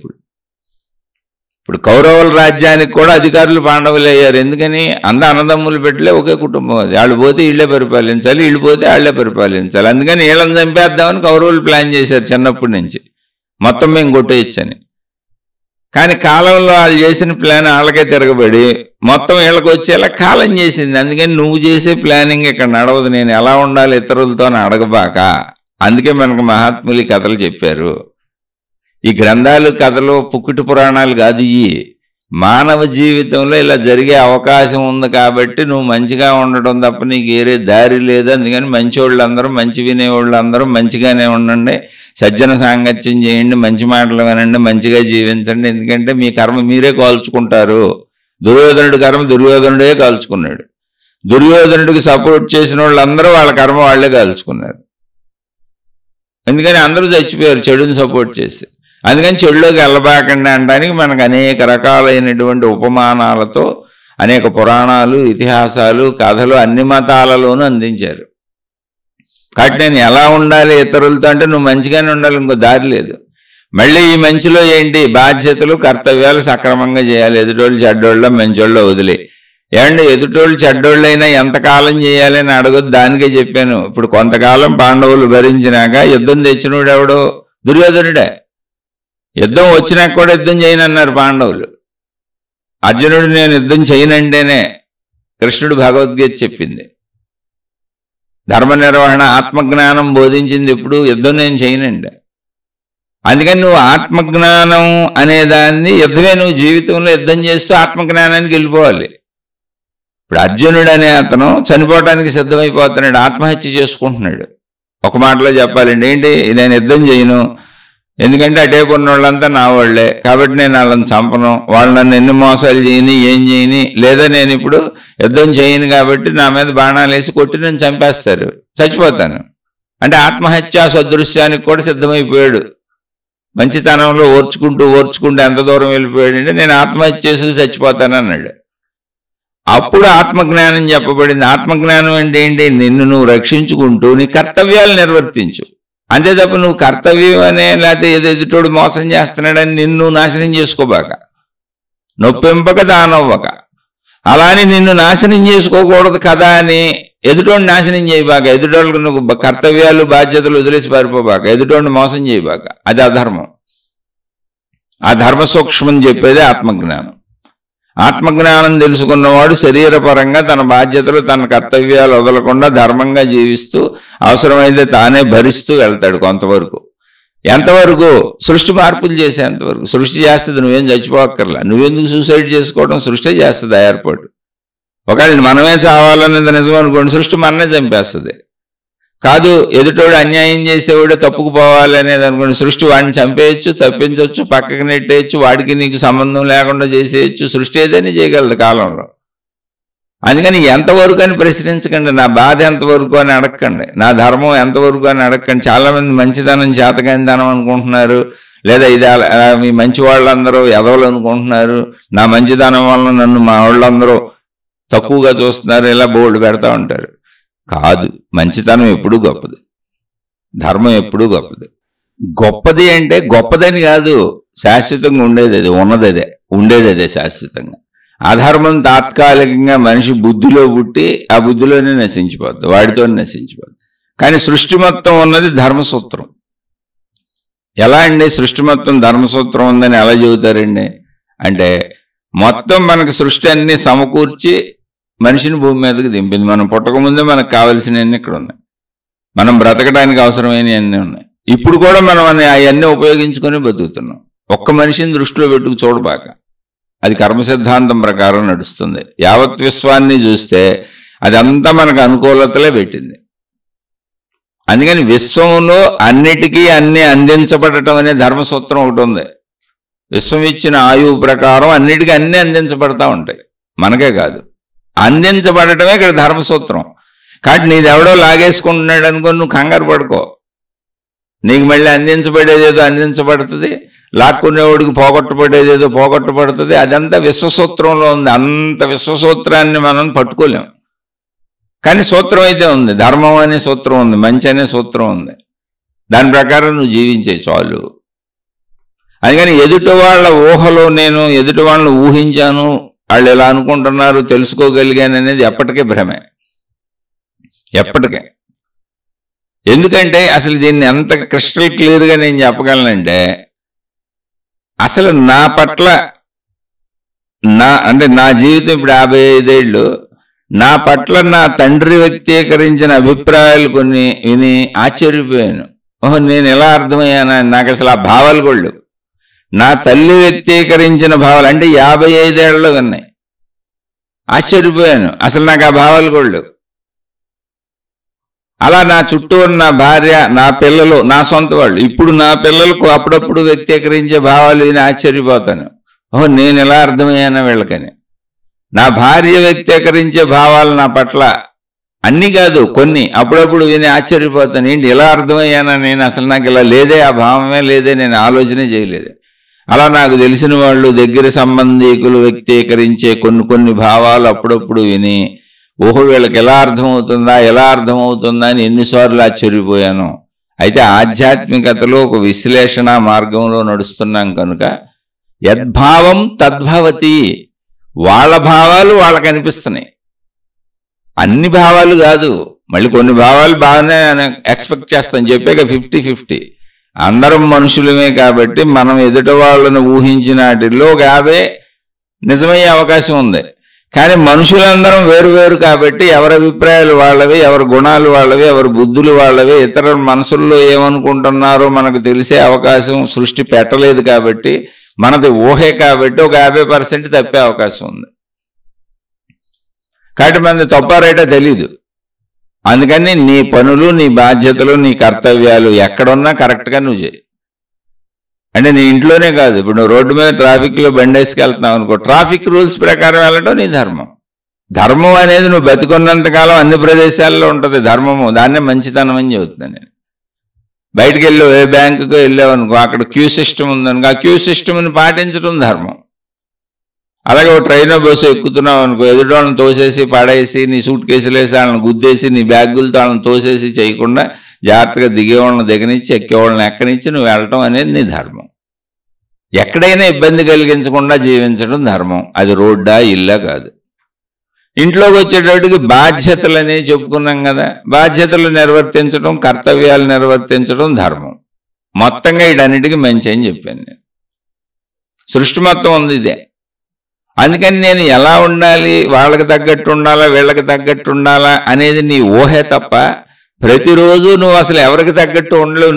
ఇప్పుడు కౌరవుల రాజ్యానికి కూడా అధికారులు పాండవులు అయ్యారు. ఎందుకని, అన్నదమ్ములు పెట్టలే, ఒకే కుటుంబం అది. వాళ్ళు పోతే వీళ్ళే పరిపాలించాలి, వీళ్ళు పోతే వాళ్ళే పరిపాలించాలి. అందుకని వీళ్ళని చంపేద్దామని కౌరవులు ప్లాన్ చేశారు చిన్నప్పటి నుంచి, మొత్తం మేము కొట్టేయచ్చని. కానీ కాలంలో వాళ్ళు చేసిన ప్లాన్ వాళ్ళకే తిరగబడి మొత్తం వీళ్ళకి వచ్చేలా కాలం చేసింది. అందుకని నువ్వు చేసే ప్లానింగ్ ఇక్కడ నడవదు, నేను ఎలా ఉండాలి ఇతరులతో అని అడగబాక. అందుకే మనకు మహాత్ములు ఈ కథలు చెప్పారు. ఈ గ్రంథాలు, కథలు, పుక్కుటి పురాణాలు కాదు. ఈ మానవ జీవితంలో ఇలా జరిగే అవకాశం ఉంది కాబట్టి నువ్వు మంచిగా ఉండటం తప్ప నీకు ఏరే దారి లేదు. అందుకని మంచి వాళ్ళందరూ, మంచి వినేవాళ్ళు అందరూ మంచిగానే ఉండండి, సజ్జన సాంగత్యం చేయండి, మంచి మాటలు వినండి, మంచిగా జీవించండి. ఎందుకంటే మీ కర్మ మీరే కాల్చుకుంటారు. దుర్యోధనుడి కర్మ దుర్యోధనుడే కాల్చుకున్నాడు. దుర్యోధనుడికి సపోర్ట్ చేసిన వాళ్ళందరూ వాళ్ళ కర్మ వాళ్లే కాల్చుకున్నారు. ఎందుకని అందరూ చచ్చిపోయారు చెడుని సపోర్ట్ చేసి. అందుకని చెడులోకి వెళ్ళబాకండి అనడానికి మనకు అనేక రకాలైనటువంటి ఉపమానాలతో అనేక పురాణాలు, ఇతిహాసాలు, కథలు అన్ని మతాలలోనూ అందించారు. కాబట్టి నేను ఎలా ఉండాలి ఇతరులతో అంటే నువ్వు మంచిగానే ఉండాలి, ఇంకో దారి లేదు. మళ్ళీ ఈ మంచిలో ఏంటి, బాధ్యతలు, కర్తవ్యాలు సక్రమంగా చేయాలి. ఎదుటోళ్ళు చెడ్డోళ్ళ మంచోళ్ళ వదిలే. ఏమంటే ఎదుటోళ్ళు చెడ్డోళ్ళైనా ఎంతకాలం చేయాలి అని అడగొద్దు, దానికే చెప్పాను. ఇప్పుడు కొంతకాలం పాండవులు భరించినాక యుద్ధం తెచ్చినోడు ఎవడో, దుర్యోధనుడే. యుద్ధం వచ్చినాక కూడా యుద్ధం చేయనన్నారు పాండవులు. అర్జునుడు నేను యుద్ధం చేయనంటేనే కృష్ణుడు భగవద్గీత చెప్పింది. ధర్మ నిర్వహణ, ఆత్మజ్ఞానం బోధించింది ఎప్పుడు, యుద్ధం నేను చేయనండి. అందుకని నువ్వు ఆత్మజ్ఞానం అనేదాన్ని, యుద్ధమే నువ్వు జీవితంలో యుద్ధం చేస్తూ ఆత్మజ్ఞానానికి వెళ్ళిపోవాలి. ఇప్పుడు అర్జునుడు అనే అతను చనిపోవడానికి సిద్ధమైపోతున్నాడు, ఆత్మహత్య చేసుకుంటున్నాడు. ఒక మాటలో చెప్పాలండి, ఏంటి, నేను యుద్ధం చేయను, ఎందుకంటే అటేపు ఉన్న వాళ్ళంతా నా వాళ్లే, కాబట్టి నేను వాళ్ళని చంపను, వాళ్ళు నన్ను ఎన్ని మోసాలు చేయని, ఏం చేయని, లేదా నేను ఇప్పుడు యుద్ధం చేయను కాబట్టి నా మీద బాణాలు వేసి కొట్టి నేను చంపేస్తారు, చచ్చిపోతాను అంటే ఆత్మహత్య సదృశ్యానికి కూడా సిద్ధమైపోయాడు. మంచితనంలో ఓర్చుకుంటూ ఎంత దూరం వెళ్ళిపోయాడు అంటే నేను ఆత్మహత్య చేసి చచ్చిపోతాను అన్నాడు. అప్పుడు ఆత్మజ్ఞానం చెప్పబడింది. ఆత్మజ్ఞానం అంటే ఏంటి, నిన్ను నువ్వు రక్షించుకుంటూ నీ కర్తవ్యాలు నిర్వర్తించు. అంతే తప్ప నువ్వు కర్తవ్యం అనే, లేకపోతే ఏదో ఎదుటోడు మోసం చేస్తున్నాడని నిన్ను నాశనం చేసుకోబాక, నొప్పింపక దానవ్వక. అలానే నిన్ను నాశనం చేసుకోకూడదు కదా అని ఎదుటోడిని నాశనం చేయబాక. ఎదుటోళ్ళకి నువ్వు కర్తవ్యాలు, బాధ్యతలు వదిలేసి పారిపోబాక, ఎదుటోడిని మోసం చేయబాక. అది అధర్మం. ఆ ధర్మ సూక్ష్మం చెప్పేదే ఆత్మజ్ఞానం. ఆత్మజ్ఞానం తెలుసుకున్నవాడు శరీరపరంగా తన బాధ్యతలు, తన కర్తవ్యాలు వదలకుండా ధర్మంగా జీవిస్తూ అవసరమైతే తానే భరిస్తూ వెళ్తాడు కొంతవరకు. ఎంతవరకు, సృష్టి మార్పులు చేసేంతవరకు. సృష్టి చేస్తుంది, నువ్వేం చచ్చిపోక్కర్లా. నువ్వెందుకు సూసైడ్ చేసుకోవడం, సృష్టి చేస్తుంది ఆ ఏర్పాటు. ఒకవేళ మనమే చావాలనేది నిజం అనుకోండి, సృష్టి మననే చంపేస్తుంది. కాదు, ఎదుటోడు అన్యాయం చేసేవాడే తప్పుకు పోవాలి అనేది అనుకోండి, సృష్టి వాడిని చంపేయచ్చు, తప్పించవచ్చు, పక్కకి నెట్టేయచ్చు, వాడికి నీకు సంబంధం లేకుండా చేసేయచ్చు. సృష్టి ఏదైనా చేయగలదు కాలంలో. అందుకని ఎంతవరకు అని ప్రశ్నించకండి, నా బాధ ఎంతవరకు అని అడగకండి, నా ధర్మం ఎంతవరకు అని అడగకండి. చాలామంది మంచిదనం చేతకాని ధనం అనుకుంటున్నారు, లేదా ఇది మీ మంచి వాళ్ళందరూ ఎదవలు అనుకుంటున్నారు, నా మంచిదనం వల్ల నన్ను మా వాళ్ళందరూ తక్కువగా చూస్తున్నారు, ఇలా బోర్డు పెడతా ఉంటారు. కాదు, మంచితనం ఎప్పుడూ గొప్పది, ధర్మం ఎప్పుడూ గొప్పది. గొప్పది అంటే గొప్పదని కాదు, శాశ్వతంగా ఉండేది అది, ఉన్నది అదే, ఉండేది అదే శాశ్వతంగా. అధర్మం తాత్కాలికంగా మనిషి బుద్ధిలో పుట్టి ఆ బుద్ధిలోనే నశించిపోద్ది, వాడితోనే నశించిపోద్ది. కానీ సృష్టి మొత్తం ఉన్నది ధర్మసూత్రం. ఎలా అండి సృష్టి మొత్తం ధర్మసూత్రం ఉందని ఎలా చెబుతారండి అంటే, మొత్తం మనకు సృష్టి అన్ని సమకూర్చి మనిషిని భూమి మీదకి దింపింది. మనం పుట్టకముందే మనకు కావలసినవన్నీ ఇక్కడ ఉన్నాయి, మనం బ్రతకడానికి అవసరమైనవన్నీ ఉన్నాయి. ఇప్పుడు కూడా మనం అవన్నీ ఉపయోగించుకొని బతుకుతున్నాం. ఒక్క మనిషిని దృష్టిలో పెట్టుకు చూడబాక, అది కర్మ సిద్ధాంతం ప్రకారం నడుస్తుంది. యావత్ విశ్వాన్ని చూస్తే అదంతా మనకు అనుకూలతలే పెట్టింది. అందుకని విశ్వంలో అన్నిటికీ అన్ని అందించబడటం అనే ధర్మసూత్రం ఒకటి ఉంది. విశ్వం ఇచ్చిన ఆయువు ప్రకారం అన్నిటికీ అన్ని అందించబడతా ఉంటాయి. మనకే కాదు, అందించబడటమే ఇక్కడ ధర్మసూత్రం. కాబట్టి నీదెవడో లాగేసుకుంటున్నాడు అనుకో, నువ్వు కంగారు పడుకో. నీకు మళ్ళీ అందించబడేదేదో అందించబడుతుంది, లాక్కునేవాడికి పోగొట్టబడేదేదో పోగొట్టబడుతుంది. అదంతా విశ్వసూత్రంలో ఉంది. అంత విశ్వసూత్రాన్ని మనం పట్టుకోలేం. కానీ సూత్రం అయితే ఉంది, ధర్మం అనే సూత్రం ఉంది, మంచి అనే సూత్రం ఉంది. దాని ప్రకారం నువ్వు జీవించే చాలు. అందుకని ఎదుటి వాళ్ళ ఊహలో నేను ఎదుటి వాళ్ళని ఊహించాను, వాళ్ళు ఎలా అనుకుంటున్నారు తెలుసుకోగలిగాను అనేది ఎప్పటికే భ్రమే, ఎప్పటికే. ఎందుకంటే అసలు దీన్ని ఎంత క్రిస్టల్ క్లియర్గా నేను చెప్పగలనంటే, అసలు నా పట్ల నా జీవితం ఇప్పుడు 55 ఏళ్ళు, నా పట్ల నా తండ్రి వ్యక్తీకరించిన అభిప్రాయాలు కొన్ని విని ఆశ్చర్యపోయాను. ఓహో, నేను ఎలా అర్థమయ్యానా? నాకు అసలు ఆ భావాలు కూడా నా తల్లి వ్యక్తీకరించిన భావాలు అంటే 55 ఏళ్ళలో ఉన్నాయి. ఆశ్చర్యపోయాను, అసలు నాకు ఆ భావాలు కూడా. అలా నా చుట్టూ ఉన్న భార్య, నా పిల్లలు, నా సొంత వాళ్ళు, ఇప్పుడు నా పిల్లలకు అప్పుడప్పుడు వ్యక్తీకరించే భావాలు విని ఆశ్చర్యపోతాను. ఓహో, నేను ఎలా అర్థమయ్యానా వీళ్ళకని. నా భార్య వ్యక్తీకరించే భావాలు నా పట్ల అన్నీ కాదు, కొన్ని అప్పుడప్పుడు విని ఆశ్చర్యపోతాను. ఏంటి ఎలా అర్థమయ్యానా నేను? అసలు నాకు ఇలా లేదే, ఆ భావమే లేదే, నేను ఆలోచనే చేయలేదే. అలా నాకు తెలిసిన వాళ్ళు, దగ్గర సంబంధీకులు వ్యక్తీకరించే కొన్ని భావాలు అప్పుడప్పుడు విని, ఓహో వీళ్ళకి ఎలా అర్థమవుతుందా అని ఎన్నిసార్లు ఆశ్చర్యపోయాను. అయితే ఆధ్యాత్మికతలో ఒక విశ్లేషణ మార్గంలో నడుస్తున్నాం కనుక యద్భావం తద్భవతి, వాళ్ళ భావాలు వాళ్ళకి అనిపిస్తున్నాయి. అన్ని భావాలు కాదు, మళ్ళీ కొన్ని భావాలు బాగానే ఎక్స్పెక్ట్ చేస్తాం. చెప్పాక 50-50. అందరం మనుషులమే కాబట్టి మనం ఎదుటి వాళ్ళను ఊహించిన వాటిల్లో ఒక 50 నిజమయ్యే అవకాశం ఉంది. కానీ మనుషులందరం వేరు కాబట్టి ఎవరి అభిప్రాయాలు వాళ్ళవి, ఎవరి గుణాలు వాళ్ళవి, ఎవరి బుద్ధులు వాళ్ళవి, ఇతరుల మనసుల్లో ఏమనుకుంటున్నారో మనకు తెలిసే అవకాశం సృష్టి పెట్టలేదు. కాబట్టి మనది ఊహే కాబట్టి ఒక 50% తప్పే అవకాశం ఉంది. కాబట్టి మనది తప్పారైతే తెలీదు. అందుకని నీ పనులు, నీ బాధ్యతలు, నీ కర్తవ్యాలు ఎక్కడున్నా కరెక్ట్గా నువ్వు చేయి. అంటే నీ ఇంట్లోనే కాదు, ఇప్పుడు నువ్వు రోడ్డు మీద ట్రాఫిక్లో బండేసుకెళ్తున్నావు అనుకో, ట్రాఫిక్ రూల్స్ ప్రకారం వెళ్ళడం నీ ధర్మం. ధర్మం అనేది నువ్వు బతికున్నంతకాలం అన్ని ప్రదేశాల్లో ఉంటుంది ధర్మము. దాన్నే మంచితనం అని చెబుతున్నాను నేను. బయటకు వెళ్ళావు, ఏ బ్యాంకుకు వెళ్ళావు అనుకో, అక్కడ క్యూ సిస్టమ్ ఉందనుకో, ఆ క్యూ సిస్టమ్ని పాటించడం ధర్మం. అలాగే ఒక ట్రైనో బస్సు ఎక్కుతున్నావు అనుకో, ఎదుటి వాళ్ళని తోసేసి పడేసి, నీ సూట్ కేసులు వేసి వాళ్ళని గుద్దేసి, నీ బ్యాగులతో వాళ్ళని తోసేసి చేయకుండా జాగ్రత్తగా దిగేవాళ్ళని దిగనిచ్చి, ఎక్కేవాళ్ళని ఎక్కనిచ్చి నువ్వు వెళ్ళటం అనేది నీ ధర్మం. ఎక్కడైనా ఇబ్బంది కలిగించకుండా జీవించడం ధర్మం. అది రోడ్డా ఇల్లా కాదు. ఇంట్లోకి వచ్చేటప్పటికి బాధ్యతలు అనేవి చెప్పుకున్నాం కదా, బాధ్యతలు నిర్వర్తించడం, కర్తవ్యాలు నిర్వర్తించడం ధర్మం. మొత్తంగా వీటన్నిటికీ మంచి అని చెప్పాను నేను. సృష్టి మొత్తం ఉంది ఇదే. అందుకని నేను ఎలా ఉండాలి, వాళ్ళకి తగ్గట్టు ఉండాలా, వీళ్ళకి తగ్గట్టు ఉండాలా అనేది నీ ఊహే తప్ప ప్రతిరోజు నువ్వు అసలు ఎవరికి తగ్గట్టు ఉండలేవు.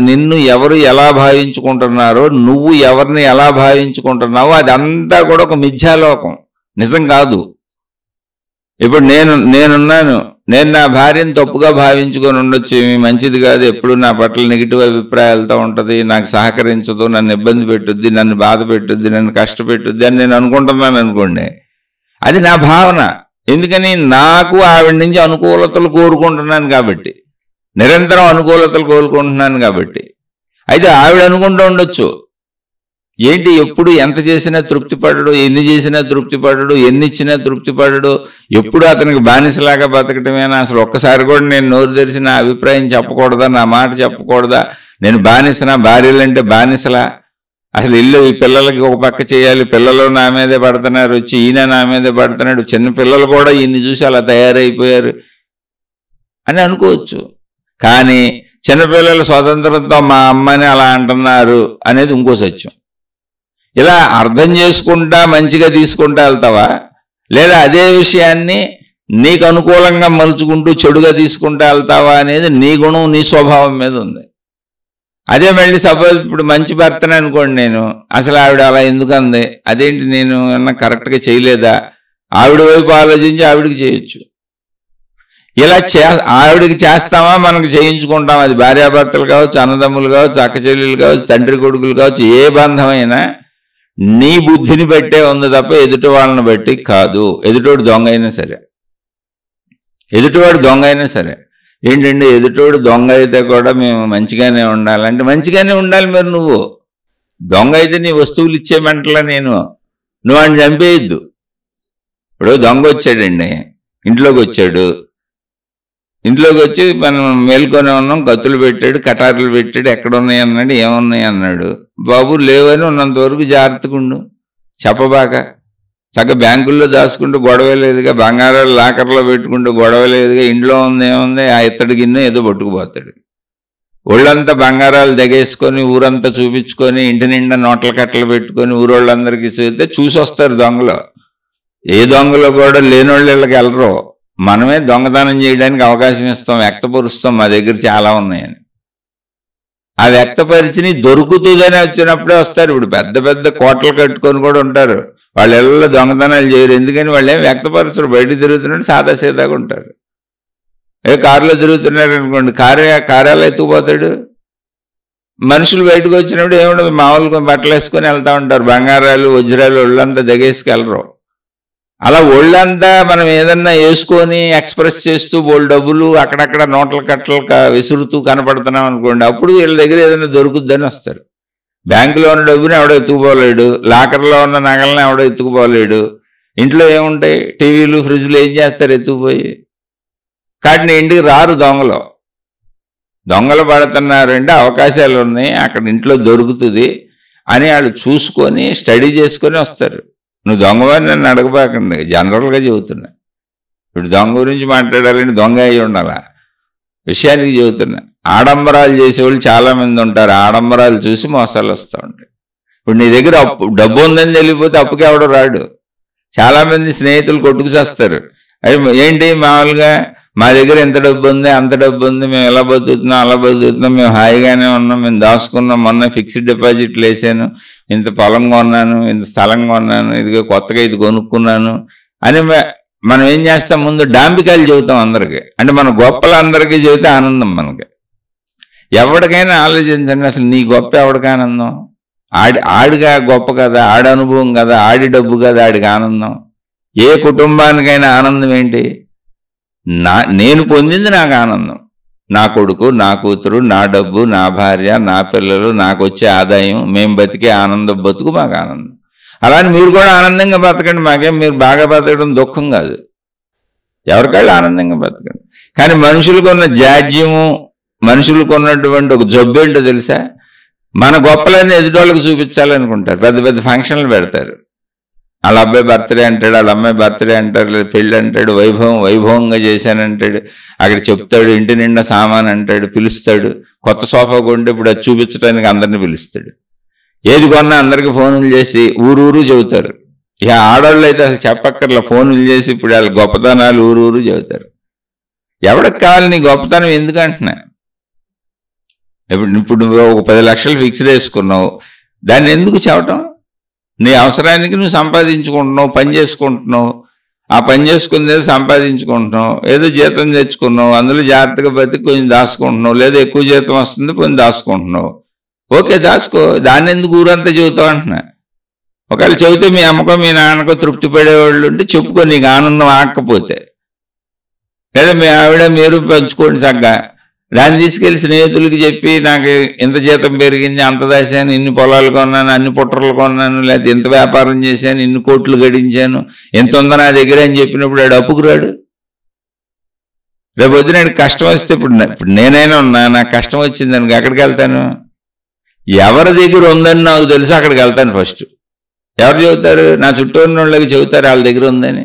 నిన్ను ఎవరు ఎలా భావించుకుంటున్నారో, నువ్వు ఎవరిని ఎలా భావించుకుంటున్నావో అదంతా కూడా ఒక మిథ్యాలోకం, నిజం కాదు. ఇప్పుడు నేనున్నాను, నేను నా భార్యను తప్పుగా భావించుకొని ఉండొచ్చు, మంచిది కాదు, ఎప్పుడు నా పట్ల నెగిటివ్ అభిప్రాయాలతో ఉంటుంది, నాకు సహకరించదు, నన్ను ఇబ్బంది పెట్టుద్ది, నన్ను బాధ పెట్టుద్ది, నన్ను కష్టపెట్టుద్ది అని నేను అనుకుంటున్నాను అనుకోండి, అది నా భావన. ఎందుకని? నాకు ఆవిడ నుంచి అనుకూలతలు కోరుకుంటున్నాను కాబట్టి, నిరంతరం అనుకూలతలు కోరుకుంటున్నాను కాబట్టి. అయితే ఆవిడ అనుకుంటూ ఉండొచ్చు, ఏంటి ఎప్పుడు ఎంత చేసినా తృప్తి పడడు, ఎన్ని చేసినా తృప్తి పడడు, ఎన్ని ఇచ్చినా తృప్తి పడడు, ఎప్పుడు అతనికి బానిసలాగా బతకటమేనా, అసలు ఒక్కసారి కూడా నేను నోరు తెరిచి నా అభిప్రాయం చెప్పకూడదా, నా మాట చెప్పకూడదా, నేను బానిసనా, భార్యలంటే బానిసలా, అసలు ఇల్లు ఈ పిల్లలకి ఒక పక్క చేయాలి, పిల్లలు నా మీదే పడుతున్నారు, వచ్చి ఈయన నా మీదే పడుతున్నాడు, చిన్న పిల్లలు కూడా ఈయన్ని చూసి అలా తయారైపోయారు అని అనుకోవచ్చు. కానీ చిన్నపిల్లల స్వతంత్రంతో మా అమ్మని అలా అంటున్నారు అనేది ఇంకో సత్యం. ఇలా అర్థం చేసుకుంటా మంచిగా తీసుకుంటా వెళ్తావా, లేదా అదే విషయాన్ని నీకు అనుకూలంగా మలుచుకుంటూ చెడుగా తీసుకుంటా వెళ్తావా అనేది నీ గుణం, నీ స్వభావం మీద ఉంది. అదే మళ్ళీ సపోజ్ ఇప్పుడు మంచి భర్తనే అనుకోండి, నేను అసలు ఆవిడ అలా ఎందుకు అంది, అదేంటి నేను ఏమన్నా కరెక్ట్గా చేయలేదా, ఆవిడ వైపు ఆలోచించి ఆవిడకి చేయొచ్చు. ఇలా ఆవిడికి చేస్తామా, మనకు చేయించుకుంటాం. అది భార్యాభర్తలు కావచ్చు, అన్నదమ్ములు కావచ్చు, అక్క చెల్లెలు కావచ్చు, తండ్రి కొడుకులు కావచ్చు, ఏ బంధమైనా నీ బుద్ధిని బట్టే ఉంది తప్ప ఎదుటి వాళ్ళని బట్టి కాదు. ఎదుటోడు దొంగ అయినా సరే, ఎదుటివాడు దొంగ అయినా సరే. ఏంటంటే ఎదుటోడు దొంగ అయితే కూడా మేము మంచిగానే ఉండాలంటే మంచిగానే ఉండాలి. మరి నువ్వు దొంగ అయితే నీ వస్తువులు ఇచ్చేయమంటలా నేను, నువ్వు ఆయన చంపేయద్దు. ఇప్పుడు దొంగ వచ్చాడండి, ఇంట్లోకి వచ్చాడు, ఇంట్లోకి వచ్చి మనం మేల్కొని ఉన్నాం, కత్తులు పెట్టాడు, కటార్లు పెట్టాడు, ఎక్కడ ఉన్నాయి అన్నాడు, ఏమున్నాయి అన్నాడు. బాబు లేవని ఉన్నంత వరకు జాగ్రత్తగా ఉండు, చెప్పబాక. చక్కగా బ్యాంకుల్లో దాచుకుంటూ గొడవ లేదుగా, బంగారాలు లాకర్లో పెట్టుకుంటూ గొడవ లేదుగా, ఇంట్లో ఉంది ఏముంది, ఆ ఇత్తడి గిన్నె ఏదో పట్టుకుపోతాడు. ఒళ్ళంతా బంగారాలు దగేసుకొని ఊరంతా చూపించుకొని ఇంటి నిండా నోట్ల కట్టలు పెట్టుకొని ఊరోళ్ళందరికీ చూస్తే చూసి వస్తారు దొంగలు. ఏ దొంగలు కూడా లేనోళ్ళు ఇళ్ళకి వెళ్ళరు. మనమే దొంగతనం చేయడానికి అవకాశం ఇస్తాం, వ్యక్తపరుస్తాం మా దగ్గర చాలా ఉన్నాయని. ఆ వ్యక్తపరిచిని దొరుకుతుందని వచ్చినప్పుడే వస్తారు. ఇప్పుడు పెద్ద పెద్ద కోటలు కట్టుకొని కూడా ఉంటారు, వాళ్ళ ఇళ్ళలో దొంగతనాలు చేయరు. ఎందుకని వాళ్ళు ఏం వ్యక్తపరచరు, బయట తిరుగుతున్నట్టు సాదాసీదాగా ఉంటారు. కారులో తిరుగుతున్నారు అనుకోండి, కారాలు ఎత్తుకుపోతాడు. మనుషులు బయటకు వచ్చినప్పుడు ఏముండదు, మామూలుగా బట్టలు వేసుకొని వెళ్తూ ఉంటారు. బంగారాలు వజ్రాలు ఒళ్ళంతా దగేసుకెళ్ళరు. అలా ఒళ్ళంతా మనం ఏదన్నా వేసుకొని ఎక్స్ప్రెస్ చేస్తూ బోల్డ్ డబ్బులు అక్కడక్కడ నోట్ల కట్టలు విసురుతూ కనపడుతున్నాం అనుకోండి, అప్పుడు వీళ్ళ దగ్గర ఏదైనా దొరుకుద్దని వస్తారు. బ్యాంకులో ఉన్న డబ్బుని ఎవడో ఎత్తుకుపోలేడు, లాకర్లో ఉన్న నగలను ఎవడో ఎత్తుకుపోలేడు. ఇంట్లో ఏముంటాయి, టీవీలు ఫ్రిడ్జ్లు ఏం చేస్తారు ఎత్తుకుపోయి. కాబట్టి ఇంటికి రారు దొంగలు. దొంగలు పడుతున్నారంటే అవకాశాలు ఉన్నాయి, అక్కడ ఇంట్లో దొరుకుతుంది అని వాళ్ళు చూసుకొని స్టడీ చేసుకొని వస్తారు. నువ్వు దొంగవని నన్ను అడగబాకండి, జనరల్గా చెబుతున్నా. ఇప్పుడు దొంగ గురించి మాట్లాడాలని దొంగ అయి ఉండాలా, విషయానికి చెబుతున్నా. ఆడంబరాలు చేసేవాళ్ళు చాలామంది ఉంటారు, ఆడంబరాలు చూసి మోసాలు వస్తూ ఉంటాయి. ఇప్పుడు నీ దగ్గర డబ్బు ఉందని తెలియకపోతే అప్పుకి ఎవడో రాడు. చాలామంది స్నేహితులు కొట్టుకు చేస్తారు. అది ఏంటి, మామూలుగా మా దగ్గర ఎంత డబ్బు ఉంది, అంత డబ్బు ఉంది, మేము ఎలా బతుకుతున్నాం అలా బతుకుతున్నాం, మేము హాయిగానే ఉన్నాం, మేము దాచుకున్నాం, మొన్న ఫిక్స్డ్ డిపాజిట్లు వేసాను, ఇంత పొలం కొన్నాను, ఇంత స్థలం కొన్నాను, ఇదిగో కొత్తగా ఇది కొనుక్కున్నాను అని మనం ఏం చేస్తాం, ముందు డాంబికాయలు చెబుతాం అందరికీ. అంటే మన గొప్పలు అందరికీ చెబితే ఆనందం మనకి. ఎవరికైనా ఆలోచించండి, అసలు నీ గొప్ప ఎవడికి ఆనందం? ఆడిగా గొప్ప కదా, ఆడి అనుభవం కదా, ఆడి డబ్బు కదా ఆడికి ఆనందం. ఏ కుటుంబానికైనా ఆనందం ఏంటి? నేను పొందింది నాకు ఆనందం. నా కొడుకు, నా కూతురు, నా డబ్బు, నా భార్య, నా పిల్లలు, నాకు వచ్చే ఆదాయం, మేము బతికే ఆనందం బతుకు మాకు ఆనందం. అలానే మీరు కూడా ఆనందంగా బతకండి, మాకేం మీరు బాగా బతకడం దుఃఖం కాదు, ఎవరికాళ్ళు ఆనందంగా బతకండి. కానీ మనుషులకు ఉన్న జాడ్యము, మనుషులకు ఉన్నటువంటి ఒక జబ్బు ఏంటో తెలుసా? మన గొప్పలన్నీ ఎదుటోళ్ళకి చూపించాలనుకుంటారు, పెద్ద పెద్ద ఫంక్షన్లు పెడతారు. వాళ్ళ అబ్బాయి బర్త్డే అంటాడు, వాళ్ళ అమ్మాయి బర్త్డే అంటారు, లేదా పెళ్ళి అంటాడు, వైభవంగా చేశానంటాడు, అక్కడ చెప్తాడు, ఇంటి నిండా సామాన్ అంటాడు, పిలుస్తాడు. కొత్త సోఫా కొంటే ఇప్పుడు అది చూపించడానికి అందరినీ పిలుస్తాడు. ఏది కొన్నా అందరికీ ఫోన్లు చేసి ఊరూరు చెబుతారు. ఇక ఆడవాళ్ళు అయితే అసలు చెప్పక్కర్లా, ఫోన్లు చేసి ఇప్పుడు వాళ్ళ గొప్పతనాలు ఊరూరు చెబుతారు. ఎవరికి కావాలి నీ గొప్పతనం? ఎందుకంటున్నా, ఇప్పుడు నువ్వు ఒక 10 లక్షలు ఫిక్స్డ్ వేసుకున్నావు, దాన్ని ఎందుకు చెప్పటం? నీ అవసరానికి నువ్వు సంపాదించుకుంటున్నావు, పని చేసుకుంటున్నావు, ఆ పని చేసుకునేది సంపాదించుకుంటున్నావు, ఏదో జీతం తెచ్చుకున్నావు, అందులో జాగ్రత్తగా బతికి కొంచెం దాచుకుంటున్నావు, లేదా ఎక్కువ జీతం వస్తుంది కొంచెం దాచుకుంటున్నావు. ఓకే, దాచుకో, దాన్ని ఎందుకు ఊరంతా చెబుతావు అంటున్నా. ఒకవేళ చెబితే మీ అమ్మకో మీ నాన్నకో తృప్తి పడేవాళ్ళు ఉంటే చెప్పుకో, నీకు ఆనందం ఆకపోతే. లేదా మీ ఆవిడ మీరు పంచుకోండి చక్కగా. దాన్ని తీసుకెళ్ళి స్నేహితులకి చెప్పి, నాకు ఇంత జీతం పెరిగింది, అంత దాశాను, ఇన్ని పొలాలు కొన్నాను, అన్ని పుట్రలు కొన్నాను, లేకపోతే ఇంత వ్యాపారం చేశాను, ఇన్ని కోట్లు గడించాను, ఎంత ఉందో నా దగ్గర అని చెప్పినప్పుడు ఆడు అప్పుకు రాడు. రేపు వద్దు నాకు కష్టం వస్తే, ఇప్పుడు నేనైనా ఉన్నా, నాకు కష్టం వచ్చింది అనుకో, ఎక్కడికి వెళ్తాను? ఎవరి దగ్గర ఉందని నాకు తెలుసు అక్కడికి వెళ్తాను ఫస్ట్. ఎవరు చెబుతారు? నా చుట్టూ ఉన్న వాళ్ళకి చెబుతారు వాళ్ళ దగ్గర ఉందని.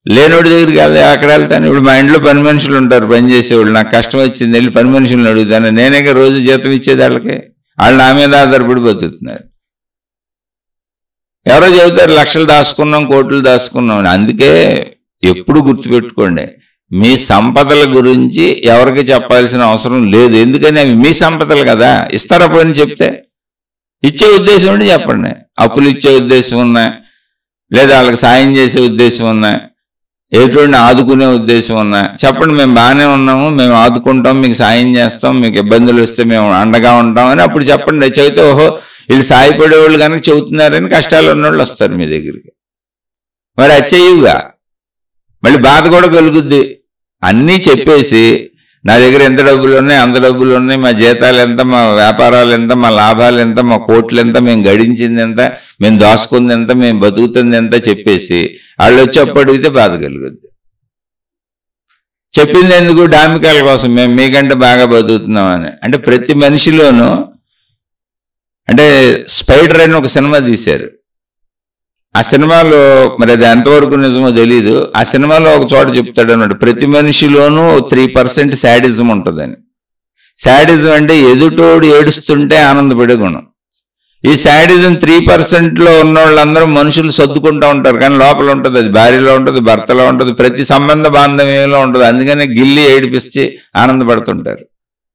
లేనోడి దగ్గరికి అక్కడ వెళ్తాను. ఇప్పుడు మా ఇంట్లో పని మనుషులు ఉంటారు, పని చేసేవాళ్ళు. నాకు కష్టం వచ్చింది, వెళ్ళి పని మనుషులను అడుగుతాను. నేనే రోజు జీతం ఇచ్చేది వాళ్ళకి, వాళ్ళు నా మీద ఆధారపడి బతుకుతున్నారు. ఎవరో చెబుతారు లక్షలు దాచుకున్నాం, కోట్లు దాచుకున్నాం. అందుకే ఎప్పుడు గుర్తుపెట్టుకోండి, మీ సంపదల గురించి ఎవరికి చెప్పాల్సిన అవసరం లేదు. ఎందుకని అవి మీ సంపదలు కదా. ఇస్తారా పోని చెప్తే? ఇచ్చే ఉద్దేశం ఉంటే చెప్పండి. అప్పులు ఇచ్చే ఉద్దేశం ఉన్నా, లేదా వాళ్ళకి సాయం చేసే ఉద్దేశం ఉన్నా, ఎదుటిని ఆదుకునే ఉద్దేశం ఉన్నా చెప్పండి, మేము బాగానే ఉన్నాము, మేము ఆదుకుంటాం, మీకు సాయం చేస్తాం, మీకు ఇబ్బందులు వస్తే మేము అండగా ఉంటాం అని అప్పుడు చెప్పండి. చెబితే ఓహో వీళ్ళు సాయపడేవాళ్ళు కనుక చెబుతున్నారని కష్టాలు ఉన్నవాళ్ళు వస్తారు మీ దగ్గరికి. మరి అది చెయ్యుగా, మళ్ళీ బాధ కూడా కలుగుద్ది. అన్నీ చెప్పేసి నా దగ్గర ఎంత డబ్బులు ఉన్నాయి, అంత డబ్బులు ఉన్నాయి, మా జీతాలు ఎంత, మా వ్యాపారాలు ఎంత, మా లాభాలు ఎంత, మా కోట్లు ఎంత, మేము గడించింది ఎంత, మేము దోసుకుంది ఎంత, మేము బతుకుతుంది ఎంత చెప్పేసి వాళ్ళు వచ్చి అప్పు అడిగితే బాధ కలుగుద్ది. చెప్పింది ఎందుకు? డామికాల కోసం, మేము మీకంటే బాగా బతుకుతున్నామని. అంటే ప్రతి మనిషిలోనూ, అంటే స్పైడర్ అని ఒక సినిమా తీశారు. ఆ సినిమాలో మరి అది ఎంతవరకు నిజమో తెలీదు. ఆ సినిమాలో ఒక చోట చెప్తాడు అన్నాడు, ప్రతి మనిషిలోనూ 3% శాడిజం ఉంటుందని. శాడిజం అంటే ఎదుటోడు ఏడుస్తుంటే ఆనందపడే గుణం. ఈ శాడిజం 3%లో ఉన్న వాళ్ళందరూ మనుషులు సర్దుకుంటూ ఉంటారు, కానీ లోపల ఉంటుంది. అది భార్యలో ఉంటుంది, భర్తలో ఉంటుంది, ప్రతి సంబంధ బాంధవ్యంలో ఉంటుంది. అందుకనే గిల్లి ఏడిపిస్తే ఆనందపడుతుంటారు.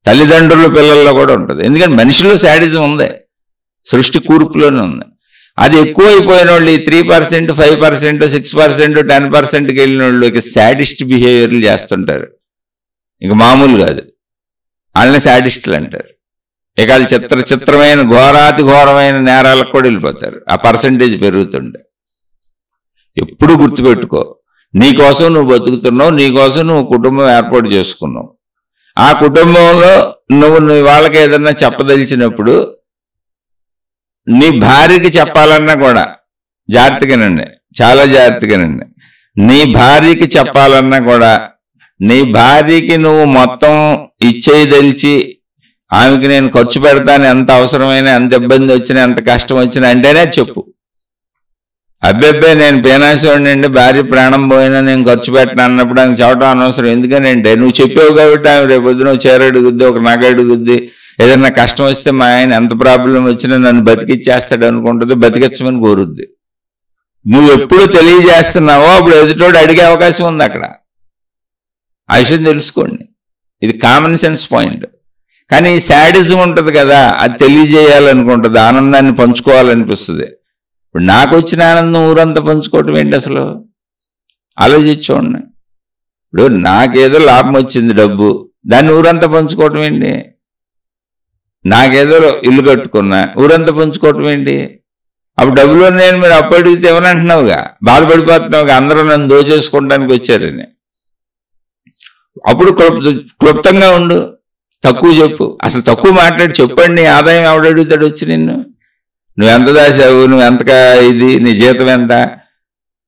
తల్లిదండ్రులు పిల్లల్లో కూడా ఉంటుంది. ఎందుకంటే మనిషిలో శాడిజం ఉంది, సృష్టి కూర్పులోనే ఉంది. అది ఎక్కువైపోయిన వాళ్ళు ఈ 3%, 5%, 6%, 10%కి వెళ్ళిన వాళ్ళు ఇక శాడిస్ట్ బిహేవియర్లు చేస్తుంటారు. ఇక మామూలు కాదు, వాళ్ళని శాడిస్టులు అంటారు. ఇక వాళ్ళు చిత్రమైన ఘోరాతి ఘోరమైన నేరాలకు కూడా వెళ్ళిపోతారు ఆ పర్సంటేజ్ పెరుగుతుంటే. ఎప్పుడు గుర్తుపెట్టుకో, నీకోసం నువ్వు బతుకుతున్నావు, నీకోసం నువ్వు కుటుంబం ఏర్పాటు చేసుకున్నావు. ఆ కుటుంబంలో నువ్వు వాళ్ళకి ఏదన్నా చెప్పదలిచినప్పుడు నీ భార్యకి చెప్పాలన్నా కూడా జాగ్రత్తగానండి, చాలా జాగ్రత్తగానండి. నీ భార్యకి చెప్పాలన్నా కూడా నీ భార్యకి నువ్వు మొత్తం ఇచ్చేదలిచి ఆమెకి నేను ఖర్చు పెడతాను, ఎంత అవసరమైనా, ఎంత ఇబ్బంది వచ్చినా, ఎంత కష్టం వచ్చినా అంటేనే చెప్పు. అబ్బెబ్బే నేను పేనాశోడిని అండి, భార్య ప్రాణం పోయినా నేను ఖర్చు పెట్టను అన్నప్పుడు ఆమెకు చెప్పడం అనవసరం. ఎందుకనంటే నువ్వు చెప్పావు కాబట్టి ఆమె రేపు పొద్దున చీర అడుగుద్ది, ఒక నగ అడుగుద్ది, ఏదన్నా కష్టం వస్తే మా ఆయన ఎంత ప్రాబ్లం వచ్చినా నన్ను బతికిచ్చేస్తాడు అనుకుంటుంది, బతికించమని కోరుద్ది. నువ్వు ఎప్పుడు తెలియజేస్తున్నావో అప్పుడు ఎదుటోడు అడిగే అవకాశం ఉంది అక్కడ. ఆ విషయం తెలుసుకోండి, ఇది కామన్ సెన్స్ పాయింట్. కానీ శాడిజం ఉంటుంది కదా, అది తెలియజేయాలనుకుంటుంది, ఆనందాన్ని పంచుకోవాలనిపిస్తుంది. ఇప్పుడు నాకు వచ్చిన ఆనందం ఊరంతా పంచుకోవటం ఏంటి అసలు? ఆలోచించండి. ఇప్పుడు నాకేదో లాభం వచ్చింది, డబ్బు, దాన్ని ఊరంతా పంచుకోవటం ఏంటి? నాకేదో ఇల్లు కట్టుకున్నా, ఊరంతా పంచుకోవటం ఏంటి? అప్పుడు డబ్బులు నేను మీరు అప్పు అడిగితే ఏమని అంటున్నావుగా, బాధపడిపోతున్నావుగా, అందరూ నన్ను దోచేసుకోవడానికి వచ్చారని. అప్పుడు క్లుప్తంగా ఉండు, తక్కువ చెప్పు. అసలు తక్కువ మాట్లాడి చెప్పండి, ఆదాయం ఎవడు అడుగుతాడు వచ్చి నిన్ను? నువ్వెంత దాసావు, నువ్వెంతగా ఇది, నీ జీతం ఎంత,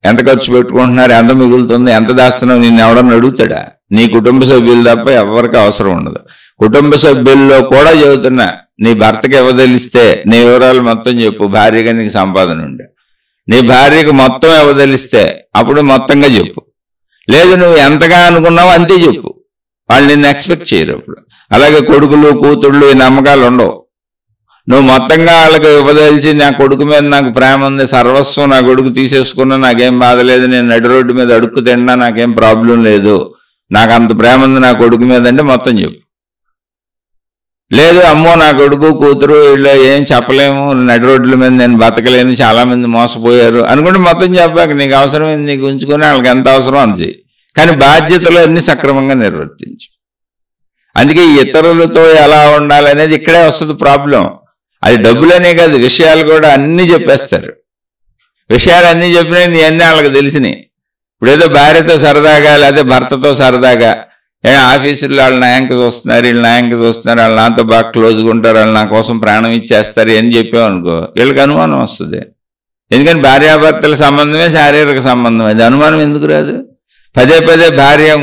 ఎంత ఖర్చు పెట్టుకుంటున్నారు, ఎంత మిగులుతుంది, ఎంత దాస్తున్నావు, నిన్ను ఎవడన్నా అడుగుతాడా? నీ కుటుంబ సభ్యులు తప్ప ఎవరికి అవసరం ఉండదు. కుటుంబ సభ్యుల్లో కూడా చెబుతున్నా, నీ భర్తకి ఇవ్వదలిస్తే నీ వివరాలు మొత్తం చెప్పు. భార్యగా నీకు సంపాదన ఉండే నీ భార్యకు మొత్తం ఇవ్వదలిస్తే అప్పుడు మొత్తంగా చెప్పు. లేదు నువ్వు ఎంతగా అనుకున్నావో అంతే చెప్పు, వాళ్ళు నిన్ను ఎక్స్పెక్ట్ చేయరు అప్పుడు. అలాగే కొడుకులు కూతుళ్ళు ఈ నమ్మకాలు ఉండవు. నువ్వు మొత్తంగా వాళ్ళకి ఇవ్వదలిచి నా కొడుకు మీద నాకు ప్రేమ ఉంది, సర్వస్వం నా కొడుకు తీసేసుకున్నా నాకేం బాధ లేదు, నేను నడి రోడ్డు మీద అడుక్కు తిన్నా నాకేం ప్రాబ్లం లేదు, నాకు అంత ప్రేమ ఉంది నా కొడుకు మీద అంటే మొత్తం చెప్పు. లేదు అమ్మో నా కొడుకు కూతురు వీళ్ళు ఏం చెప్పలేము, నడి రోడ్ల మీద నేను బతకలేను, చాలా మంది మోసపోయారు అనుకుంటే మొత్తం చెప్పాక నీకు అవసరమైంది నీకు ఉంచుకొని వాళ్ళకి ఎంత అవసరం అని చెయ్యి. కానీ బాధ్యతలు అన్ని సక్రమంగా నిర్వర్తించు. అందుకే ఇతరులతో ఎలా ఉండాలనేది ఇక్కడే వస్తుంది ప్రాబ్లం. అది డబ్బులనే కాదు, విషయాలు కూడా అన్నీ చెప్పేస్తారు. విషయాలు అన్నీ చెప్పినా నీ అన్నీ వాళ్ళకి తెలిసినాయి. ఇప్పుడు ఏదో భార్యతో సరదాగా లేదా భర్తతో సరదాగా ఆఫీసులో వాళ్ళు నాయంక చూస్తున్నారు, వీళ్ళు నాయంక చూస్తున్నారు, వాళ్ళు నాతో బాగా క్లోజ్గా ఉంటారు, వాళ్ళు నా కోసం ప్రాణం ఇచ్చేస్తారు అని చెప్పామనుకో వీళ్ళకి అనుమానం వస్తుంది. ఎందుకని భార్యాభర్తల సంబంధమే శారీరక సంబంధం, అది అనుమానం ఎందుకు రాదు? పదే పదే భార్య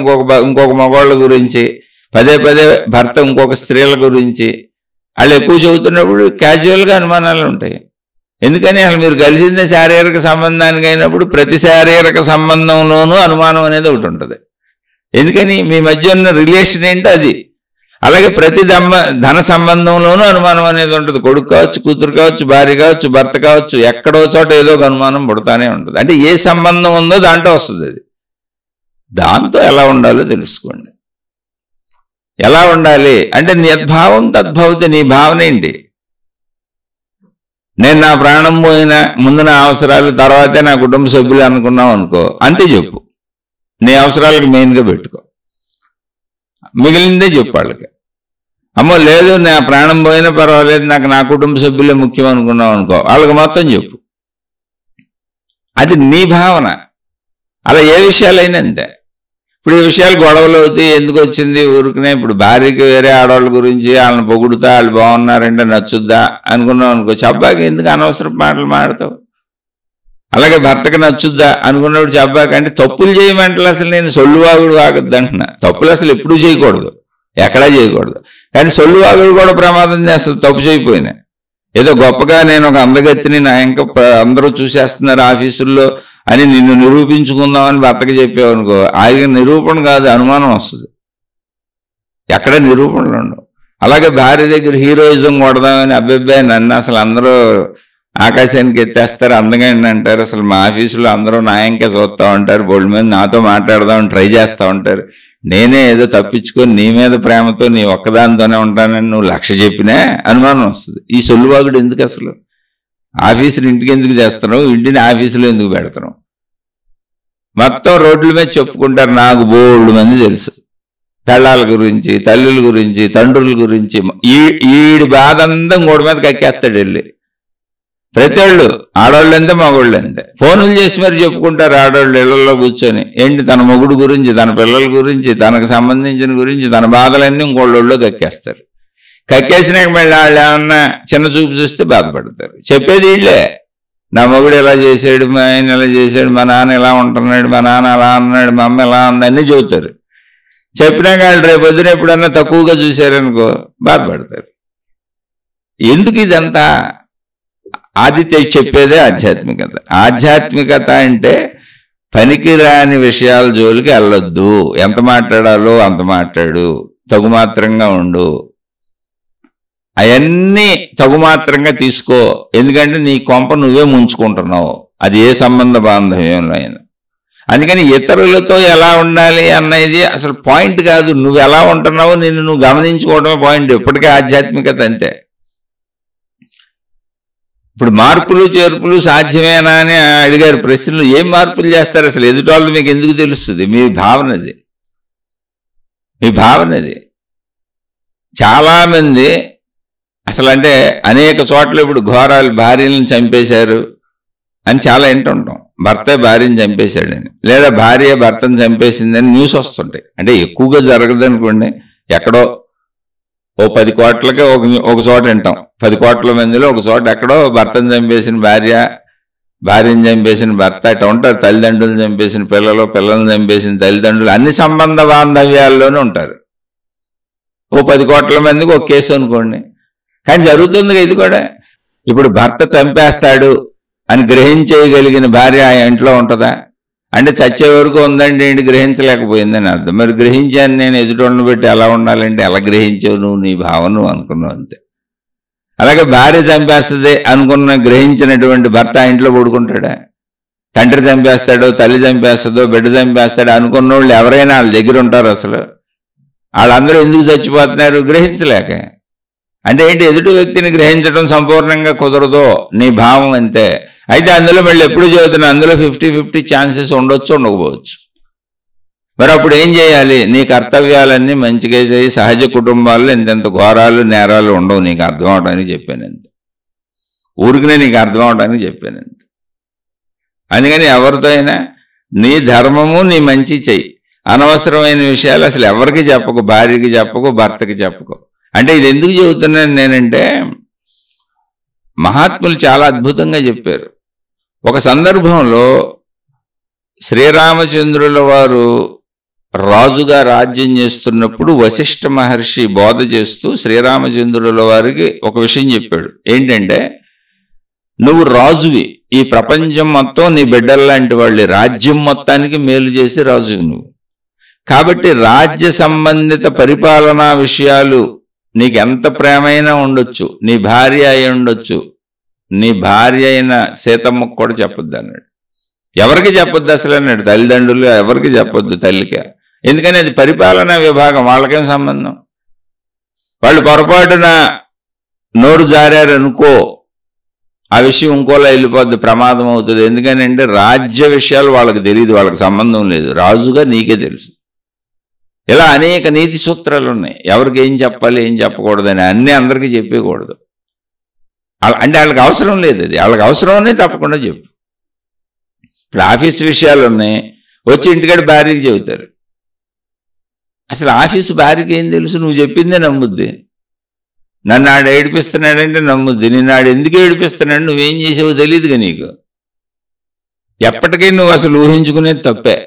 ఇంకొక మగవాళ్ళ గురించి, పదే పదే భర్త ఇంకొక స్త్రీల గురించి వాళ్ళు ఎక్కువ చెబుతున్నప్పుడు క్యాజువల్గా అనుమానాలు ఉంటాయి. ఎందుకని అసలు మీరు కలిసిందే శారీరక సంబంధానికి అయినప్పుడు ప్రతి శారీరక సంబంధంలోనూ అనుమానం అనేది ఒకటి ఉంటుంది. ఎందుకని మీ మధ్య ఉన్న రిలేషన్ ఏంటో అది. అలాగే ప్రతి ధన సంబంధంలోనూ అనుమానం అనేది ఉంటుంది. కొడుకు కావచ్చు, కూతురు కావచ్చు, భార్య కావచ్చు, భర్త కావచ్చు, ఎక్కడో చోట ఏదో ఒక అనుమానం పుడతానే ఉంటుంది. అంటే ఏ సంబంధం ఉందో దాంట్లో వస్తుంది అది. దాంతో ఎలా ఉండాలో తెలుసుకోండి. ఎలా ఉండాలి అంటే యద్భావం తద్భవతి, నీ భావన ఏంటి? నేను నా ప్రాణం పోయినా ముందు నా అవసరాలు తర్వాతే నా కుటుంబ సభ్యులు అనుకున్నావు అనుకో, అంతే చెప్పు. నీ అవసరాలకు మెయిన్గా పెట్టుకో, మిగిలిందే చెప్పు వాళ్ళకి. అమ్మో లేదు నా ప్రాణం పోయినా పర్వాలేదు, నాకు నా కుటుంబ సభ్యులే ముఖ్యం అనుకున్నావు అనుకో, వాళ్ళకి మొత్తం చెప్పు. అది నీ భావన. అలా ఏ విషయాలైనా అంతే. ఇప్పుడు ఈ విషయాలు గొడవలు అవుతాయి, ఎందుకు వచ్చింది ఊరుకునే. ఇప్పుడు భార్యకి వేరే ఆడవాళ్ళ గురించి వాళ్ళని పొగుడుతా, వాళ్ళు బాగున్నారంటే నచ్చుద్దా అనుకున్నావు అనుకో, చెప్పాక ఎందుకు అనవసరం మాటలు మాడతావు. అలాగే భర్తకు నచ్చుద్దా అనుకున్నప్పుడు చెప్పాక, అంటే తప్పులు చేయమంటే అసలు నేను సొల్లువాగుడు వాగద్దు అంటున్నా. తప్పులు అసలు ఎప్పుడూ చేయకూడదు, ఎక్కడా చేయకూడదు. కానీ సొల్లువాగుడు కూడా ప్రమాదం చేస్తుంది తప్పు చేయకపోయినా. ఏదో గొప్పగా నేను ఒక అందగత్తిని నా ఇంకా అందరూ చూసేస్తున్నారు ఆఫీసుల్లో అని నిన్ను నిరూపించుకుందామని భర్తకి చెప్పావు అనుకో, ఆయన నిరూపణ కాదు, అనుమానం వస్తుంది. ఎక్కడ నిరూపణలు ఉండవు. అలాగే భార్య దగ్గర హీరోయిజం కొడదామని, అబ్బాయి నన్ను అసలు అందరూ ఆకాశానికి ఎత్తేస్తారు, అందంగా అంటారు, అసలు మా ఆఫీసులో అందరూ నా ఇంకే చూస్తూ ఉంటారు, బోల్డ్ మీద నాతో మాట్లాడదామని ట్రై చేస్తూ ఉంటారు, నేనే ఏదో తప్పించుకొని నీ మీద ప్రేమతో నీ ఒక్కదానితోనే ఉంటానని నువ్వు లక్ష్య చెప్పినా అనుమానం వస్తుంది. ఈ సొల్లువాగుడు ఎందుకు అసలు? ఆఫీసుని ఇంటికి ఎందుకు చేస్తున్నావు, ఇంటిని ఆఫీసులో ఎందుకు పెడతావు? మొత్తం రోడ్ల మీద చెప్పుకుంటారు. నాకు బోల్డ్ మంది తెలుసు, పెళ్ళాల గురించి, తల్లుల గురించి, తండ్రుల గురించి. ఈడి బాధ అంతా గోడ మీద కక్కేస్తాడు వెళ్ళి. ప్రతి వాళ్ళు, ఆడవాళ్ళు అంతే మగవాళ్ళు అంతే, ఫోన్లు చేసి మరి చెప్పుకుంటారు ఆడవాళ్ళు ఇళ్లలో కూర్చొని. ఏంటి తన మొగుడు గురించి, తన పిల్లల గురించి, తనకు సంబంధించిన గురించి, తన బాధలన్నీ ఇంకోళ్ళలో కక్కేస్తారు. కక్కేసినాక మళ్ళీ వాళ్ళు ఏమన్నా చిన్న చూపు చూస్తే బాధపడతారు. చెప్పేది వీళ్ళే, నా మొగుడు ఎలా చేశాడు, మా ఆయన ఎలా చేశాడు, మా నాన్న ఎలా ఉంటున్నాడు, మా నాన్న అలా అన్నాడు, మా అమ్మ ఎలా ఉంది అన్నీ చెబుతారు. చెప్పినాక వాళ్ళు రేపు పొద్దున ఎప్పుడన్నా తక్కువగా చూశారనుకో బాధపడతారు. ఎందుకు ఇదంతా? అది చెప్పేదే ఆధ్యాత్మికత. ఆధ్యాత్మికత అంటే పనికిరాని విషయాల జోలికి వెళ్ళొద్దు, ఎంత మాట్లాడాలో అంత మాట్లాడు, తగుమాత్రంగా ఉండు, అవన్నీ తగుమాత్రంగా తీసుకో. ఎందుకంటే నీ కొంప నువ్వే ముంచుకుంటున్నావు, అది ఏ సంబంధ బాంధవ్యంలో అయినా. అందుకని ఇతరులతో ఎలా ఉండాలి అన్నది అసలు పాయింట్ కాదు, నువ్వు ఎలా ఉంటున్నావో నిన్ను నువ్వు గమనించుకోవడమే పాయింట్. ఇప్పటికే ఆధ్యాత్మికత అంతే. ఇప్పుడు మార్పులు చేర్పులు సాధ్యమేనా అని అడిగారు ప్రశ్నలు. ఏం మార్పులు చేస్తారు అసలు? ఎదుటోళ్ళు మీకు ఎందుకు తెలుస్తుంది? మీ భావనది, మీ భావనది. చాలామంది అసలు అంటే అనేక చోట్ల ఇప్పుడు ఘోరాలు, భార్యలను చంపేశారు అని చాలా వింటుంటాం. భర్త భార్యను చంపేశాడని, లేదా భార్య భర్తను చంపేసిందని న్యూస్ వస్తుంటాయి. అంటే ఎక్కువగా జరగదనుకోండి, ఎక్కడో ఓ 10 కోట్లకే ఒక చోట వింటాం. 10 కోట్ల మందిలో ఒక చోట ఎక్కడో భర్తను చంపేసిన భార్య, భార్యను చంపేసిన భర్త, ఇట్లా ఉంటారు. తల్లిదండ్రులను చంపేసిన పిల్లలు, పిల్లలను చంపేసిన తల్లిదండ్రులు, అన్ని సంబంధ బాంధవ్యాల్లోనే ఉంటారు. ఓ 10 కోట్ల మందికి ఒక కేసు అనుకోండి. కానీ జరుగుతుంది ఇది కూడా. ఇప్పుడు భర్త చంపేస్తాడు అని గ్రహించేయగలిగిన భార్య ఆ ఇంట్లో ఉంటుందా? అంటే చచ్చే వరకు ఉందండి, ఏంటి గ్రహించలేకపోయిందని అర్థం. మరి గ్రహించాను నేను, ఎదుటోళ్ళని పెట్టి ఎలా ఉండాలంటే ఎలా గ్రహించావు నువ్వు, నీ భావన నువ్వు అనుకున్నావు అంతే. అలాగే భార్య చంపేస్తుంది అనుకున్న గ్రహించినటువంటి భర్త ఆ ఇంట్లో పడుకుంటాడా? తండ్రి చంపేస్తాడో, తల్లి చంపేస్తుందో, బిడ్డ చంపేస్తాడో అనుకున్న వాళ్ళు ఎవరైనా వాళ్ళ దగ్గర ఉంటారు? అసలు వాళ్ళందరూ ఎందుకు చచ్చిపోతున్నారు? గ్రహించలేక. అంటే ఏంటి? ఎదుటి వ్యక్తిని గ్రహించడం సంపూర్ణంగా కుదరదో, నీ భావం అంతే. అయితే అందులో మళ్ళీ ఎప్పుడు చదువుతున్నా, అందులో 50-50 ఛాన్సెస్ ఉండొచ్చు, ఉండకపోవచ్చు. మరి అప్పుడు ఏం చేయాలి? నీ కర్తవ్యాలన్నీ మంచిగా చేయి. సహజ కుటుంబాల్లో ఇంతెంత ఘోరాలు, నేరాలు ఉండవు. నీకు అర్థం అవడానికి చెప్పానంత, ఊరికినే నీకు అర్థం అవడానికి చెప్పానంత. అందుకని ఎవరితో అయినా నీ ధర్మము, నీ మంచి చెయ్యి. అనవసరమైన విషయాలు అసలు ఎవరికి చెప్పకు, భార్యకి చెప్పకు, భర్తకి చెప్పకు. అంటే ఇది ఎందుకు చెబుతున్నాను నేనంటే, మహాత్ములు చాలా అద్భుతంగా చెప్పారు. ఒక సందర్భంలో శ్రీరామచంద్రుల వారు రాజుగా రాజ్యం చేస్తున్నప్పుడు వశిష్ఠ మహర్షి బోధ చేస్తూ శ్రీరామచంద్రుల వారికి ఒక విషయం చెప్పాడు. ఏంటంటే, నువ్వు రాజువి, ఈ ప్రపంచం మొత్తం నీ బిడ్డల్లాంటి వాళ్ళే, రాజ్యం మొత్తానికి మేలు చేసి రాజువి నువ్వు. కాబట్టి రాజ్య సంబంధిత పరిపాలనా విషయాలు నీకు ఎంత ప్రేమైనా ఉండొచ్చు, నీ భార్య అయి ఉండొచ్చు, నీ భార్య అయిన సీతమ్మకు కూడా చెప్పొద్దు అన్నాడు. ఎవరికి చెప్పొద్దు అసలు అన్నాడు. తల్లిదండ్రులు ఎవరికి చెప్పొద్దు, తల్లికి. ఎందుకని అది పరిపాలనా విభాగం, వాళ్ళకేం సంబంధం? వాళ్ళు పొరపాటున నోరు జారారనుకో, ఆ విషయం ఇంకోలా వెళ్ళిపోద్ది, ప్రమాదం అవుతుంది. ఎందుకనంటే రాజ్య విషయాలు వాళ్ళకి తెలియదు, వాళ్ళకి సంబంధం లేదు, రాజుగా నీకే తెలుసు. ఇలా అనేక నీతి సూత్రాలు ఉన్నాయి, ఎవరికి ఏం చెప్పాలి ఏం చెప్పకూడదని. అన్నీ అందరికీ చెప్పకూడదు, అంటే వాళ్ళకి అవసరం లేదు. అది వాళ్ళకి అవసరం ఉన్నాయి, తప్పకుండా చెప్పు. ఇప్పుడు ఆఫీస్ విషయాలు ఉన్నాయి, వచ్చి ఇంటికాడ భార్యకి చెబుతారు. అసలు ఆఫీసు భార్యకి ఏం తెలుసు? నువ్వు చెప్పిందే నమ్ముద్ది. నన్ను ఆడు ఏడిపిస్తున్నాడంటే నమ్ముద్ది. నిన్ను ఆడు ఎందుకు ఏడిపిస్తున్నాడు, నువ్వేం చేసావో తెలియదుగా నీకు. ఎప్పటికీ నువ్వు అసలు ఊహించుకునేది తప్పే.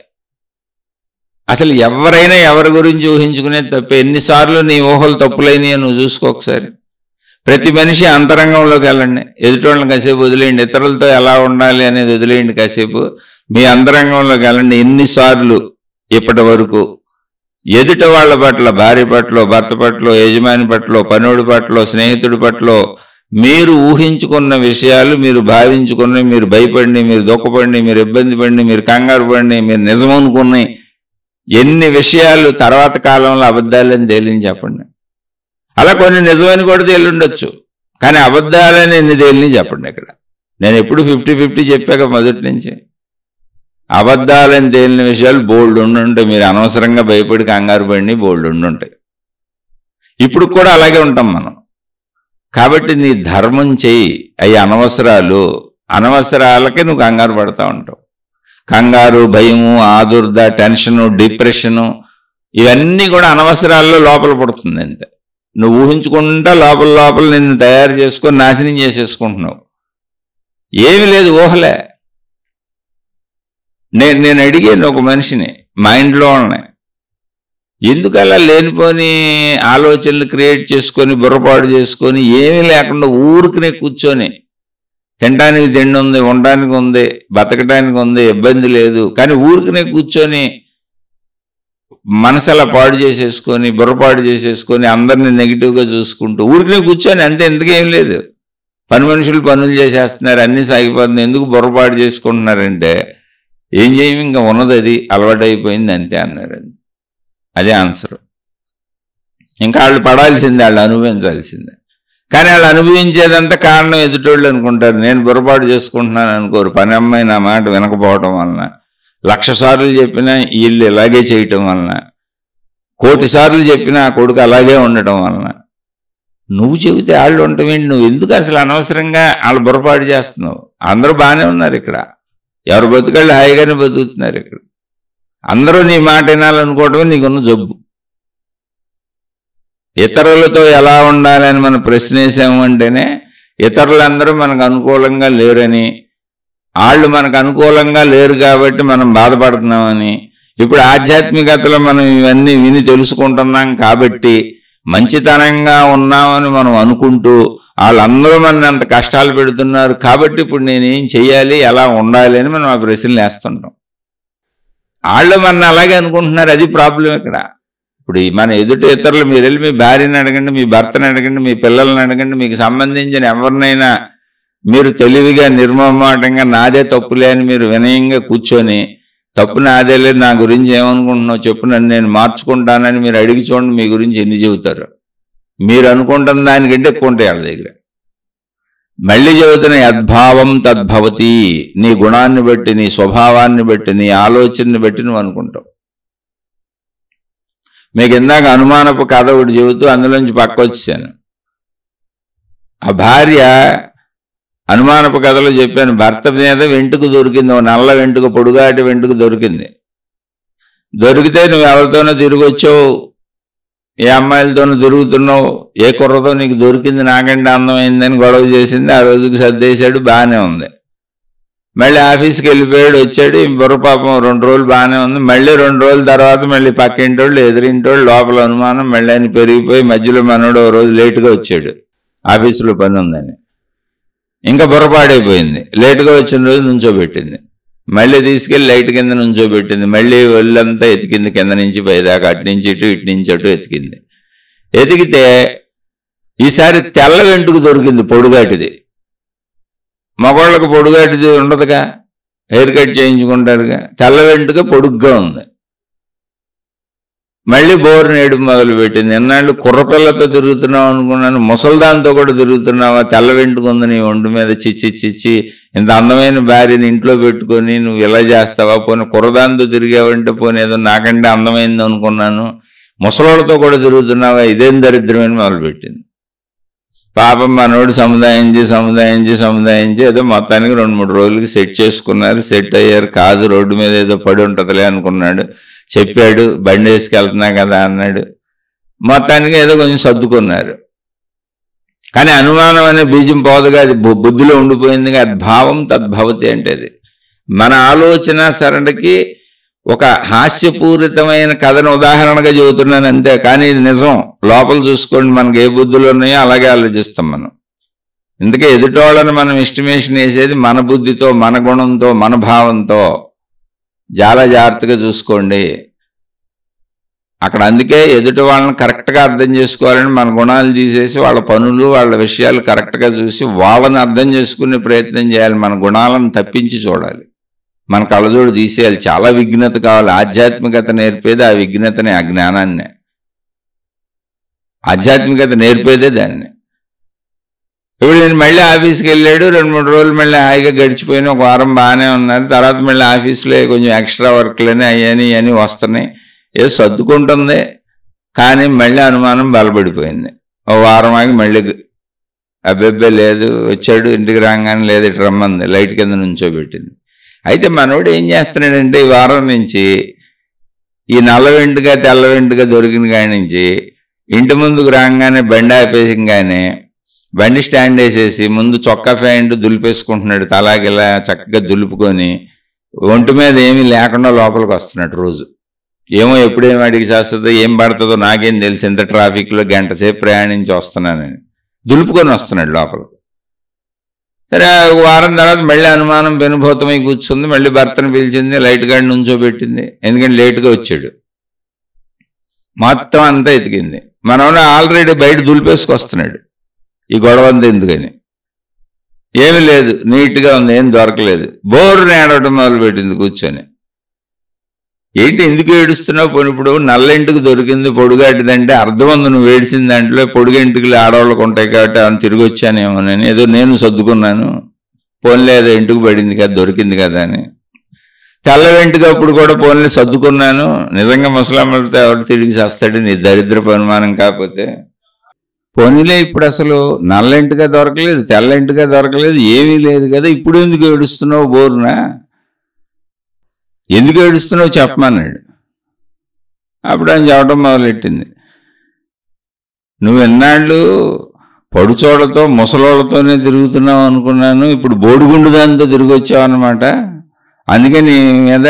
అసలు ఎవరైనా ఎవరి గురించి ఊహించుకునేది తప్పే. ఎన్నిసార్లు నీ ఊహలు తప్పులైనయో నువ్వు చూసుకో ఒకసారి. ప్రతి మనిషి అంతరంగంలోకి వెళ్ళండి, ఎదుటోళ్ళని కాసేపు వదిలేయండి, ఇతరులతో ఎలా ఉండాలి అనేది వదిలేయండి, కాసేపు మీ అంతరంగంలోకి వెళ్ళండి. ఎన్నిసార్లు ఇప్పటి వరకు ఎదుట వాళ్ళ పట్ల, భార్య పట్ల, భర్త పట్ల, యజమాని పట్ల, పనుడి పట్ల, స్నేహితుడి పట్ల మీరు ఊహించుకున్న విషయాలు, మీరు భావించుకుని, మీరు భయపడి, మీరు దుఃఖపడి, మీరు ఇబ్బంది పడి, మీరు కంగారు పడి, మీరు నిజం అనుకుని ఎన్ని విషయాలు తర్వాత కాలంలో అబద్ధాలని తేలిని చెప్పండి. అలా కొన్ని నిజమని కూడా తేలిండొచ్చు, కానీ అబద్ధాలని ఎన్ని తేలిని చెప్పండి. ఇక్కడ నేను ఎప్పుడు 50-50 చెప్పాక మొదటి నుంచి. అబద్ధాలని తేలిన విషయాలు బోల్డ్ ఉండుంటాయి. మీరు అనవసరంగా భయపడి కంగారు పడి బోల్డ్ ఉండుంటాయి. ఇప్పుడు కూడా అలాగే ఉంటాం మనం. కాబట్టి నీ ధర్మం చెయ్యి. అవి అనవసరాలు, అనవసరాలకే నువ్వు కంగారు పడతా ఉంటావు. కంగారు, భయము, ఆదుర్ద, టెన్షను, డిప్రెషను ఇవన్నీ కూడా అనవసరాల్లో లోపల పడుతుంది. అంతే. నువ్వు ఊహించుకుంటా లోపల లోపల నిన్ను తయారు చేసుకొని నాశనం చేసేసుకుంటున్నావు. ఏమి లేదు, ఊహలే. నేను అడిగాను ఒక మనిషిని, మా ఇంట్లో ఉన్నాయి, ఎందుకు అలా లేనిపోని ఆలోచనలు క్రియేట్ చేసుకొని బుర్రపాటు చేసుకొని ఏమీ లేకుండా ఊరికినే కూర్చొని, తినడానికి తిండి ఉంది, ఉండడానికి ఉంది, బతకడానికి ఉంది, ఇబ్బంది లేదు, కానీ ఊరికినే కూర్చొని మనసు అలా పాడు చేసేసుకొని, బుర్రపాటు చేసేసుకొని, అందరినీ నెగిటివ్గా చూసుకుంటూ ఊరికినే కూర్చొని అంతే. ఎందుకేం లేదు, పని మనుషులు పనులు చేసేస్తున్నారు, అన్నీ సాగిపోతుంది, ఎందుకు బుర్రపాటు చేసుకుంటున్నారంటే ఏం చేయము, ఇంకా ఉన్నది అది అలవాటు అయిపోయింది అంతే అన్నారు. అదే ఆన్సర్. ఇంకా వాళ్ళు పడాల్సిందే, వాళ్ళు అనుభవించాల్సిందే. కానీ వాళ్ళు అనుభవించేదంతా కారణం ఎదుటోళ్ళు అనుకుంటారు. నేను బుర్రపాటు చేసుకుంటున్నాను అనుకోరు. పని అమ్మాయి నా మాట వినకపోవటం వలన, 1,00,000 సార్లు చెప్పినా వీళ్ళు ఇలాగే చేయటం వలన, 1,000,000 సార్లు చెప్పినా ఆ కొడుకు అలాగే ఉండటం వలన, నువ్వు చెబితే వాళ్ళు ఉండటమేంటి? నువ్వు ఎందుకు అసలు అనవసరంగా వాళ్ళు బుర్రపాటు చేస్తున్నావు? అందరూ బాగానే ఉన్నారు ఇక్కడ, ఎవరు బతుకాళ్ళు హాయిగానే బతుకుతున్నారు ఇక్కడ. అందరూ నీ మాట వినాలనుకోవటమే నీకున్న జబ్బు. ఇతరులతో ఎలా ఉండాలని మనం ప్రశ్నేసాము అంటేనే ఇతరులందరూ మనకు అనుకూలంగా లేరని, వాళ్ళు మనకు అనుకూలంగా లేరు కాబట్టి మనం బాధపడుతున్నామని, ఇప్పుడు ఆధ్యాత్మికతలో మనం ఇవన్నీ విని తెలుసుకుంటున్నాం కాబట్టి మంచితనంగా ఉన్నామని మనం అనుకుంటూ వాళ్ళందరూ మన అంత కష్టాలు పెడుతున్నారు కాబట్టి ఇప్పుడు నేనేం చెయ్యాలి, ఎలా ఉండాలి అని మనం ఆ ప్రశ్నలు వేస్తుంటాం. వాళ్ళు మన అలాగే అనుకుంటున్నారు, అది ప్రాబ్లం ఇక్కడ. ఇప్పుడు మన ఎదుటి ఇతరులు, మీరు వెళ్ళి మీ భార్యని అడగండి, మీ భర్తని అడగండి, మీ పిల్లల్ని అడగండి, మీకు సంబంధించిన ఎవరినైనా మీరు తెలివిగా నిర్మమాటంగా నాదే తప్పులే అని మీరు వినయంగా కూర్చొని, తప్పు నాదే లేదు, నా గురించి ఏమనుకుంటున్నావు చెప్పు, నన్ను నేను మార్చుకుంటానని మీరు అడిగి చూడండి, మీ గురించి ఎన్ని చెబుతారు. మీరు అనుకుంటున్న దానికంటే ఎక్కువ ఉంటాయి వాళ్ళ దగ్గర. మళ్ళీ చెబుతున్న యద్భావం తద్భవతి. నీ గుణాన్ని బట్టి, నీ స్వభావాన్ని బట్టి, నీ ఆలోచనని బట్టి నువ్వు అనుకుంటావు. మీకు ఇందాక అనుమానపు కథ ఒకటి చెబుతూ అందులోంచి పక్కొచ్చాను. ఆ భార్య అనుమానపు కథలో చెప్పాను, భర్త మీద వెంట్రుక దొరికింది, ఓ నల్ల వెంట్రుక, పొడుగాటి వెంట్రుక దొరికింది. దొరికితే నువ్వు ఎవరితోనో తిరిగి వచ్చావు, ఏ అమ్మాయిలతోనూ దొరుకుతున్నావు, ఏ కుర్రతో నీకు దొరికింది, నాకంటే అందమైందని గొడవ చేసింది. ఆ రోజుకి సర్దేశాడు, బాగానే ఉంది. మళ్ళీ ఆఫీస్కి వెళ్ళిపోయాడు, వచ్చాడు, బుర్రపాపం 2 రోజులు బాగానే ఉంది. మళ్ళీ 2 రోజుల తర్వాత మళ్ళీ పక్కింటోళ్ళు, ఎదురింటోళ్ళు, లోపల అనుమానం మళ్ళీ అని పెరిగిపోయి మధ్యలో మనోడు 1 రోజు లేటుగా వచ్చాడు, ఆఫీసులో పని ఉందని. ఇంకా బుర్రపాడైపోయింది. లేటుగా వచ్చిన రోజు నుంచోబెట్టింది, మళ్ళీ తీసుకెళ్ళి లైట్ కింద నుంచోబెట్టింది, మళ్ళీ ఒళ్ళంతా ఎతికింది, కింద నుంచి పైదాకా, అటు నుంచి ఇటు, ఇటు నుంచి అటు ఎతికింది. ఎతికితే ఈసారి తెల్ల వెంట్రుక దొరికింది, పొడుగాటిది. మగవాళ్ళకు పొడుగాటిది ఉండదుగా, హెయిర్ కట్ చేయించుకుంటారుగా, తెల్ల వెంట్రుక పొడుగ్గా ఉంది. మళ్ళీ బోరుని ఏడుపు మొదలుపెట్టింది. ఎన్నాళ్ళు కుర్రపిల్లతో తిరుగుతున్నావు అనుకున్నాను, ముసల్దాంతో కూడా తిరుగుతున్నావా, తెల్ల వెంటుకుంది నీ ఒంటి మీద, చిచ్చి ఇంత అందమైన భార్యని ఇంట్లో పెట్టుకొని నువ్వు ఇలా చేస్తావా, పోనీ కుర్రదాంతో తిరిగావంటే పోనీ ఏదో నాకంటే అందమైంది అనుకున్నాను, ముసలోళ్ళతో కూడా తిరుగుతున్నావా, ఇదేం దరిద్రమని మొదలుపెట్టింది. పాపం మనోడు సముదాయించి ఏదో మొత్తానికి 2-3 రోజులకి సెట్ చేసుకున్నారు, సెట్ అయ్యారు. కాదు రోడ్డు మీద ఏదో పడి ఉంటుందిలే అనుకున్నాడు, చెప్పాడు, బండి వేసుకెళ్తున్నా కదా అన్నాడు. మొత్తానికి ఏదో కొంచెం సర్దుకున్నారు. కానీ అనుమానం అనే బీజం పోదుగా, అది బుద్ధిలో ఉండిపోయింది. అది భావం తద్భవతి అంటే అది మన ఆలోచన సరళికి ఒక హాస్యపూరితమైన కథను ఉదాహరణగా చెబుతున్నాను అంతే, కానీ ఇది నిజం. లోపల చూసుకోండి, మనకి ఏ బుద్ధులు ఉన్నాయో అలాగే ఆలోచిస్తాం మనం. అందుకే ఎదుటోళ్ళని మనం ఎస్టిమేషన్ వేసేది మన బుద్ధితో, మన గుణంతో, మన భావంతో. చాలా జాగ్రత్తగా చూసుకోండి అక్కడ. అందుకే ఎదుటి వాళ్ళని కరెక్ట్గా అర్థం చేసుకోవాలని మన గుణాలు తీసేసి వాళ్ళ పనులు, వాళ్ళ విషయాలు కరెక్ట్గా చూసి వాళ్ళని అర్థం చేసుకునే ప్రయత్నం చేయాలి. మన గుణాలను తప్పించి చూడాలి, మన కళ్ళజోడు తీసేయాలి. చాలా విఘ్నత కావాలి. ఆధ్యాత్మికత నేర్పేది ఆ విఘ్నతనే, ఆ జ్ఞానాన్నే. ఆధ్యాత్మికత నేర్పేదే దాన్ని. ఇప్పుడు నేను మళ్ళీ ఆఫీస్కి వెళ్ళాడు, 2-3 రోజులు మళ్ళీ హాయిగా గడిచిపోయిన, 1 వారం బాగానే ఉన్నారు. తర్వాత మళ్ళీ ఆఫీస్లో కొంచెం ఎక్స్ట్రా వర్క్లని అయ్యని వస్తున్నాయి, ఏదో సర్దుకుంటుంది. కానీ మళ్ళీ అనుమానం బలపడిపోయింది. 1 వారం ఆగి మళ్ళీ అబ్బెబ్బే లేదు, వచ్చాడు, ఇంటికి రాగానే లేదు, ఇటు రమ్మంది, లైట్ కింద నుంచోబెట్టింది. అయితే మనోడు ఏం చేస్తున్నాడంటే ఈ వారం నుంచి ఈ నల్ల వెంటుగా తెల్ల వెంటుగా దొరికిన కాడి నుంచి ఇంటి ముందుకు రాగానే బండి ఆపేసిగానే బండి స్టాండ్ వేసేసి ముందు చొక్కా ప్యాంటు దులిపేసుకుంటున్నాడు. తలాగిలా చక్కగా దులుపుకొని ఒంటి మీద ఏమీ లేకుండా లోపలికి వస్తున్నాడు రోజు. ఏమో ఎప్పుడేమి అడిగి చేస్తుందో, ఏం పడుతుందో నాకేం తెలిసి, ఇంత ట్రాఫిక్లో 1 గంట సేపు ప్రయాణించి వస్తున్నానని దులుపుకొని వస్తున్నాడు లోపలికి. సరే 1 వారం తర్వాత మళ్ళీ అనుమానం పెనుభూతమై కూర్చుంది. మళ్ళీ భర్తను పిలిచింది, లైట్ గార్డ్ నుంచోబెట్టింది, ఎందుకంటే లేటుగా వచ్చాడు. మొత్తం అంతా ఎతికింది. మనోడు ఆల్రెడీ బయట దులిపేసుకొస్తున్నాడు. ఈ గొడవ అంతా ఎందుకని, ఏమీ లేదు, నీట్గా ఉంది, ఏం దొరకలేదు. బోరుని ఏడవటం మొదలుపెట్టింది కూర్చొని. ఏంటి ఎందుకు ఏడుస్తున్నావు, పోనీ ఇప్పుడు నల్లెంటుకు దొరికింది, పొడుగాటిదంటే అర్థం ఉంది, నువ్వు ఏడిసిన దాంట్లో పొడుగెంటుకులు ఆడవాళ్ళకు ఉంటాయి కాబట్టి అని తిరిగి వచ్చానేమోనని, ఏదో నేను సర్దుకున్నాను, పోన్లే ఏదో ఇంటికి పడింది కదా, దొరికింది కదా అని. తెల్ల వెంటుకు అప్పుడు కూడా పోన్లే సర్దుకున్నాను. నిజంగా ముసలామ్మలతో ఎవరు తిరిగి చేస్తాడు, నీ దరిద్రపు అనుమానం కాకపోతే. పోనీలే ఇప్పుడు అసలు నల్లెంటుగా దొరకలేదు, తెల్లెంటుగా దొరకలేదు, ఏమీ లేదు కదా, ఇప్పుడు ఎందుకు ఏడుస్తున్నావు బోరునా, ఎందుకు ఏడుస్తున్నావు చెప్పమన్నాడు. అప్పుడు ఆయన చెప్పడం మొదలెట్టింది, నువ్వు ఎన్నాళ్ళు పడుచోళ్ళతో ముసలోళ్ళతోనే తిరుగుతున్నావు అనుకున్నాను, ఇప్పుడు బోడిగుండు దానితో తిరిగి వచ్చావు అన్నమాట. అందుకే నీ మీద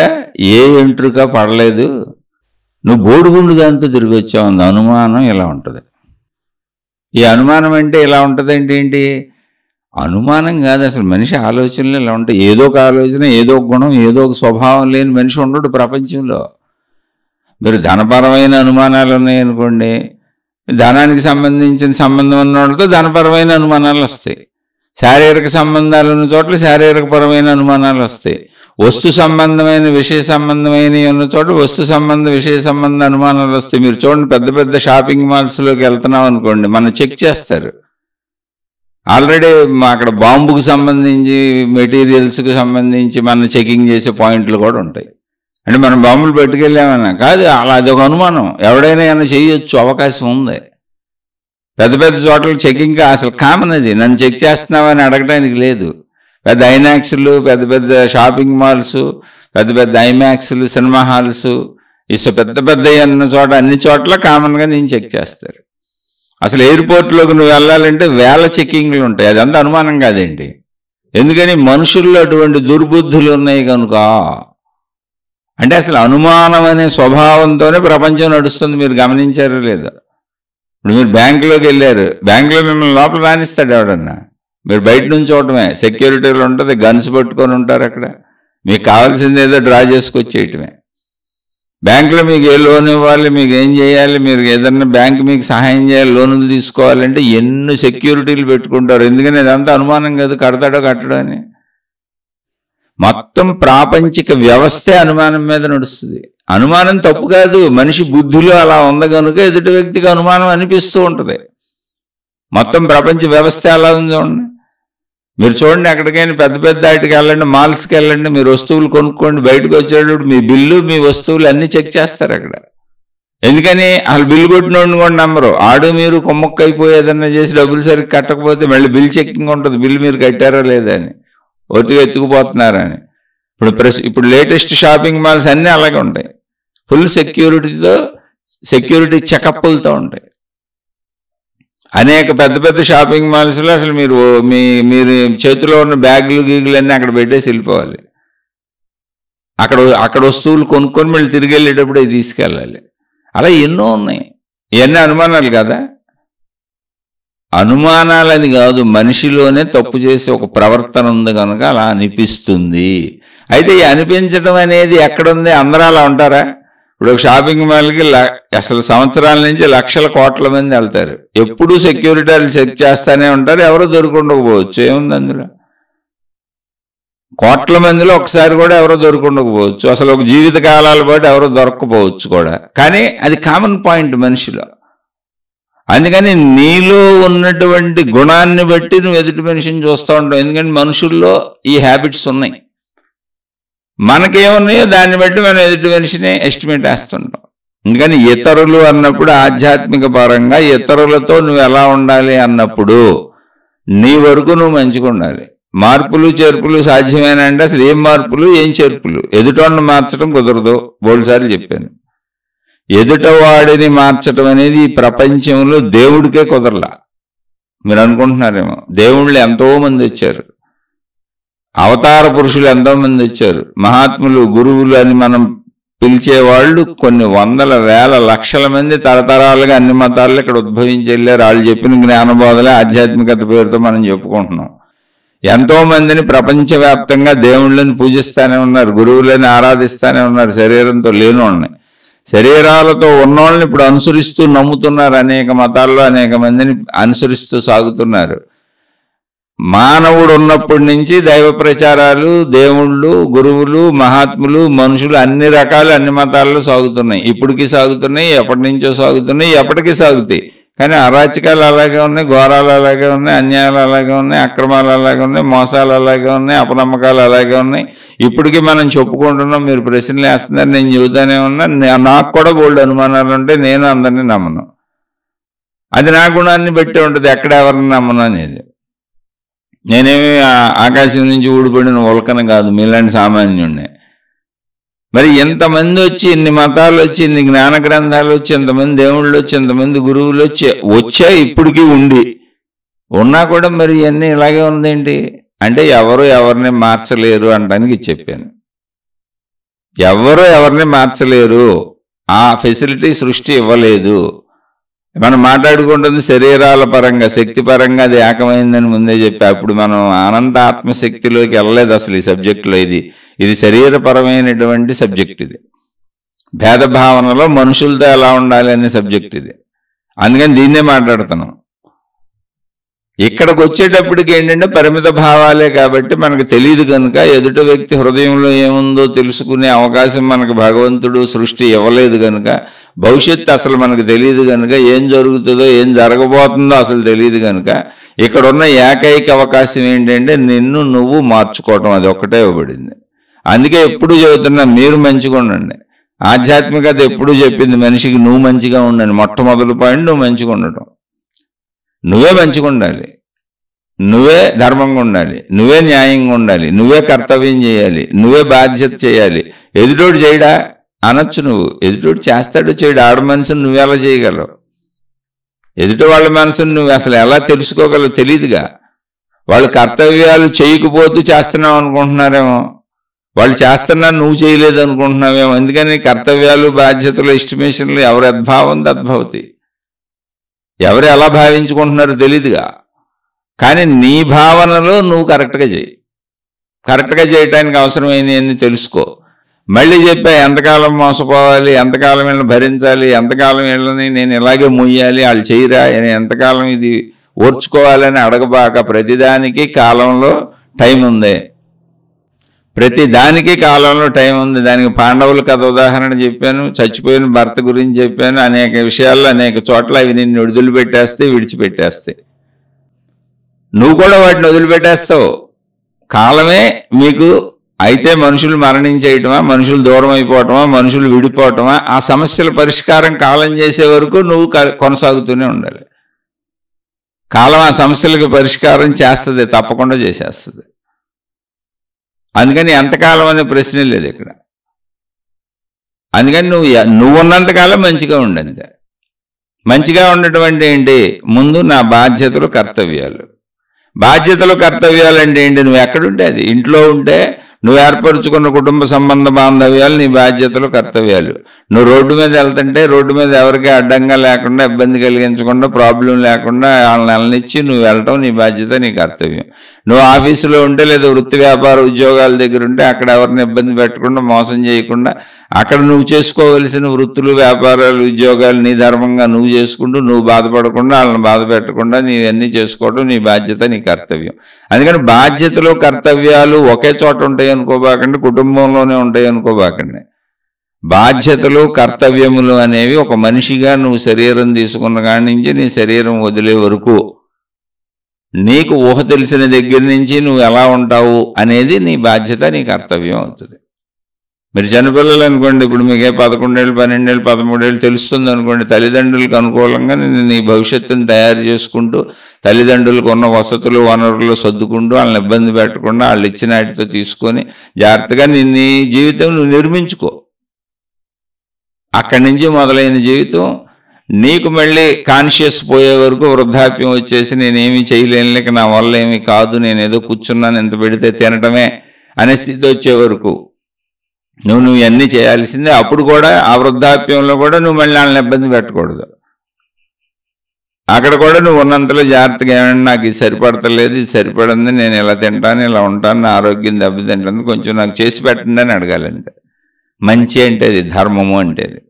ఏ ఎంట్రుక పడలేదు, నువ్వు బోడిగుండు దానితో తిరిగి వచ్చావు అంది. అనుమానం ఇలా ఉంటుంది. ఈ అనుమానం అంటే ఇలా ఉంటుంది అంటే ఏంటి, అనుమానం కాదు అసలు, మనిషి ఆలోచనలు ఇలా ఉంటాయి. ఏదో ఒక ఆలోచన, ఏదో ఒక గుణం, ఏదో ఒక స్వభావం లేని మనిషి ఉండడు ప్రపంచంలో. మీరు ధనపరమైన అనుమానాలు ఉన్నాయనుకోండి, ధనానికి సంబంధించిన సంబంధం ఉన్న వాళ్ళతో ధనపరమైన అనుమానాలు వస్తాయి. శారీరక సంబంధాలు ఉన్న చోట్ల శారీరకపరమైన అనుమానాలు వస్తాయి. వస్తు సంబంధమైన విషయ సంబంధమైన ఉన్న చోట వస్తు సంబంధ విషయ సంబంధ అనుమానాలు వస్తాయి. మీరు చూడండి, పెద్ద పెద్ద షాపింగ్ మాల్స్లోకి వెళ్తున్నాం అనుకోండి, మనం చెక్ చేస్తారు. ఆల్రెడీ అక్కడ బాంబుకు సంబంధించి, మెటీరియల్స్కి సంబంధించి మన చెకింగ్ చేసే పాయింట్లు కూడా ఉంటాయి. అంటే మనం బాంబులు పెట్టుకెళ్ళామన్నా కాదు, అలా అదొక అనుమానం. ఎవడైనా ఏమైనా చేయొచ్చు, అవకాశం ఉంది. పెద్ద పెద్ద చోట్ల చెకింగ్ అసలు కామన్, అది నన్ను చెక్ చేస్తున్నావని అడగడానికి లేదు. పెద్ద ఐనాక్స్లు, పెద్ద పెద్ద షాపింగ్ మాల్స్, పెద్ద పెద్ద ఐమాక్స్లు, సినిమా హాల్స్, పెద్ద పెద్ద అన్న చోట అన్ని చోట్ల కామన్గా నేను చెక్ చేస్తారు. అసలు ఎయిర్పోర్ట్లోకి నువ్వు వెళ్ళాలంటే వేల చెక్కింగ్లు ఉంటాయి. అదంతా అనుమానం కాదండి. ఎందుకని మనుషుల్లో అటువంటి దుర్బుద్ధులు ఉన్నాయి కనుక. అంటే అసలు అనుమానం అనే స్వభావంతోనే ప్రపంచం నడుస్తుంది. మీరు గమనించారో లేదా? ఇప్పుడు మీరు బ్యాంకులోకి వెళ్ళారు, బ్యాంకులో మిమ్మల్ని లోపల రానిస్తాడు ఎవడన్నా, మీరు బయట నుంచి చూడటమే. సెక్యూరిటీలు ఉంటుంది, గన్స్ పట్టుకొని ఉంటారు అక్కడ. మీకు కావాల్సింది ఏదో డ్రా చేసుకొచ్చేయటమే. బ్యాంకులో మీకు ఏ లోన్ ఇవ్వాలి, మీకు ఏం చేయాలి, మీరు ఏదన్నా బ్యాంకు మీకు సహాయం చేయాలి, లోన్లు తీసుకోవాలంటే ఎన్ని సెక్యూరిటీలు పెట్టుకుంటారు. ఎందుకని అదంతా అనుమానం కాదు, కడతాడో కట్టడో అని. మొత్తం ప్రాపంచిక వ్యవస్థే అనుమానం మీద నడుస్తుంది. అనుమానం తప్పు కాదు, మనిషి బుద్ధిలో అలా ఉంది కనుక ఎదుటి వ్యక్తికి అనుమానం అనిపిస్తూ ఉంటుంది. మొత్తం ప్రపంచ వ్యవస్థ అలా ఉంది చూడండి. మీరు చూడండి, ఎక్కడికైనా పెద్ద పెద్ద వాటికి వెళ్ళండి, మాల్స్కి వెళ్ళండి, మీరు వస్తువులు కొనుక్కోండి, బయటకు వచ్చేటప్పుడు మీ బిల్లు మీ వస్తువులు అన్నీ చెక్ చేస్తారు అక్కడ. ఎందుకని వాళ్ళు బిల్లు కొట్టినోడిని కూడా నమ్మరు. ఆడు మీరు కొమ్మక్క అయిపోయి ఏదన్నా చేసి డబ్బులు సరిగ్గా కట్టకపోతే మళ్ళీ బిల్ చెక్కింగ్ ఉంటుంది, బిల్లు మీరు కట్టారో లేదా అని, ఒత్తిగా ఎత్తుకుపోతున్నారని. ఇప్పుడు లేటెస్ట్ షాపింగ్ మాల్స్ అన్నీ అలాగే ఉంటాయి, ఫుల్ సెక్యూరిటీతో, సెక్యూరిటీ చెకప్లతో ఉంటాయి. అనేక పెద్ద పెద్ద షాపింగ్ మాల్స్లో అసలు మీరు చేతిలో ఉన్న బ్యాగులు గీగులు అన్నీ అక్కడ పెట్టేసి వెళ్ళిపోవాలి. అక్కడ వస్తువులు కొనుక్కొని మళ్ళీ తిరిగి వెళ్ళేటప్పుడు ఇది తీసుకెళ్ళాలి. అలా ఎన్నో ఉన్నాయి. ఇవన్నీ అనుమానాలు కదా. అనుమానాలని కాదు, మనిషిలోనే తప్పు చేసే ఒక ప్రవర్తన ఉంది కనుక అలా అనిపిస్తుంది. అయితే ఈ అనిపించడం అనేది ఎక్కడుంది? అందరూ అలా ఉంటారా? ఇప్పుడు ఒక షాపింగ్ మాల్కి అసలు సంవత్సరాల నుంచి లక్షల కోట్ల మంది వెళ్తారు, ఎప్పుడూ సెక్యూరిటీలు చెక్ చేస్తానే ఉంటారు, ఎవరో దొరుకుండకపోవచ్చు. ఏముంది అందులో? కోట్ల మందిలో ఒకసారి కూడా ఎవరో దొరుకుండకపోవచ్చు, అసలు ఒక జీవిత కాలాల పాటు ఎవరో దొరక్కపోవచ్చు కూడా. కానీ అది కామన్ పాయింట్ మనిషిలో. అందుకని నీలో ఉన్నటువంటి గుణాన్ని బట్టి నువ్వు ఎదుటి మనిషిని చూస్తూ ఉంటావు. ఎందుకంటే మనుషుల్లో ఈ హ్యాబిట్స్ ఉన్నాయి. మనకేమున్నాయో దాన్ని బట్టి మనం ఎదుటి మనిషిని ఎస్టిమేట్ వేస్తుంటాం. అందుకని ఇతరులు అన్నప్పుడు ఆధ్యాత్మిక పరంగా ఇతరులతో నువ్వు ఎలా ఉండాలి అన్నప్పుడు నీ వరకు నువ్వు మంచిగా ఉండాలి. మార్పులు చేర్పులు సాధ్యమేనా అంటే అసలు ఏం మార్పులు ఏం చేర్పులు? ఎదుటోడిని మార్చడం కుదరదు, బోల్సార్లు చెప్పాను. ఎదుటవాడిని మార్చడం అనేది ఈ ప్రపంచంలో దేవుడికే కుదరలా. మీరు అనుకుంటున్నారేమో, దేవుళ్ళు ఎంతో మంది వచ్చారు, అవతార పురుషులు ఎంతో మంది వచ్చారు, మహాత్ములు గురువులు అని మనం పిలిచేవాళ్ళు కొన్ని వందల వేల లక్షల మంది తరతరాలుగా అన్ని మతాల్లో ఇక్కడ ఉద్భవించి వెళ్ళారు. వాళ్ళు చెప్పిన జ్ఞానబోధలే ఆధ్యాత్మికత పేరుతో మనం చెప్పుకుంటున్నాం. ఎంతో మందిని ప్రపంచవ్యాప్తంగా దేవుళ్ళని పూజిస్తానే ఉన్నారు, గురువులని ఆరాధిస్తానే ఉన్నారు, శరీరంతో లేనోళ్ళని. శరీరాలతో ఉన్నోళ్ళని ఇప్పుడు అనుసరిస్తూ నమ్ముతున్నారు. అనేక మతాల్లో అనేక మందిని అనుసరిస్తూ సాగుతున్నారు. మానవుడు ఉన్నప్పటి నుంచి దైవ ప్రచారాలు, దేవుళ్ళు, గురువులు, మహాత్ములు, మనుషులు అన్ని రకాలు అన్ని మతాల్లో సాగుతున్నాయి. ఇప్పటికీ సాగుతున్నాయి, ఎప్పటి నుంచో సాగుతున్నాయి, ఎప్పటికీ సాగుతాయి. కానీ అరాచకాలు అలాగే ఉన్నాయి, ఘోరాలు అలాగే ఉన్నాయి, అన్యాయాలు అలాగే ఉన్నాయి, అక్రమాలు అలాగే ఉన్నాయి, మోసాలు అలాగే ఉన్నాయి, అపనమ్మకాలు అలాగే ఉన్నాయి. ఇప్పటికీ మనం చెప్పుకుంటున్నాం. మీరు ప్రశ్నలు వేస్తున్నారు, నేను చెబుతానే ఉన్నా. నాకు కూడా బోల్డ్ అనుమానాలు ఉంటాయి, నేను అందరినీ నమ్మను. అది నా గుణాన్ని బట్టి ఉంటుంది, ఎక్కడ ఎవరిని నమ్మను అనేది. నేనేమి ఆకాశం నుంచి ఊడిపడిన ఉల్కన కాదు, మీలాంటి సామాన్యుడిని. మరి ఎంతమంది వచ్చి, ఇన్ని మతాలు వచ్చి, ఇన్ని జ్ఞాన గ్రంథాలు వచ్చి, ఎంతమంది దేవుళ్ళు వచ్చి, ఎంతమంది గురువులు వచ్చా ఇప్పటికీ ఉన్నా కూడా మరి ఇవన్నీ ఇలాగే ఉందేంటి అంటే ఎవరు ఎవరిని మార్చలేరు అనడానికి చెప్పాను. ఎవరు ఎవరిని మార్చలేరు, ఆ ఫెసిలిటీ సృష్టి ఇవ్వలేదు. మనం మాట్లాడుకుంటుంది శరీరాల పరంగా, శక్తి పరంగా అది ఏకమైందని ముందే చెప్పా. అప్పుడు మనం అనంత ఆత్మశక్తిలోకి వెళ్ళలేదు అసలు ఈ సబ్జెక్టులో. ఇది శరీరపరమైనటువంటి సబ్జెక్ట్. ఇది భేదభావనలో మనుషులతో ఎలా ఉండాలి అనే సబ్జెక్ట్ ఇది. అందుకని దీన్నే మాట్లాడుతున్నాం. ఇక్కడికి వచ్చేటప్పటికి ఏంటంటే పరిమిత భావాలే కాబట్టి మనకు తెలియదు కనుక ఎదుటి వ్యక్తి హృదయంలో ఏముందో తెలుసుకునే అవకాశం మనకు భగవంతుడు సృష్టి ఇవ్వలేదు కనుక, భవిష్యత్తు అసలు మనకు తెలియదు కనుక, ఏం జరుగుతుందో ఏం జరగబోతుందో అసలు తెలియదు కనుక, ఇక్కడున్న ఏకైక అవకాశం ఏంటంటే నిన్ను నువ్వు మార్చుకోవటం. అది ఒక్కటే ఇవ్వబడింది. అందుకే ఎప్పుడు చెబుతున్నా, మీరు మంచిగా ఉండండి. ఆధ్యాత్మికత ఎప్పుడు చెప్పింది మనిషికి నువ్వు మంచిగా ఉండని. మొట్టమొదటి పాయింట్ నువ్వు మంచిగా ఉండటం. నువ్వే మంచిగా ఉండాలి, నువ్వే ధర్మంగా ఉండాలి, నువ్వే న్యాయంగా ఉండాలి, నువ్వే కర్తవ్యం చేయాలి, నువ్వే బాధ్యత చేయాలి. ఎదుటోడు చేయడా అనొచ్చు నువ్వు, ఎదుటోడు చేస్తాడు చేయడు. ఆడ మనసును నువ్వెలా చేయగలవు? ఎదుటి వాళ్ళ మనసును నువ్వు అసలు ఎలా తెలుసుకోగలవు? తెలియదుగా. వాళ్ళు కర్తవ్యాలు చేయకపోతూ చేస్తున్నావు అనుకుంటున్నారేమో, వాళ్ళు చేస్తున్నా నువ్వు చేయలేదు అనుకుంటున్నావేమో. ఎందుకని కర్తవ్యాలు బాధ్యతలు ఎస్టిమేషన్లు ఎవరి అద్భావం తద్భవతి, ఎవరు ఎలా భావించుకుంటున్నారో తెలియదుగా. కానీ నీ భావనలో నువ్వు కరెక్ట్గా చేయి. కరెక్ట్గా చేయటానికి అవసరమైనవన్నీ తెలుసుకో. మళ్ళీ చెప్పా, ఎంతకాలం మోసపోవాలి, ఎంతకాలం వీళ్ళని భరించాలి, ఎంతకాలం వీళ్ళని నేను ఇలాగే మొయ్యాలి, వాళ్ళు చేయరా, ఎంతకాలం ఇది ఓర్చుకోవాలని అడగబాక. ప్రతిదానికి కాలంలో టైం ఉంది. ప్రతి దానికి కాలంలో టైం ఉంది. దానికి పాండవుల కథ ఉదాహరణ చెప్పాను, చచ్చిపోయిన భర్త గురించి చెప్పాను, అనేక విషయాల్లో అనేక చోట్ల అవి నిన్ను విడిచిపెట్టేస్తాయి. నువ్వు కూడా వాటిని వదిలిపెట్టేస్తావు. కాలమే మీకు అయితే మనుషులు మరణించేయటమా, మనుషులు దూరం అయిపోవటమా, మనుషులు విడిపోవటమా, ఆ సమస్యల పరిష్కారం కాలం చేసే వరకు నువ్వు కొనసాగుతూనే ఉండాలి. కాలం ఆ సమస్యలకు పరిష్కారం చేస్తుంది, తప్పకుండా చేసేస్తుంది. అందుకని ఎంతకాలం అనే ప్రశ్నే లేదు ఇక్కడ. అందుకని నువ్వు ఉన్నంతకాలం మంచిగా ఉండంతే. మంచిగా ఉండటం అంటే ఏంటి? ముందు నా బాధ్యతలు కర్తవ్యాలు. బాధ్యతలు కర్తవ్యాలు అంటే ఏంటి? నువ్వు ఎక్కడుంటే అది. ఇంట్లో ఉంటే నువ్వు ఏర్పరచుకున్న కుటుంబ సంబంధ బాంధవ్యాలు నీ బాధ్యతలు కర్తవ్యాలు. నువ్వు రోడ్డు మీద వెళ్తుంటే రోడ్డు మీద ఎవరికి అడ్డంగా లేకుండా, ఇబ్బంది కలిగించకుండా, ప్రాబ్లం లేకుండా వాళ్ళని వెళ్ళనిచ్చి నువ్వు వెళ్ళటం నీ బాధ్యత, నీ కర్తవ్యం. నువ్వు ఆఫీసులో ఉంటే లేదా వృత్తి వ్యాపార ఉద్యోగాల దగ్గర ఉంటే అక్కడ ఎవరిని ఇబ్బంది పెట్టకుండా, మోసం చేయకుండా, అక్కడ నువ్వు చేసుకోవలసిన వృత్తులు, వ్యాపారాలు, ఉద్యోగాలు నీ ధర్మంగా నువ్వు చేసుకుంటూ, నువ్వు బాధపడకుండా, వాళ్ళని బాధ పెట్టకుండా నీవన్నీ చేసుకోవడం నీ బాధ్యత, నీ కర్తవ్యం. అందుకని బాధ్యతలు కర్తవ్యాలు ఒకే చోట ఉంటాయి అనుకోబాకండి, కుటుంబంలోనే ఉంటాయి అనుకోబాకండి. బాధ్యతలు కర్తవ్యములు అనేవి ఒక మనిషిగా నువ్వు శరీరం తీసుకున్న కాడి నుంచి నీ శరీరం వదిలే వరకు, నీకు ఊహ తెలిసిన దగ్గర నుంచి నువ్వు ఎలా ఉంటావు అనేది నీ బాధ్యత, నీ కర్తవ్యం అవుతుంది. మీరు చిన్నపిల్లలు అనుకోండి, ఇప్పుడు మీకే 11 ఏళ్ళు, 12 ఏళ్ళు, 13 ఏళ్ళు తెలుస్తుంది అనుకోండి, తల్లిదండ్రులకు అనుకూలంగా నీ భవిష్యత్తుని తయారు చేసుకుంటూ, తల్లిదండ్రులకు ఉన్న వసతులు వనరులు సర్దుకుంటూ, వాళ్ళని ఇబ్బంది పెట్టకుండా, వాళ్ళు ఇచ్చిన వాటితో తీసుకొని జాగ్రత్తగా నీ జీవితం నువ్వు నిర్మించుకో. అక్కడి నుంచి మొదలైన జీవితం నీకు మళ్ళీ కాన్షియస్ పోయే వరకు, వృద్ధాప్యం వచ్చేసి నేనేమీ చేయలేను, లేక నా వల్ల ఏమీ కాదు, నేను ఏదో కూర్చున్నాను, ఎంత పెడితే తినటమే అనే స్థితి వచ్చే వరకు నువ్వు ఇవన్నీ చేయాల్సిందే. అప్పుడు కూడా ఆ వృద్ధాప్యంలో కూడా నువ్వు మళ్ళీ వాళ్ళని ఇబ్బంది పెట్టకూడదు. అక్కడ కూడా నువ్వు ఉన్నంతలో జాగ్రత్తగా ఏమైనా నాకు ఇది సరిపడతలేదు, ఇది సరిపడింది, నేను ఇలా తింటాను, ఇలా ఉంటాను, నా ఆరోగ్యం దెబ్బతింటుంది, కొంచెం నాకు చేసి పెట్టండి అని అడగాలంటే. మంచి అంటే అది, ధర్మము అంటే అది.